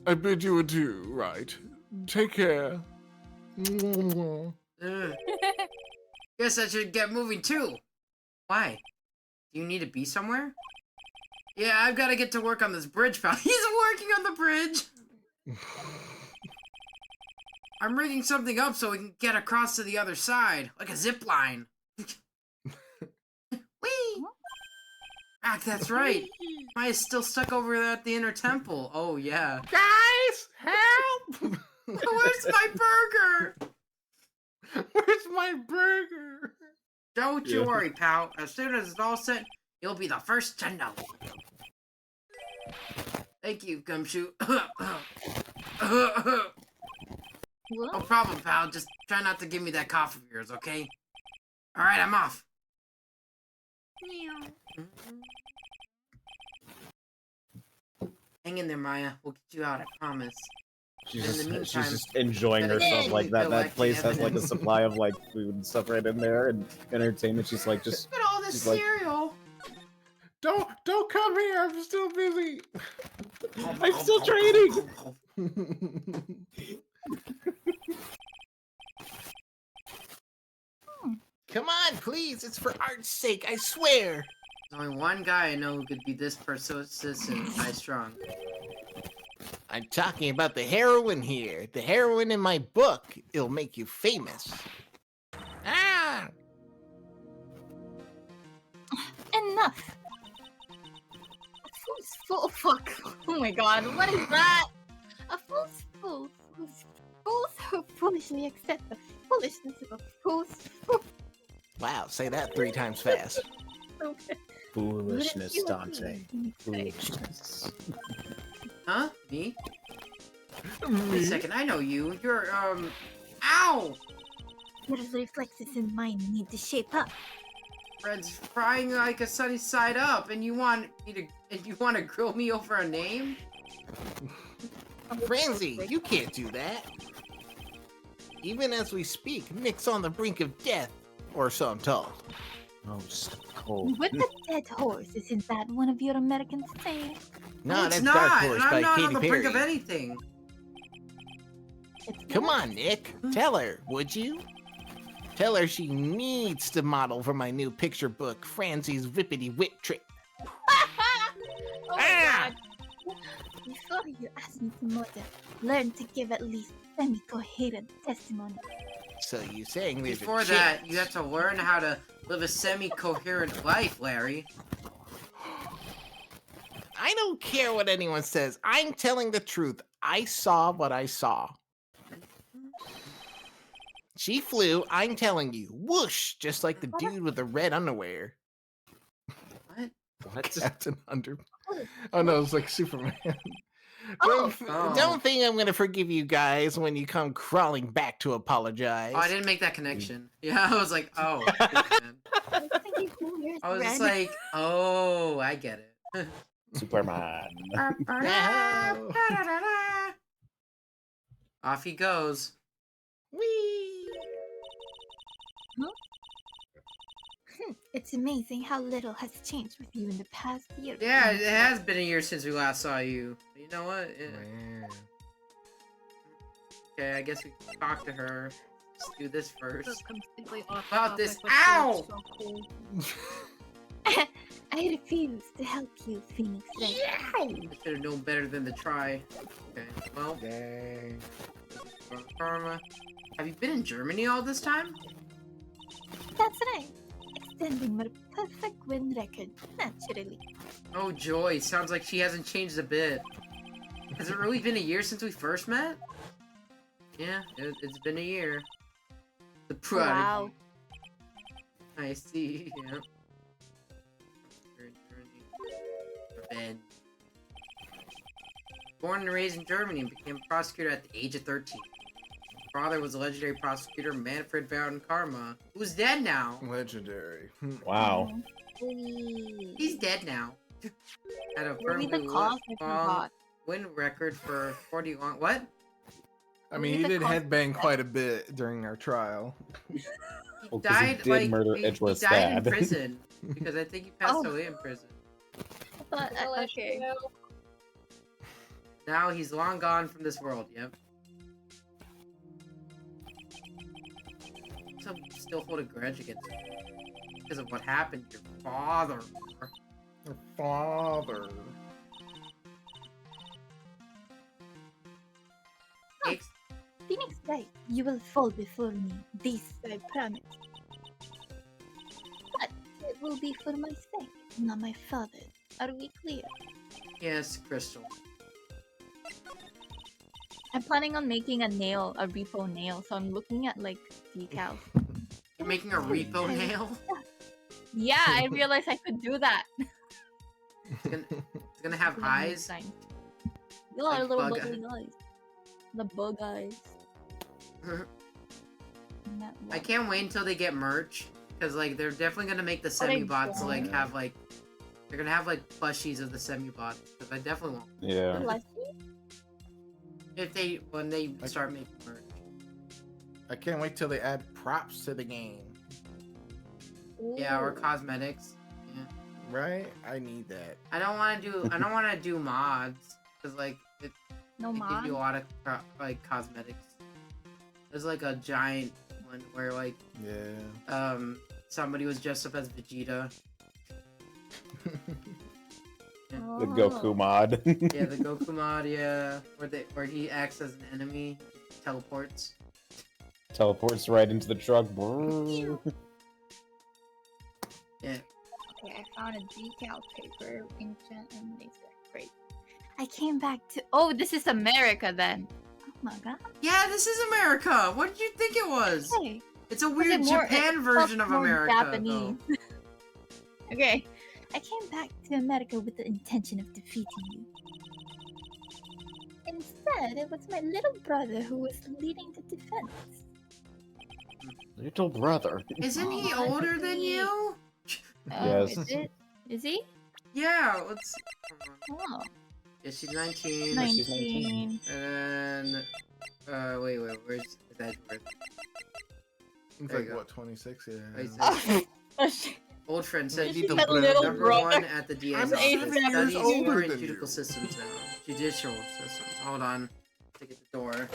I bid you adieu, right? Take care. Ugh. Guess I should get moving too. Why? Do you need to be somewhere? Yeah, I've got to get to work on this bridge, pal. He's working on the bridge! I'm rigging something up so we can get across to the other side, like a zip line. Whee! Ah, that's right. Maya's still stuck over there at the inner temple. Oh, yeah. Guys, help! Where's my burger? Where's my burger? Don't you worry, pal. As soon as it's all set, you'll be the first to know. Thank you, Gumshoe. No What? problem, pal. Just try not to give me that cough of yours, okay? Alright, I'm off. Hang in there, Maya. We'll get you out, I promise. She's In the just, meantime, she's just enjoying better herself get like that. That collecting place has like a evidence. supply of like food and stuff right in there and entertainment. She's like just Look at all this she's like- cereal. Don't come here. I'm still busy. I'm still training. Come on, please. It's for art's sake. I swear. There's only one guy I know who could be this persistent high strong. I'm talking about the heroine here. The heroine in my book. It'll make you famous. Ah! Enough. A fool's fuck. Oh my god, what is that? A fool's fool. Fools who foolishly accept the foolishness of a fool's fool. Wow, say that 3 times fast. Okay. foolishness, What Dante. did you say? Foolishness. Huh? Me? Wait a second, I know you. You're, ow! Your reflexes and mine need to shape up. Fred's frying like a sunny side up, and you want to grill me over a name? Franzi, you can't do that. Even as we speak, Nick's on the brink of death. Or so I'm told. Oh, so cold. With the dead horse, isn't that one of your American sayings? No, it's that's not, Dark Horse and I'm by not Katy on the Perry. brink of anything. It's Come not. on, Nick. Tell her, would you? Tell her she needs to model for my new picture book, Franzi's Whippity Whip Trick. Oh my Ah! god. Before you ask me to model, learn to give at least semi-coherent testimony. So you saying there's Before a that, chance. you have to learn how to live a semi-coherent life, Larry. I don't care what anyone says. I'm telling the truth. I saw what I saw. She flew, I'm telling you. Whoosh! Just like the dude with the red underwear. What? What? Captain Under. Oh no, it's like Superman. Oh. Don't think I'm gonna forgive you guys when you come crawling back to apologize. Oh, I didn't make that connection. Yeah, I was like, oh. Man. I was thinking, who wears I was red? just like, oh, I get it. Superman. No. Off he goes. Whee! It's amazing how little has changed with you in the past year. Yeah, it has been a year since we last saw you. But you know what? Okay, I guess we can talk to her. Let's do this first. So completely off About topic, this- but ow! so cool. I refuse to help you, Phoenix Wright. I should have known better than to try. Okay, well, Dang. Karma. Have you been in Germany all this time? That's right. Extending my perfect win record, naturally. Oh joy, sounds like she hasn't changed a bit. Has it really been a year since we first met? Yeah, it's been a year. The prodigy. Wow. I see, yeah. Revenge. Born and raised in Germany and became a prosecutor at the age of 13. His father was a legendary prosecutor, Manfred Vauden Karma, who's dead now. Legendary. Wow. Ooh. He's dead now. Had a What was the firmly cost? I long forgot. win record for 41. What? I mean, What he was the did cost headbang of quite a bit during our trial. He Oh, 'cause he died did like murder he Edgeworth's died in dad. prison because I think he passed Oh. away in prison. But, okay. Now he's long gone from this world. Yep. So still hold a grudge against him because of what happened to your father. Your father. Cakes? Phoenix Wright, you will fall before me. This I promise. But it will be for my sake, not my father's. Are we clear? Yes, Crystal. I'm planning on making a repo nail, so I'm looking at like decals. You're making a repo nail? Yeah, I realized I could do that. It's gonna have eyes. Yeah, Like little bug buggy eyes. The bug eyes. I can't wait until they get merch, because like they're definitely gonna make the Oh, they semi-bots don't. like have like they're gonna have like plushies of the semi-bots, because I definitely want Yeah. when they start making merch. I can't wait till they add props to the game. Yeah, or cosmetics. Yeah. Right? I need that. I don't want to do mods, because like it No give mod. you a lot of like cosmetics. There's like a giant one where like Yeah. somebody was dressed up as Vegeta. The Goku mod. Yeah, the Goku mod, yeah. Where he acts as an enemy, teleports. Teleports right into the truck. Brrr. Yeah. Okay, I found a decal paper, enchant, and laser. Great. I came back to. Oh, this is America then. Oh my god. Yeah, this is America. What did you think it was? Hey, It's a weird Japan version of more America. Japanese. Okay, I came back to America with the intention of defeating you. Instead, it was my little brother who was leading the defense. Little brother. Isn't he Oh, older than sweet. you? Yes. Is it? Is he? Yeah, let's. Hold on. Oh, Yeah, she's 19. 19. And then, wait, where's Edgeworth? It's There like, you go. what, 26? Yeah. Oh, he's like- Oh, shit. Old friend said Maybe she's the little number brother. one at the DA's I'm office. 8 years Studies older foreign than judicial you. systems now. Judicial systems. Hold on. To get the door.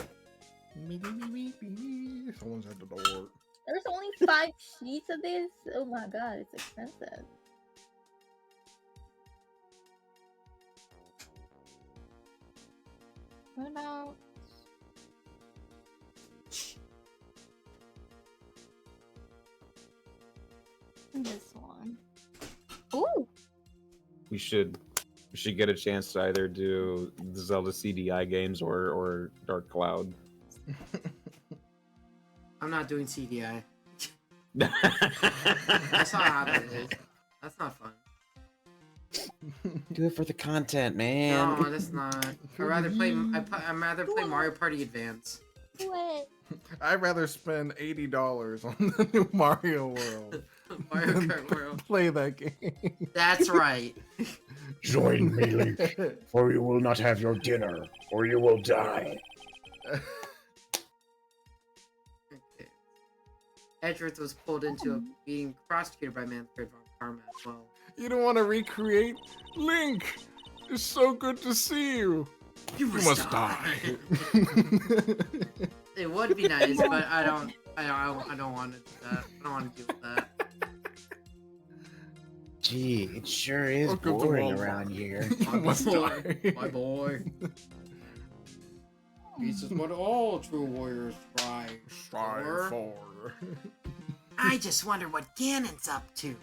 Someone's at the door. There's only 5 sheets of this? Oh my god, it's expensive. What about... this one? Ooh! We should get a chance to either do the Zelda CDI games or Dark Cloud. I'm not doing CDI. I saw how that is. That's not fun. Do it for the content, man. No, that's not. I'd rather play. I'd rather play Mario Party Advance. What? I'd rather spend $80 on the new Mario World. Mario than Kart World. Play that game. That's right. Join me, Link, or you will not have your dinner, or you will die. Okay. Edgeworth was pulled into being prosecuted by Manfred von Karma as well. You don't want to recreate Link. It's so good to see you. You must die. It would be nice, but I don't want to do that. I don't want to do that. Gee, it sure is Welcome to boring Walmart. around here. You must die. My boy. This is what all true warriors strive Strive for. I just wonder what Ganon's up to.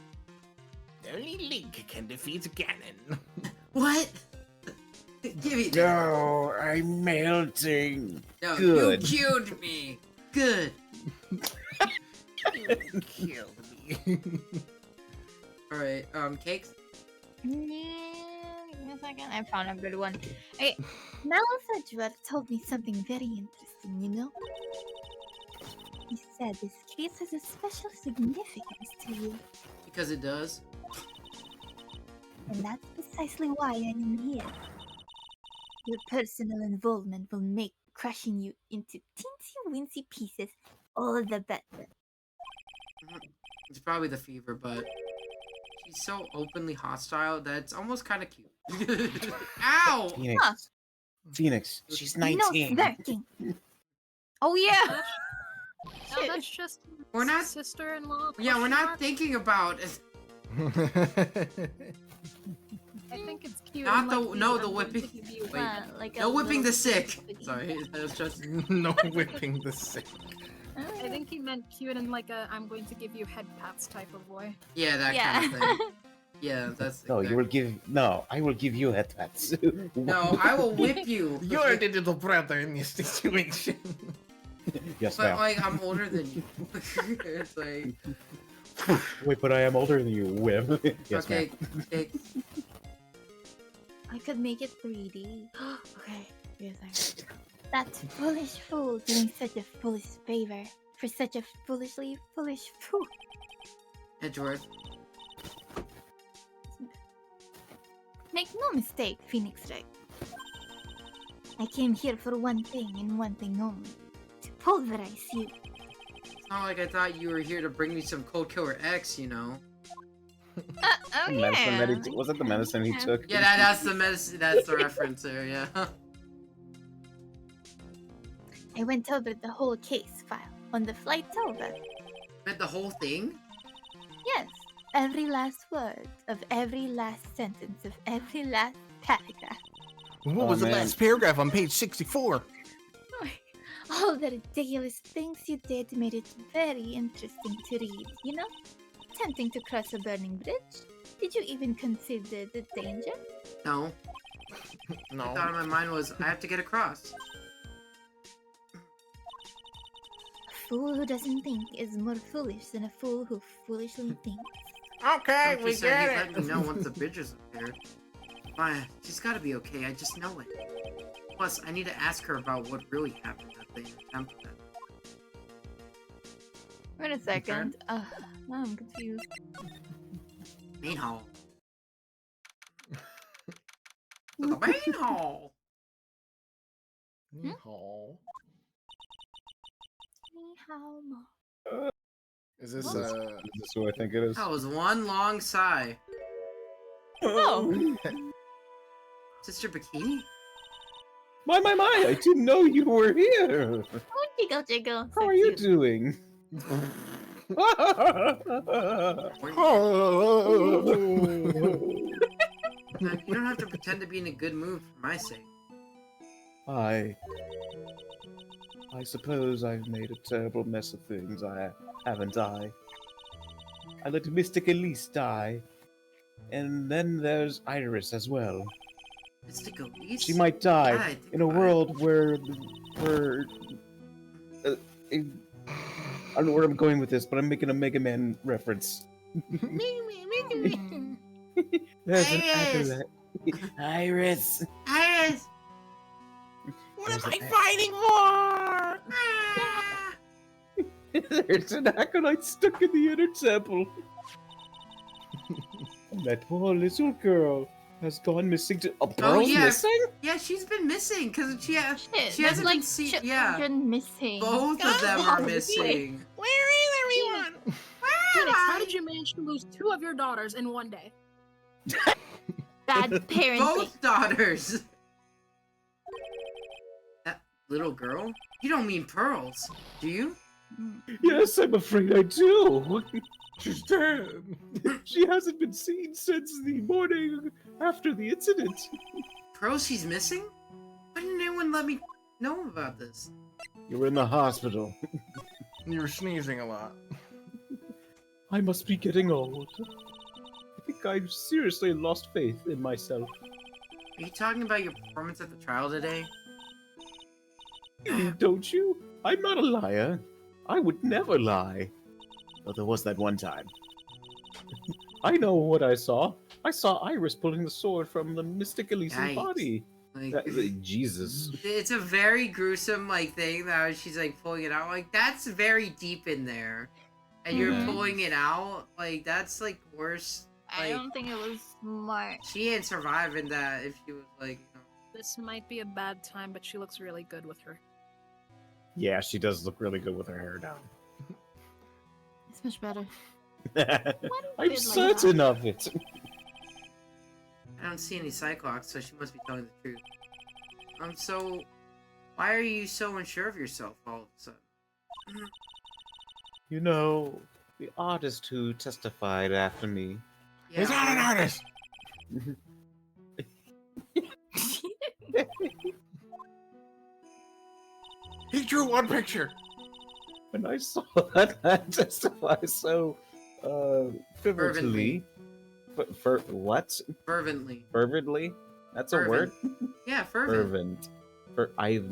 Only Link can defeat Ganon. What? Give me that. No, I'm melting. No, Good. you killed me. Good. Kill me. Alright, cakes? Give me a second. I found a good one. Okay, Malice Edgeworth told me something very interesting, you know? He said this case has a special significance to you. Because it does. And that's precisely why I am here. Your personal involvement will make crushing you into teensy-weensy pieces all the better. It's probably the fever, but she's so openly hostile that it's almost kind of cute. Ow! Phoenix. Huh. Phoenix. She's No 19. smirking. Oh yeah. No, that's just We're not- sister-in-law. Yeah, we're question not mark. thinking about it. I think it's cute. Not and, the- like, no, I'm the going to whipping- give you- Wait. Like No a whipping the little sick. puppy. Sorry, that was just. No whipping the sick. I think he meant cute and like a I'm going to give you head pats type of boy. Yeah, that kind of thing. Yeah, that's. No, you will exactly- give. No, I will give you head pats. No, I will whip you. You're the little brother in this situation. Yes, But ma'am. like, I'm older than you. It's like. Wait, but I am older than you, Whim. Yes, Okay, ma'am. okay. I could make it 3D. Okay, here's our. That foolish fool doing such a foolish favor for such a foolishly foolish fool. Edgeworth. Make no mistake, Phoenix Wright. I came here for one thing and one thing only. To pulverize you. It's not like I thought you were here to bring me some Cold Killer X, you know. Oh Medicine that he was it the medicine he took? Yeah, that's the medicine. That's the reference there. Yeah. I went over the whole case file on the flight over. Read the whole thing. Yes, every last word of every last sentence of every last paragraph. What Oh, was the man. last paragraph on page 64? All the ridiculous things you did made it very interesting to read, you know? Tempting to cross a burning bridge? Did you even consider the danger? No. The thought No. in my mind was I have to get across. A fool who doesn't think is more foolish than a fool who foolishly thinks. Okay, Doctor we said get he'd it. let me know once the bridge is repaired. Fine, she's gotta be okay. I just know it. Plus, I need to ask her about what really happened at the temple. Wait a second. Now I'm confused. Main hall. The main hall. Oh. Ni hao mo. Is this Is this who I think it is? That was one long sigh. Oh! Sister Bikini? My! I didn't know you were here. Oh, jiggle jiggle. How So are you cute. doing? You don't have to pretend to be in a good mood for my sake. I suppose I've made a terrible mess of things, haven't I? I let Mystic Elise die. And then there's Iris as well. Mystic Elise? She might Yeah, die I think in a about it. world where I don't know where I'm going with this, but I'm making a Mega Man reference. There's an Iris! acolyte. Iris! Iris! What There's am an I fighting for? Ah! There's an acolyte stuck in the inner temple. And that poor little girl has gone missing to. Oh, girl's yeah. missing? Yeah, she's been missing because she has. Shit, She there's hasn't like been seen. children Yeah, missing. both of them are missing. Where is everyone? Phoenix, how did you manage to lose 2 of your daughters in one day? Bad parenting. Both daughters. That little girl? You don't mean Pearls, do you? Yes, I'm afraid I do. She's dead. She hasn't been seen since the morning after the incident. Pearls, she's missing? Why didn't anyone let me know about this? You were in the hospital. You were sneezing a lot. I must be getting old. I think I've seriously lost faith in myself. Are you talking about your performance at the trial today? Don't you? I'm not a liar. I would never lie. But there was that one time. I know what I saw. I saw Iris pulling the sword from the Mystic Elysian Yikes. body. Like, Jesus. it's a very gruesome like thing that she's like pulling it out. Like that's very deep in there, and you're Mhm. pulling it out. Like that's like worse. I don't think it was smart. She ain't surviving that if she was like, This might be a bad time, but she looks really good with her. Yeah, she does look really good with her hair down. It's much better. I'm bit like certain of it. I don't see any Cyclops, so she must be telling the truth. So why are you so unsure of yourself all of a sudden? You know, the artist who testified after me. Yeah, He's not an artist. He drew one picture. When I saw that man testify so fervently. What? fervently. Fervently? That's a Fervent. word? Yeah, fervent. I've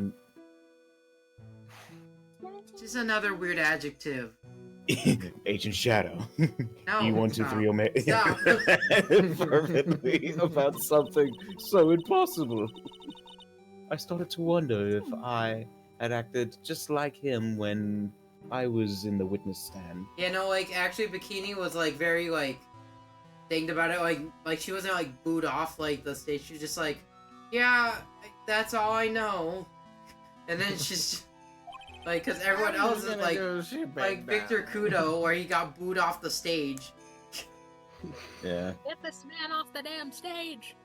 Just another weird adjective. Agent Shadow. No, E123 Omega. Stop. Fervently about something so impossible. I started to wonder if I had acted just like him when I was in the witness stand. Yeah, no, like actually, Bikini was like very like thinking about it, like she wasn't like booed off like the stage. She was just like, yeah, that's all I know, and then she's like, because everyone else is like Victor Kudo, where he got booed off the stage. Yeah. Get this man off the damn stage!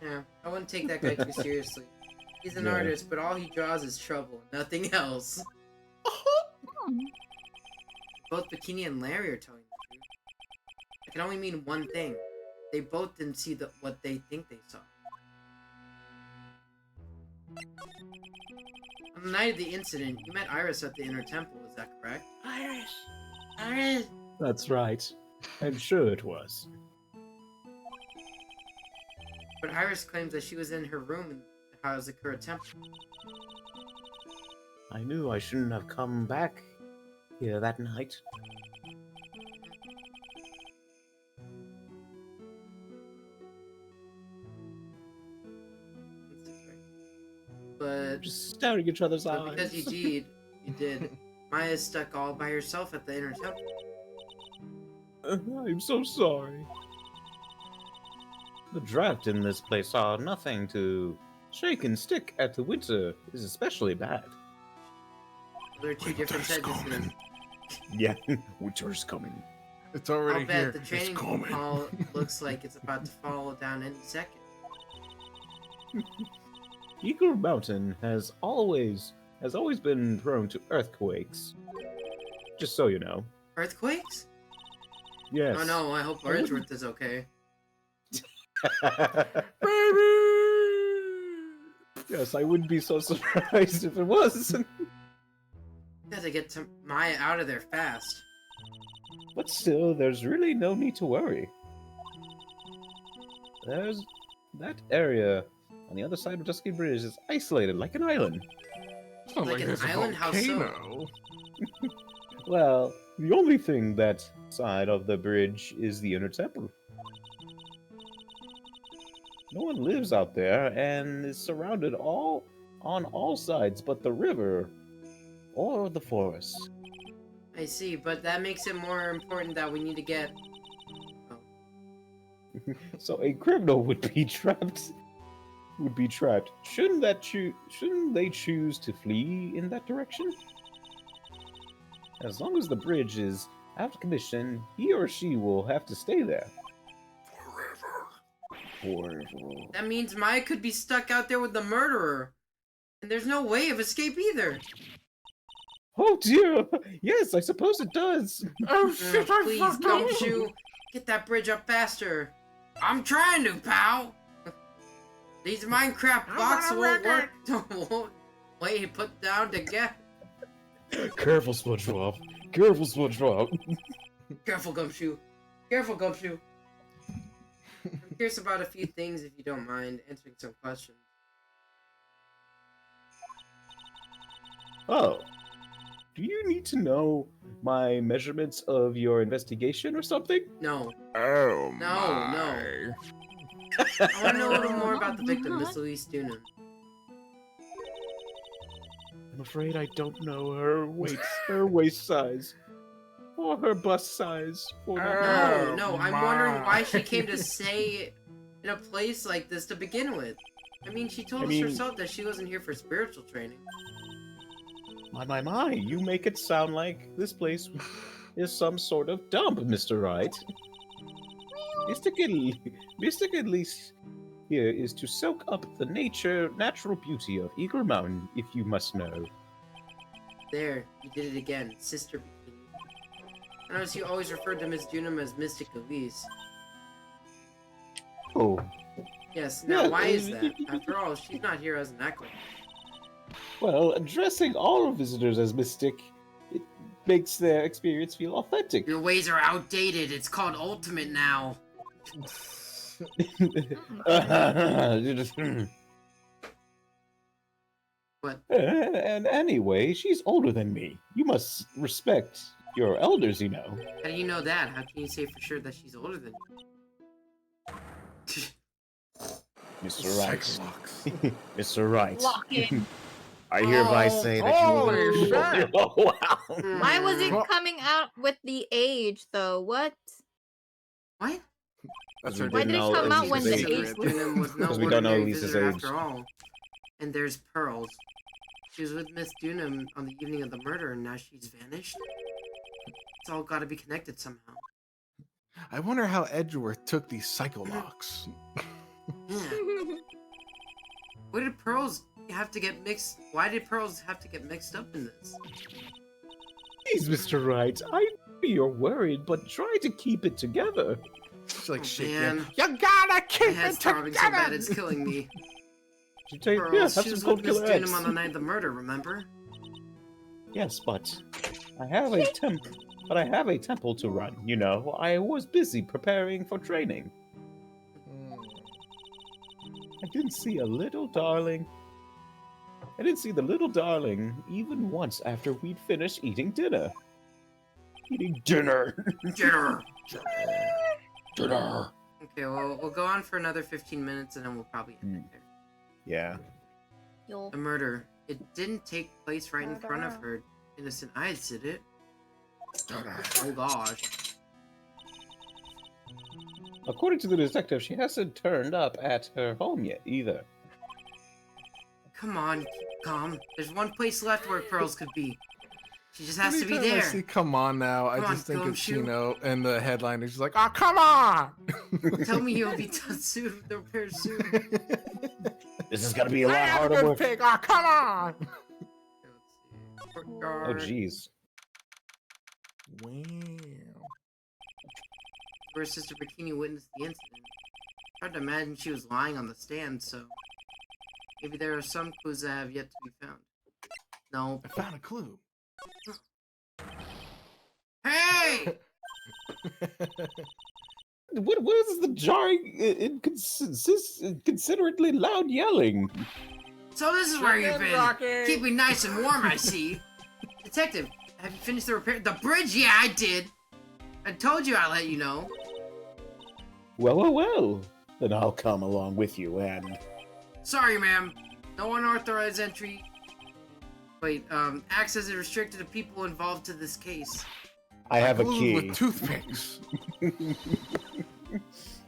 Yeah, I wouldn't take that guy too seriously. He's an Yeah. artist, but all he draws is trouble, nothing else. Both Bikini and Larry are telling the truth. It can only mean one thing. They both didn't see what they think they saw. On the night of the incident, you met Iris at the Inner Temple, is that correct? Iris! Iris! That's right. I'm sure it was. But Iris claims that she was in her room in the Hazakura Temple. I knew I shouldn't have come back here that night. But Just staring at each other's eyes. because you did. Maya's stuck all by herself at the Inner Temple. I'm so sorry. The drought in this place saw nothing to shake and stick at the winter is especially bad. There are two different Winter's sentences. coming. Yeah, winter's coming. It's already I'll bet here. the It's training coming. hall looks like it's about to fall down any second. Eagle Mountain has always been prone to earthquakes. Just so you know. Earthquakes? Yes. Oh no, I hope Wordsworth is okay. Baby! Yes, I wouldn't be so surprised if it was. Gotta get Maya out of there fast. But still, there's really no need to worry. There's that area on the other side of Dusky Bridge is isolated like an island. It's not Like like an there's a island? How so? volcano. Well, the only thing that side of the bridge is the inner temple. No one lives out there and is surrounded on all sides but the river or the forest. I see, but that makes it more important that we need to get... So a criminal would be trapped. Shouldn't they choose to flee in that direction? As long as the bridge is out of commission, he or she will have to stay there. Forever. That means Maya could be stuck out there with the murderer. And there's no way of escape either. Oh dear! Yes, I suppose it does. Oh shit, I Please, fucked up. Gumshoe, get that bridge up faster. I'm trying to, pal. These Minecraft I'm blocks gonna won't wreck work. Won't wait, put down together. Careful, SpongeBob. Careful, SpongeBob. Careful, Gumshoe. Careful, Gumshoe. I'm curious about a few things, if you don't mind answering some questions. Oh. Do you need to know my measurements of your investigation or something? No. Oh No, my. I want to know a little more about the victim, Miss Louise Doonan. I'm afraid I don't know her waist size. or her bust size. For that No, matter. no, I'm wondering why she came to stay in a place like this to begin with. I mean, she told us herself that she wasn't here for spiritual training. My, you make it sound like this place is some sort of dump, Mr. Wright. Mystic at least here is to soak up the natural beauty of Eagle Mountain, if you must know. There, you did it again, Sister Bikini. I noticed you always referred to Miss Dunham as Mystic Elise. Oh, Yes, now Yeah, why is that? After all, she's not here as an acolyte. well, addressing all visitors as Mystic, it makes their experience feel authentic. Your ways are outdated. It's called Ultimate now. What? And anyway, she's older than me. You must respect your elders, you know. How do you know that? How can you say for sure that she's older than you? Mr. Wright. Cyclops. Mr. Wright. Lock in. I hereby say that holy you shit. Oh, wow. Why was it Well- coming out with the age though? What? What? That's We her Why didn't did it know come out when the Elisa's age age. Dunham was no 'Cause we don't know ordinary Lisa's visitor age. after all. And there's Pearls. She was with Miss Dunham on the evening of the murder, and now she's vanished. It's all got to be connected somehow. I wonder how Edgeworth took these psycho locks. Yeah. Why did Pearls have to get mixed? Why did Pearls have to get mixed up in this? Please, Mr. Wright, I know you're worried, but try to keep it together. She's like Oh, shaking. man. You gotta My keep head's it throbbing so bad together. it's killing me. You take, Pearls, yeah, have she some was cold with Miss killer Dunham eggs. on the night of the murder, remember? Yes, but I have a temple to run. You know, I was busy preparing for training. I didn't see a little darling. I didn't see the little darling even once after we'd finished eating dinner. Eating dinner. Jitter. Dinner. Okay, well, we'll go on for another 15 minutes and then we'll probably end it there. Yeah. Yo. The murder. It didn't take place right in front of her innocent eyes, did it? Oh gosh. According to the detective, she hasn't turned up at her home yet either. Come on, keep calm. There's one place left where Pearls could be. She just has to be Anytime I there. see "Come on" now, I Come on, just think of Gumshoe. Chino and the headliner. She's like, "Oh, come on!" Tell me you'll be done soon with the repair soon. This is gonna be a I lot am a harder good work. pig. Oh, come on! Oh, Courtyard. jeez. Wow. Where Sister Bikini witnessed the incident. Hard to imagine she was lying on the stand, so maybe there are some clues that have yet to be found. No. I found a clue. Hey! What is the jarring, inconsiderately loud yelling? So this is where you've been. Rocky. Keep me nice and warm, I see. Detective, have you finished the repair? The bridge? Yeah, I did. I told you I'd let you know. Well. Then I'll come along with you and... Sorry, ma'am. No unauthorized entry. Wait, access is restricted to people involved to this case. I have a Glued key. with toothpicks.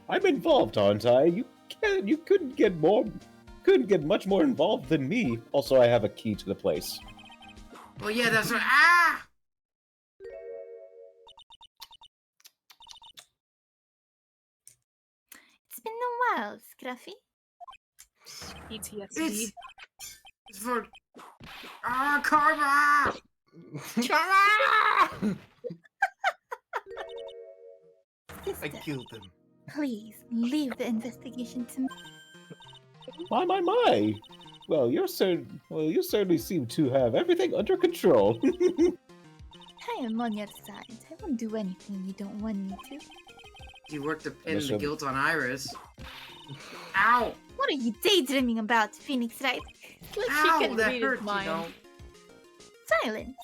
I'm involved, aren't I? You couldn't get much more involved than me. Also, I have a key to the place. Well, yeah, that's right. Ah! It's been a while, Scruffy. PTSD. It's for... Ah, Karma! I Sister, killed them. please leave the investigation to me. My. Well, you certainly seem to have everything under control. I am on your side. I won't do anything you don't want me to. You worked to pin the Initial- guilt on Iris. Ow! What are you daydreaming about, Phoenix Wright? Ow, can that read his hurt, you mind. know. Silence.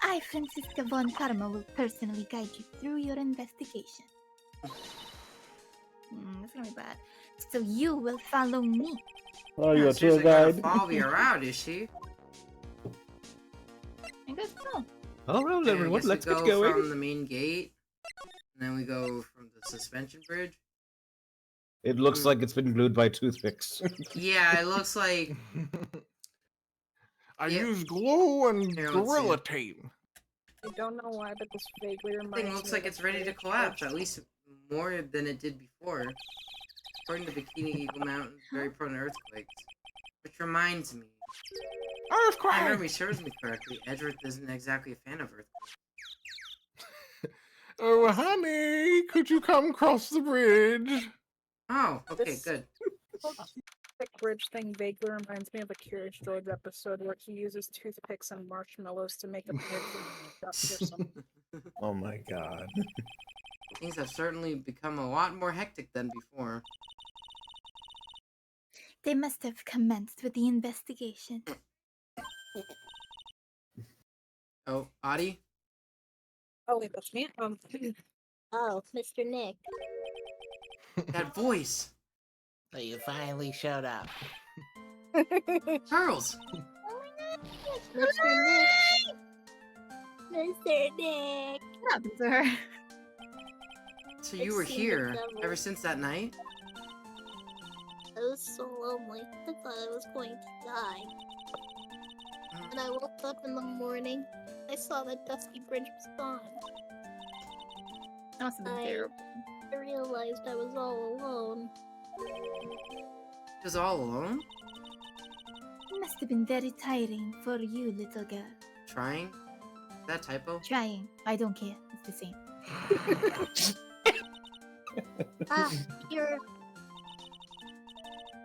I, Francisca von Karma, will personally guide you through your investigation. That's gonna be bad. So you will follow me. Are you a Seriously tour gonna guide? follow me around, is she? I guess so. All right, Okay, I everyone, guess let's we get go going. from the main gate, and then we go from the suspension bridge. It looks like it's been glued by toothpicks. Yeah, it looks like. I Yeah. use glue and Here, let's see. Gorilla Tape. I don't know why, but this vaguely reminds Thing me looks of like a it's ready to village collapse, bridge. at least more than it did before. According to Bikini Eagle Mountain, is very prone to earthquakes. Which reminds me, if my memory Earthquake! serves me correctly, Edgeworth isn't exactly a fan of earthquakes. Oh, honey, could you come cross the bridge? Oh, okay, This- good. The bridge thing vaguely reminds me of a Curious George episode where he uses toothpicks and marshmallows to make a bridge or something. Oh my god. Things have certainly become a lot more hectic than before. They must have commenced with the investigation. Oh, Adi? Oh wait, that's me. Oh, Mr. Nick. That voice! So you finally showed up. Pearls! Mr. Nick. Mr. Nick. What happened to her? So you I've were seen the here devil. ever since that night? I was so lonely. I thought I was going to die. When I woke up in the morning, I saw the dusty bridge was gone. That must have been I- terrible. I realized I was all alone. Just all alone? It must have been very tiring for you, little girl. Trying? Is that a typo? Trying. I don't care. It's the same. Ah, you're.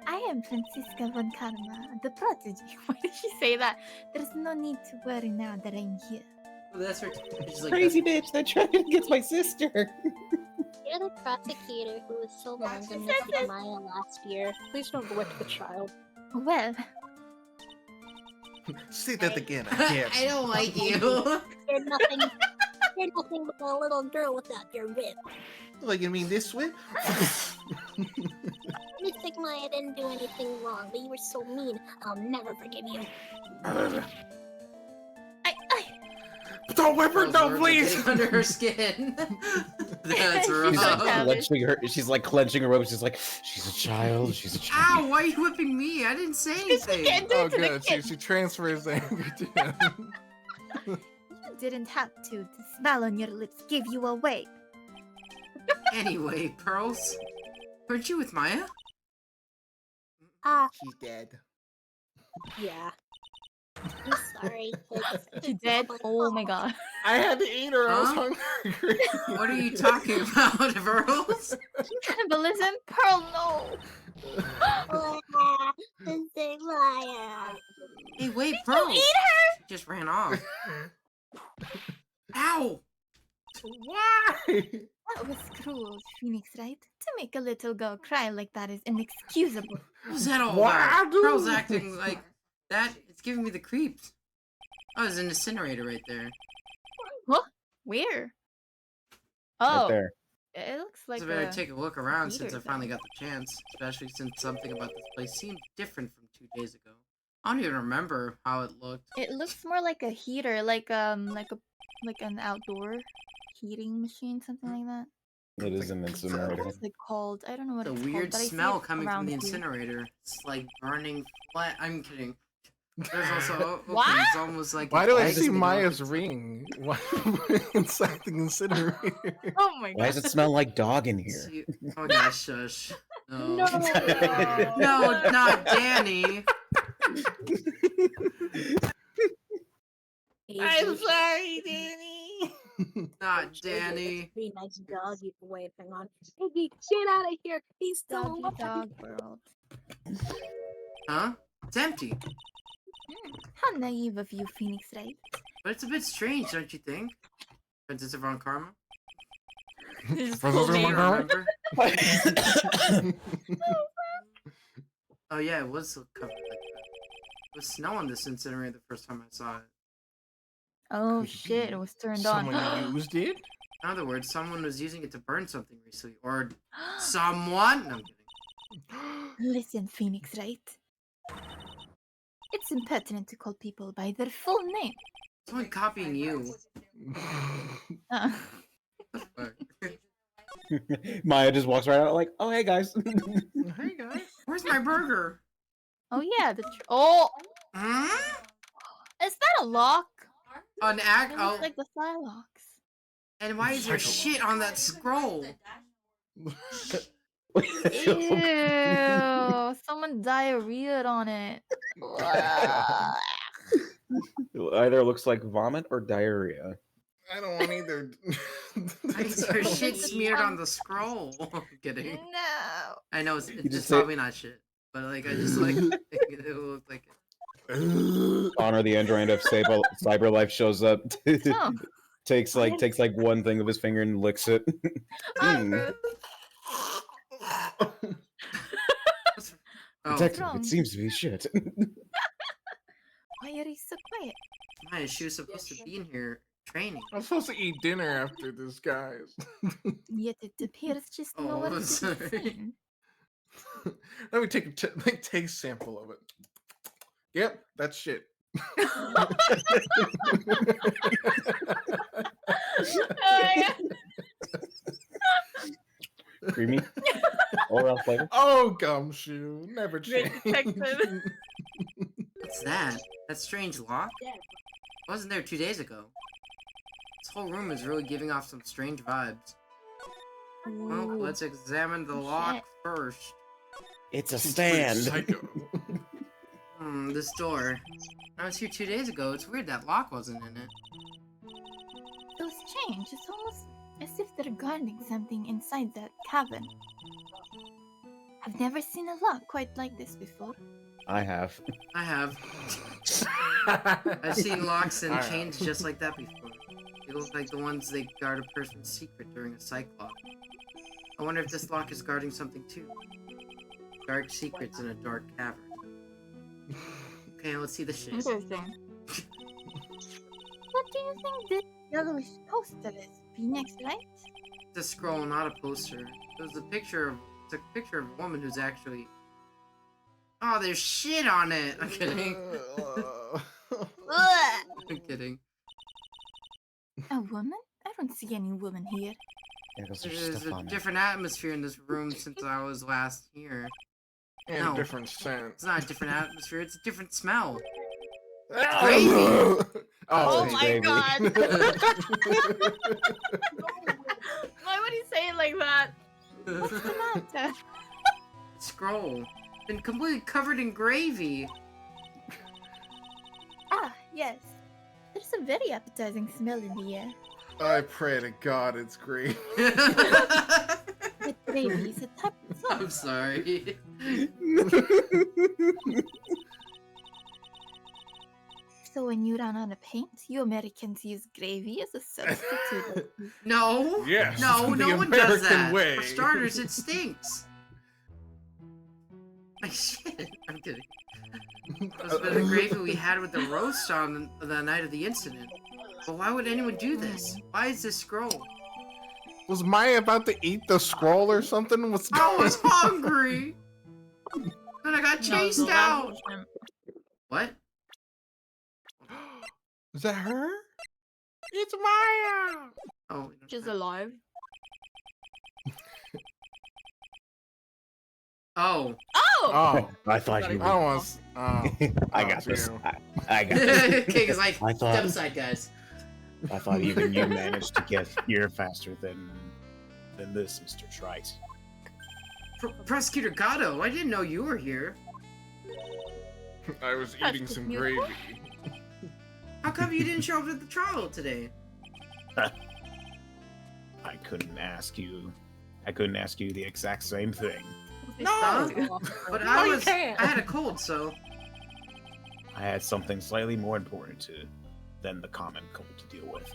I am Francisca von Karma, the prodigy. Why did she say that? There's no need to worry now that I'm here. Oh, that's her. She's like, Crazy bitch, they're trying to get my sister. You're the prosecutor who was so long She to says Mystic it. Maya last year. Please don't whip the child. Well, Say that again. I "That's- can't. I don't like you. You're nothing. You're nothing but a little girl without your whip. Like, you mean this way? Mystic Maya didn't do anything wrong, but you were so mean. I'll never forgive you. Don't whip her, Pearls don't were please! getting under her skin. That's She's rough. so savage. She's like clenching her ropes. She's like, she's a child. She's a child. Ow, why are you whipping me? I didn't say anything. getting Oh, to the good. kid. She transfers the anger to him. You didn't have to. The smile on your lips gave you away. Anyway, Pearls, weren't you with Maya? Ah, She's dead. Yeah. I'm sorry. She dead? Oh my god. I had to eat her. I was Huh? hungry. What are you talking about, Pearls? Cannibalism? Pearl, no! Ah, Mystic Maya. Hey, wait, Don't Pearls! eat her! She just ran off. Ow! Why? That was cruel, Phoenix, right? To make a little girl cry like that is inexcusable. What was that all Why about? do- Pearls acting like that. It's giving me the creeps. Oh, there's an incinerator right there. Where? Right Oh, there. it looks like So I better a... take a look around since I heater finally thing. got the chance. Especially since something about this place seemed different from 2 days ago. I don't even remember how it looked. It looks more like a heater, like an outdoor heating machine, something like that. It is an incinerator. What's it called? I don't know what It's a it's weird called, but I see smell it coming from around the here. incinerator. It's like burning flat. I'm kidding. There's also okay, What? it's almost like Why do I it's see icing up. Maya's ring? Why inside the incinerator? Oh my Why god. does it smell like dog in here? See- Oh yeah, shush. No. No. No, not Danny. I'm sorry, Danny. Not Danny. Pretty nice dog you can wave hang on. Piggy, get out of here. He's still Doggy alive. dog world. Huh? It's empty. How naive of you, Phoenix, right? But it's a bit strange, don't you think? Princess of Von Karma? His From full the name. river? Remember? Oh yeah, it was covered like that. There was snow on this incinerator the first time I saw it. Oh Could shit, be it was turned Someone on. used it? In other words, someone was using it to burn something recently. Or someone? No, I'm kidding. Listen, Phoenix, right? It's impertinent to call people by their full name. Someone copying you. Uh, Fuck. Maya just walks right out like, "Oh, hey guys." Hey guys. Where's my burger? oh yeah, oh, Huh? is that a lock? An act. It Oh, looks like the Psylocks. and why is there shit on that scroll? Ew, someone diarrheaed on it. Either looks like vomit or diarrhea. I don't want either. Why is there shit smeared on the scroll? I'm kidding. No. I know it's just probably not shit, but like I just like it looked like it. Connor, the android of Cyberlife, shows up. Oh. takes like one thing of his finger and licks it. Oh, Oh, Detective, wrong? it seems to be shit. why are you so quiet? Maya, she was supposed to be in here training. I'm supposed to eat dinner after this, guys. Yet it appears just Oh, nowhere to be sorry. seen. Let me take a taste sample of it. Yep, that's shit. Oh my God. Creamy. All around flavor. Oh, gumshoe, never Great change. detective. What's that? That strange lock? I wasn't there 2 days ago. This whole room is really giving off some strange vibes. Well, Ooh. let's examine the Oh, lock shit. first. It's a Pretty stand. psycho. This door. I was here 2 days ago. It's weird that lock wasn't in it. So strange. It's almost as if they're guarding something inside that cabin. I've never seen a lock quite like this before. I have. I have. I've seen locks and I have. chains just like that before. They look like the ones they guard a person's secret during a cyclop. I wonder if this lock is guarding something too. Dark secrets in a dark cavern. Okay, let's see the shit. Interesting. What do you think this yellowish poster is? Phoenix, right? It's a scroll, not a poster. It's a picture of a woman who's actually. Oh, there's shit on it. I'm kidding. I'm kidding. A woman? I don't see any woman here. Yeah, 'cause there's There's stuff a on it. different atmosphere in this room since I was last here. And No. a different scent. It's not a different atmosphere. It's a different smell. Oh, Oh it's my gravy. God. Why would he say it like that? What's the matter? Scroll. Been completely covered in gravy. Ah, yes. There's a very appetizing smell in the air. I pray to God it's great. The gravy is a type of sauce. I'm sorry. So when you run out of paint, you Americans use gravy as a substitute. No. Yes. No, the no one does American that. way. For starters, it stinks. Like shit. I'm kidding. That was the gravy we had with the roast on the night of the incident. But why would anyone do this? Why is this scroll? Was Maya about to eat the scroll or something? What's I going was hungry. Then I got chased out. What? Is that her? It's Maya! Oh. She's alive. Oh. Oh! Oh. I thought you I were. don't want to. Oh. I Oh, got this. you. I got this. King's like, I thought- step aside, guys. I thought even you managed to get here faster than this, Mr. Trite. Prosecutor Gatto, I didn't know you were here. I was That's eating just some beautiful. gravy. How come you didn't show up at the trial today? I couldn't ask you the exact same thing. No! But No, I you was. can't. I had a cold, so. I had something slightly more important than the common cold to deal with.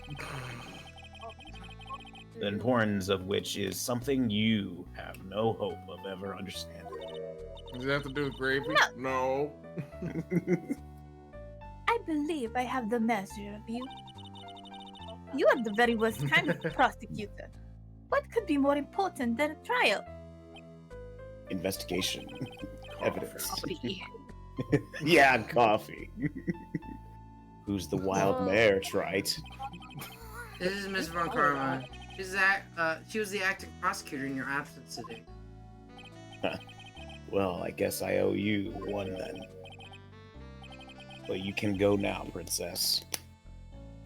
The importance of which is something you have no hope of ever understanding. Does it have to do with gravy? No. I believe I have the measure of you. You are the very worst kind of prosecutor. What could be more important than a trial? Investigation. Evidence. Coffee. Yeah, coffee. Who's the wild mare, Trite? This is Miss Von Karma. She was the acting prosecutor in your absence today. Well, I guess I owe you one then. But you can go now, princess.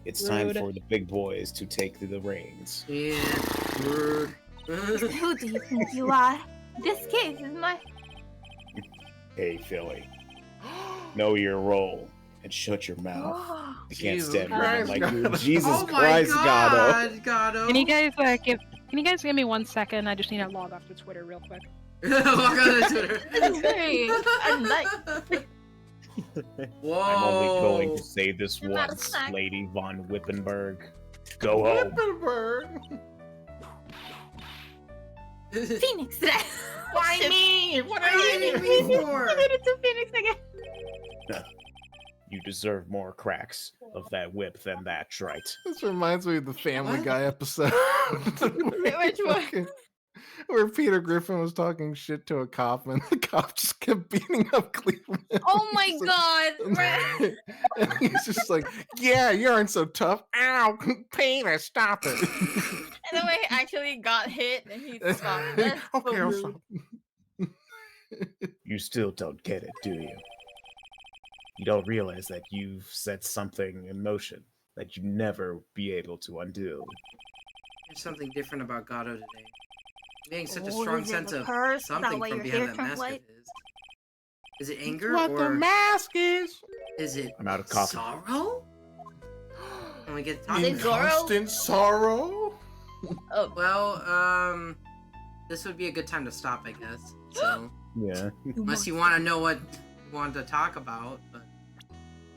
It's time Rude. for the big boys to take the reins. Yeah. Rude. Who do you think you are? This case is my. Hey, Philly. Know your role and shut your mouth. I can't Jesus stand women Christ, like you. Gato. Jesus Oh my Christ, Gato. God, Gato. Can you guys give me 1 second? I just need to log off to Twitter real quick. Log on to Twitter. That's very unlike. Whoa. I'm only going to say this You're not a once, snack. Lady von Wippenberg. Go home. Wippenberg. Phoenix. Why me? What are you hitting me for? I made it to Phoenix again. You deserve more cracks of that whip than that, Trite. This reminds me of the Family What? Guy episode. Which one? Where Peter Griffin was talking shit to a cop, and the cop just kept beating up Cleveland. Oh my He's like- god. Right. And he's just like, yeah, you aren't so tough. Ow, Peter, stop it. And then when he actually got hit and he stopped. That's so Okay, I'll rude. stop. You still don't get it, do you? You don't realize that you've set something in motion that you never be able to undo. There's something different about Gato today. Getting such a Oh, strong is it sense the of curse? Is that something why from your behind hair that turned mask white? of his. Is it anger What the or mask is? is it I'm out of coffee. sorrow? When we get to Is talk it about Zoro? Constant sorrow? Oh, well, this would be a good time to stop, I guess. So, Yeah. unless you want to know what you want to talk about, but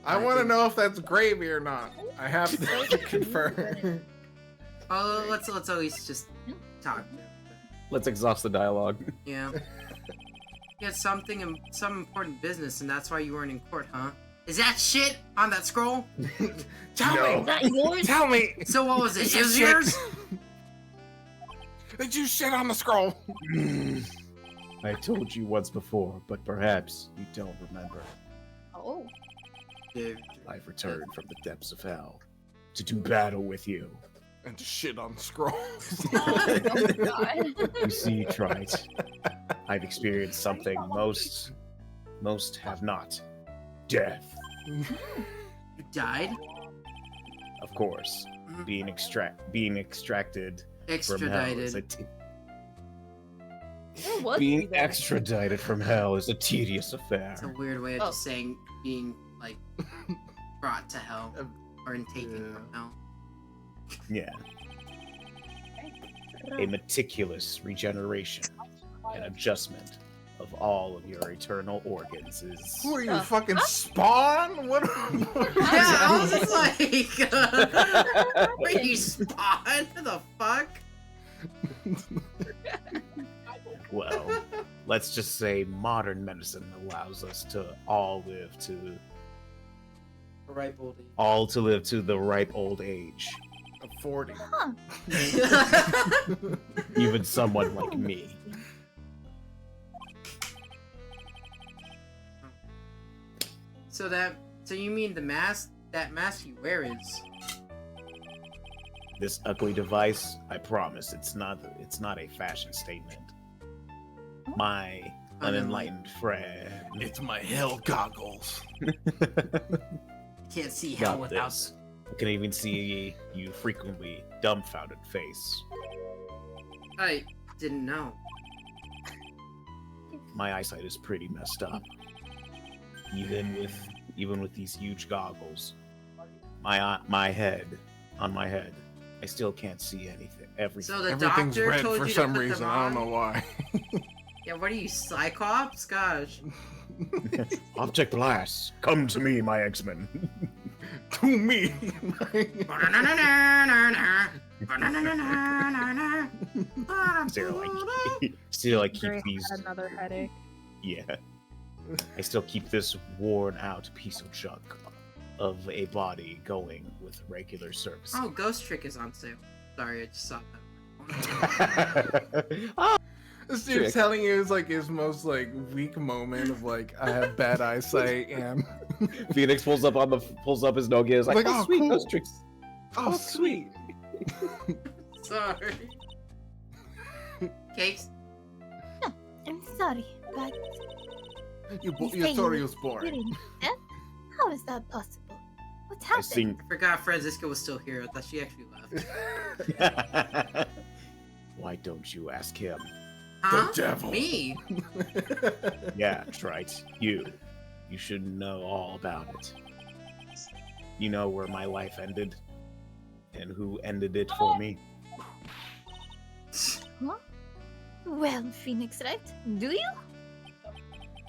I I want to think- know if that's gravy or not. I have to confirm. oh, let's at least just talk. Let's exhaust the dialogue. Yeah. You had some important business, and that's why you weren't in court, huh? Is that shit on that scroll? Tell No. is me! that yours? Tell me! So what was it? Is It was shit? yours? Did you shit on the scroll? I told you once before, but perhaps you don't remember. Oh. Dude. I've returned from the depths of hell to do battle with you. And to shit on the scroll. Oh my god. You see, Trite, I've experienced something most have not. Death, You died? of course. Mhm. Being extracted from hell is Extradited. Where was he being then? extradited from hell is a tedious affair. It's a weird way of just saying being, like, brought to hell. Or taken Yeah. from hell. Yeah. A meticulous regeneration and adjustment of all of your eternal organs is. Who are you, Uh, fucking Spawn? What? Yeah, I was just like, are you spawn? The fuck? Well, let's just say modern medicine allows us to all live to Right, Boldy. live to the ripe old age. Of 40. Huh. Even someone like me. So you mean that mask you wear is This ugly device, I promise, it's not a fashion statement. My unenlightened friend. It's my hell goggles. can't see hell Got without this. I can even see you frequently dumbfounded face. I didn't know. My eyesight is pretty messed up. Even with these huge goggles, my head, I still can't see anything. Everything. So the Everything's doctor red told for you some to put reason. them I don't on? know why. Yeah, what are you, Cyclops? Gosh. Object Blast, come to me, my X-Men. To me. Still, I keep Great, these. had another headache. Yeah. I still keep this worn out piece of junk of a body going with regular service. Oh, Ghost Trick is on sale. Sorry, I just saw that. This dude's telling you it's like his most like weak moment of like I have bad eyesight and Phoenix pulls up his Nokia. Is like, Like, oh, oh, sweet, cool. ghost tricks. Oh, sweet. Sorry. Cakes? I'm sorry, but Your You say story you was boring. didn't death? How is that possible? What I happened? sing. I forgot Franziska was still here. I thought she actually left. Why don't you ask him? Huh? devil. Me? Yeah, Trite. You should know all about it. You know where my life ended? And who ended it for me? Well, Phoenix, right? Do you?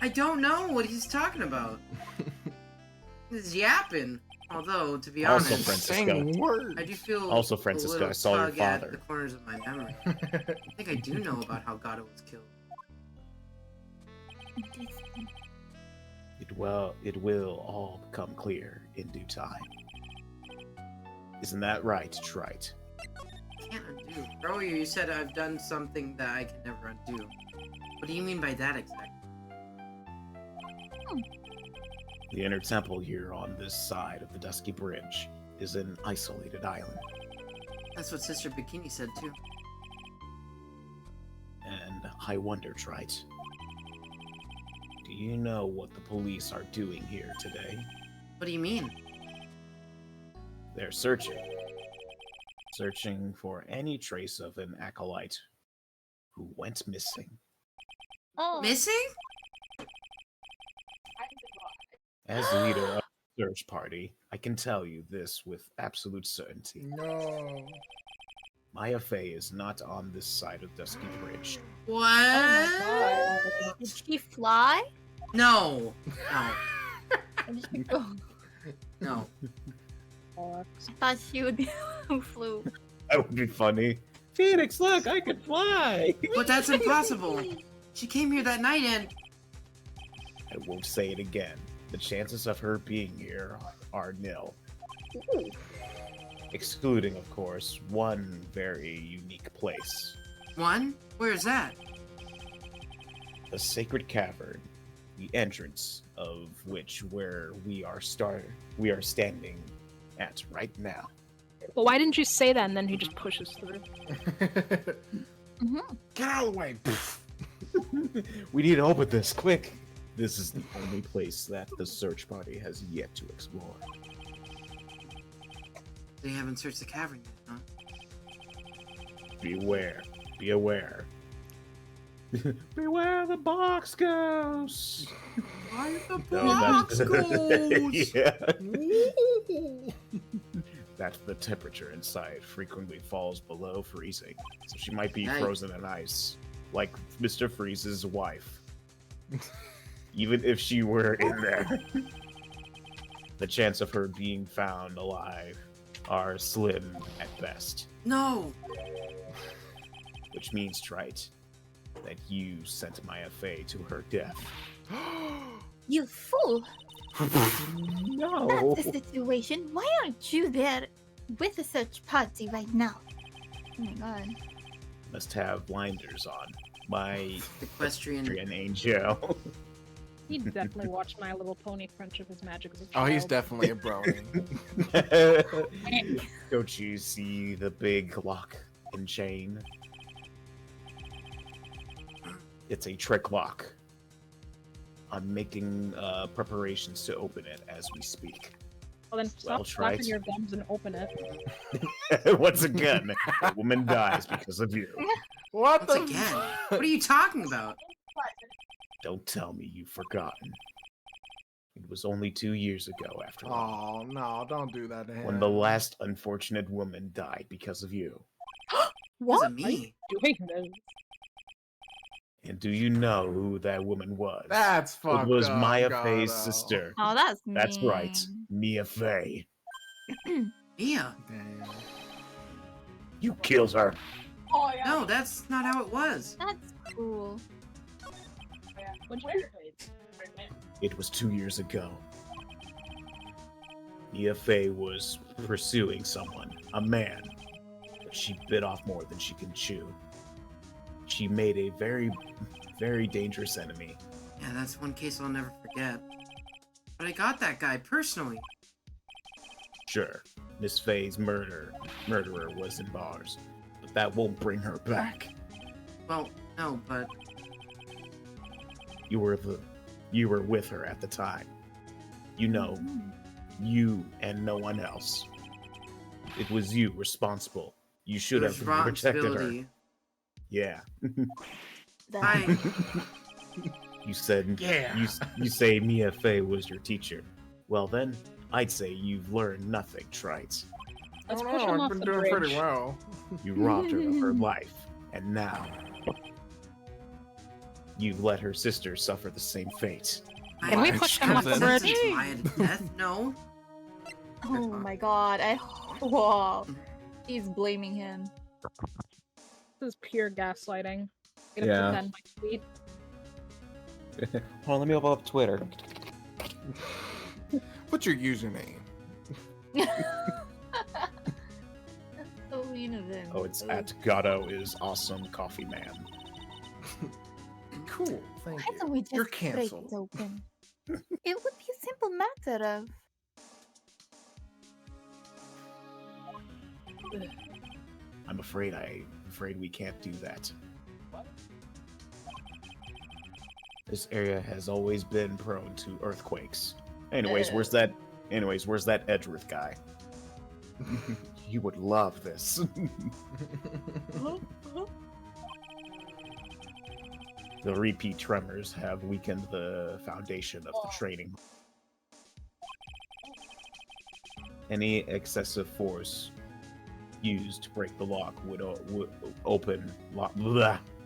I don't know what he's talking about. He's yapping. Although, to be Also, honest, Francisco. Saying words. I do feel Also, a Francisco, little I saw your tug at father. the corners of my memory. I think I do know about how Gato was killed. It will all become clear in due time. Isn't that right, Trite? Can't undo. Earlier you said I've done something that I can never undo. What do you mean by that exactly? The inner temple here on this side of the Dusky Bridge is an isolated island, That's what Sister Bikini said too. and I wonder, Trite, do you know what the police are doing here today? What do you mean? They're searching for any trace of an acolyte who went missing. Oh, Missing? As leader of the search party, I can tell you this with absolute certainty. No. Maya Fey is not on this side of Dusky Bridge. What? Oh my god. did she fly? No. No. Or did she go? No. I thought she would be who flew. That would be funny. Phoenix, look, I can fly! But that's impossible. She came here that night and... I won't say it again. The chances of her being here are nil. Excluding, of course, one very unique place. One? Where's that? The Sacred Cavern, the entrance of which where we are standing at right now. Well, why didn't you say that and then he just pushes through? Get out of the way. We need to open this, quick! This is the only place that the search party has yet to explore. They haven't searched the cavern yet, huh? Beware. Be aware. Beware the box ghosts! Why the No, box that's- goes? Yeah. That the temperature inside frequently falls below freezing, so she might be Nice. frozen in ice, like Mr. Freeze's wife. Even if she were in there, the chance of her being found alive are slim at best. No. Which means, Trite, that you sent Maya Fey to her death. You fool! No! That's the situation. Why aren't you there with the search party right now? Oh my god. Must have blinders on. My Equestrian. Equestrian angel. He definitely watched My Little Pony Friendship is Magic as a Oh, child. he's definitely a brony. Don't you see the big lock and chain? It's a trick lock. I'm making preparations to open it as we speak. Well, then Well, stop flapping Trite. your gums and open it. Once again, a woman dies because of you. What Once the again. What are you talking about? Don't tell me you've forgotten. It was only 2 years ago, after all, Oh, no, don't do that to him. when the last unfortunate woman died because of you. What? What? Me. Doing this? And do you know who that woman was? That's fucked It was up, Maya Gato. Fey's sister. Oh, that's mean. That's right, Mia Fey. Mia. Damn. You killed her. Oh yeah. No, that's not how it was. That's cool. What'd you do? It was 2 years ago. Mia Fey was pursuing someone, a man, but she bit off more than she can chew. She made a very, very dangerous enemy. Yeah, that's one case I'll never forget. But I got that guy personally. Sure, Miss Faye's murderer was in bars, but that won't bring her back. Well, no, but You were with her at the time. You know, you and no one else. It was you responsible. You should have protected her. responsibility. Yeah. I You said you say Mia Fey was your teacher. Well then, I'd say you've learned nothing, Trite. I Let's don't push know, him I've off been the doing bridge. pretty well. You robbed her of her life, and now you've let her sister suffer the same fate. Can we push him off the sentence bridge? Maya to death? No. Oh my god, Whoa. He's blaming him. This is pure gaslighting. I'm gonna Yeah. put that in my tweet. Hold on, let me open up Twitter. What's your username? So mean of him. Oh, it's at Gatto is awesome coffee man. Cool, thank Why don't you. we just You're break it canceled. open? It would be a simple matter of... I'm afraid we can't do that. This area has always been prone to earthquakes. Anyways, where's that Edgeworth guy? He would love this. The repeat tremors have weakened the foundation of the training. Any excessive force used to break the lock would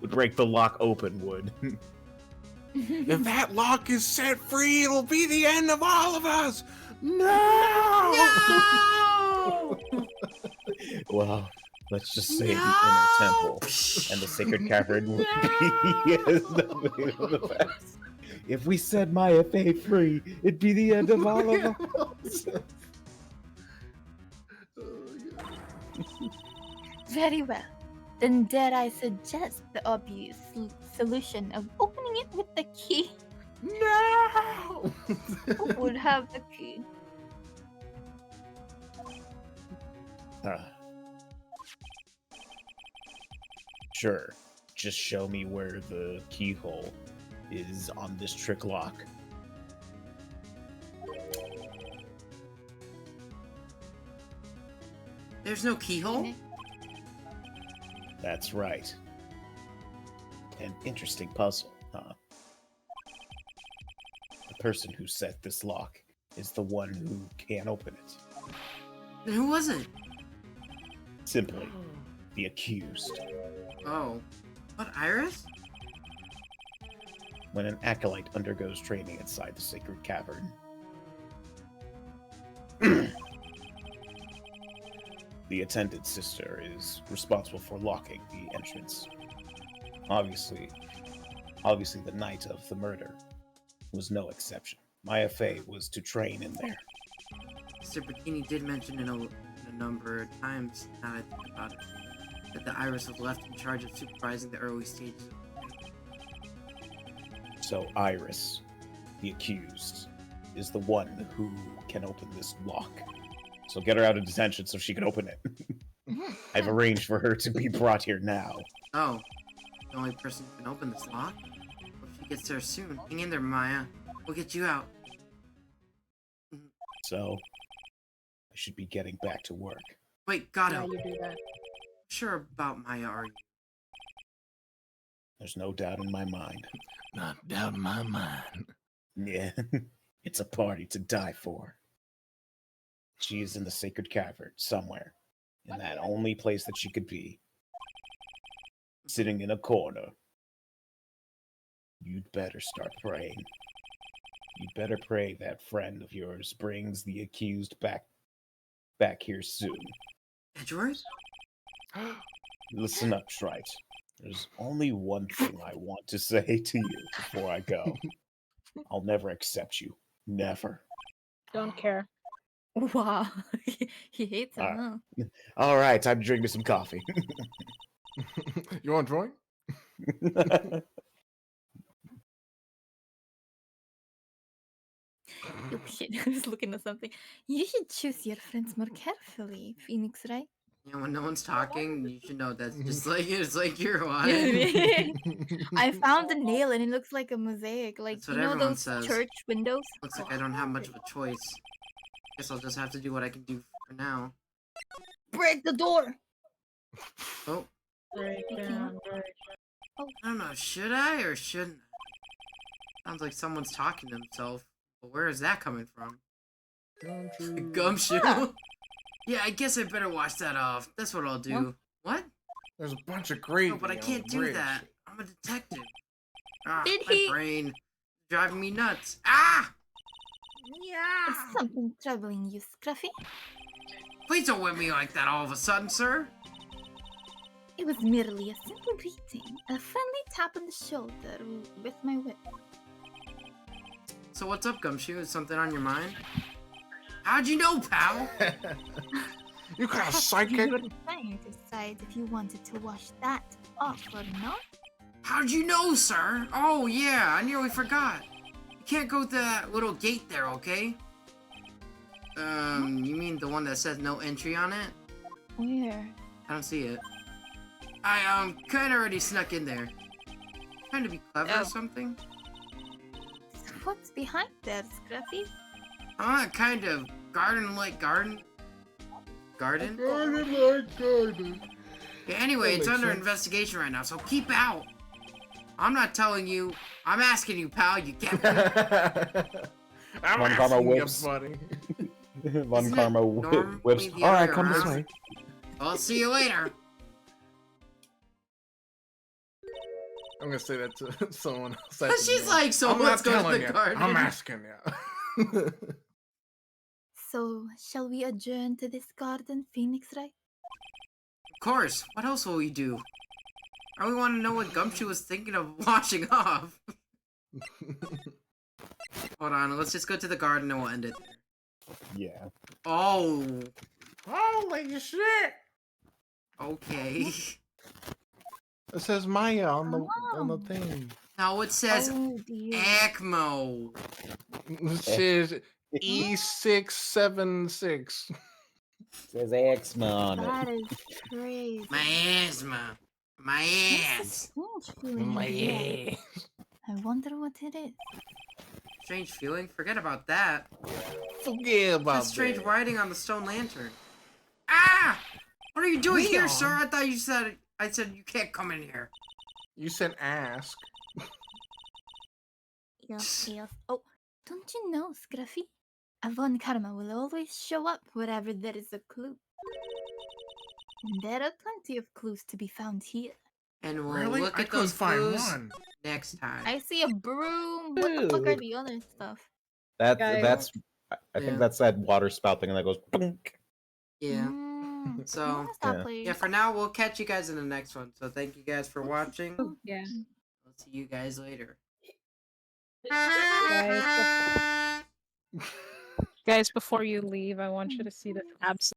break the lock open. If that lock is set free, it'll be the end of all of us! No! Well, let's just say the inner temple and the sacred cavern would be the best. If we set Maya Fey free, it'd be the end of all of us. Very well. Then dare I suggest the obvious solution of opening it with the key? No! Who would have the key? Sure. Just show me where the keyhole is on this trick lock. There's no keyhole? That's right. An interesting puzzle, huh? The person who set this lock is the one who can't open it. Then who was it? Simply, the accused. Oh. What, Iris? When an acolyte undergoes training inside the sacred cavern, the attendant sister is responsible for locking the entrance. Obviously, the night of the murder was no exception. Maya Fey was to train in there. Mr. Bikini did mention in a number of times, now that I think about it, that the Iris was left in charge of supervising the early stages. So Iris, the accused, is the one who can open this lock. So get her out of detention so she can open it. I've arranged for her to be brought here now. Oh. The only person who can open this lock? Hope she gets there soon. Hang in there, Maya. We'll get you out. So I should be getting back to work. Wait, Gato. Yeah, you do that. Sure about Maya, are you? There's no doubt in my mind. Not doubt in my mind. Yeah, it's a party to die for. She is in the sacred cavern somewhere, in that only place that she could be. Sitting in a corner. You'd better start praying. You'd better pray that friend of yours brings the accused back here soon. Edgeworth? Listen up, Trite. There's only one thing I want to say to you before I go. I'll never accept you. Never. Don't care. Wow. He hates him, Alright. huh? All right, time to drink me some coffee. You want to join? Oh shit, I was looking at something. You should choose your friends more carefully, Phoenix, right? Yeah, when no one's talking, you should know that's just like it's like you're what? I found a nail and it looks like a mosaic. Like, That's what you know everyone those says. church windows? Looks like I don't have much of a choice. Guess I'll just have to do what I can do for now. Break the door! Oh, Break Okay. down, break. I don't know. Should I or shouldn't I? Sounds like someone's talking to himself. But where is that coming from? Gumshoe. Yeah. Yeah, I guess I better wash that off. That's what I'll do. Huh? What? There's a bunch of gravy. No, but I on can't the do bridge. that. I'm a detective. Ah, Did my he- brain driving me nuts. Ah! Is something troubling you, Scruffy? Please don't whip me like that all of a sudden, sir. It was merely a simple greeting, a friendly tap on the shoulder with my whip. So what's up, Gumshoe? Is something on your mind? How'd you know, pal? You kind of Perhaps psychic. you were trying to decide if you wanted to wash that off or not. How'd you know, sir? Oh, yeah, I nearly forgot. You can't go through that little gate there, okay? You mean the one that says no entry on it? Where? I don't see it. I, kinda already snuck in there. Trying to be clever Oh. or something? What's behind there, Scruffy? Kind of garden-like garden? Garden? Garden. Yeah, anyway, That it's makes under sense. investigation right now, so keep out. I'm not telling you. I'm asking you, pal. You get me? I'm One karma asking you, whips. buddy. One Isn't it karma normally whips. the All other right, come this around? way. I'll see you later. I'm gonna say that to someone else. She's like, so I'm let's not go to telling the you. garden. I'm asking you. So, shall we adjourn to this garden, Phoenix, right? Of course. What else will we do? I really want to know what Gumshoe was thinking of washing off. Hold on. Let's just go to the garden and we'll end it there. Yeah. Oh. Holy shit! Okay. It says Maya on the Oh. thing. Now it says Oh dear. ECMO. It says E676. Says eczema on That it. is crazy. My asthma. My That's a ass. strange feeling. in the air. I wonder what it is. Strange feeling? Forget about that. Forget about That's strange that. writing on the stone lantern. Ah! What are you doing here, Leon. sir? I thought you said... I said you can't come in here. You said ask. Yes, yes. Oh, don't you know, Scruffy? Avon Karma will always show up wherever there is a clue. And there are plenty of clues to be found here. And we'll Really? look I at couldn't those find clues one. next time. I see a broom. What the fuck are Ew. the other stuff? That Guys. that's. I Yeah. think that's that water spout thing, and that goes. Plunk. Yeah. Mm, So, what is that yeah. place? Yeah, for now, we'll catch you guys in the next one. So thank you guys for watching. We'll Yeah. see you guys later. Guys, guys, before you leave, I want you to see this absolute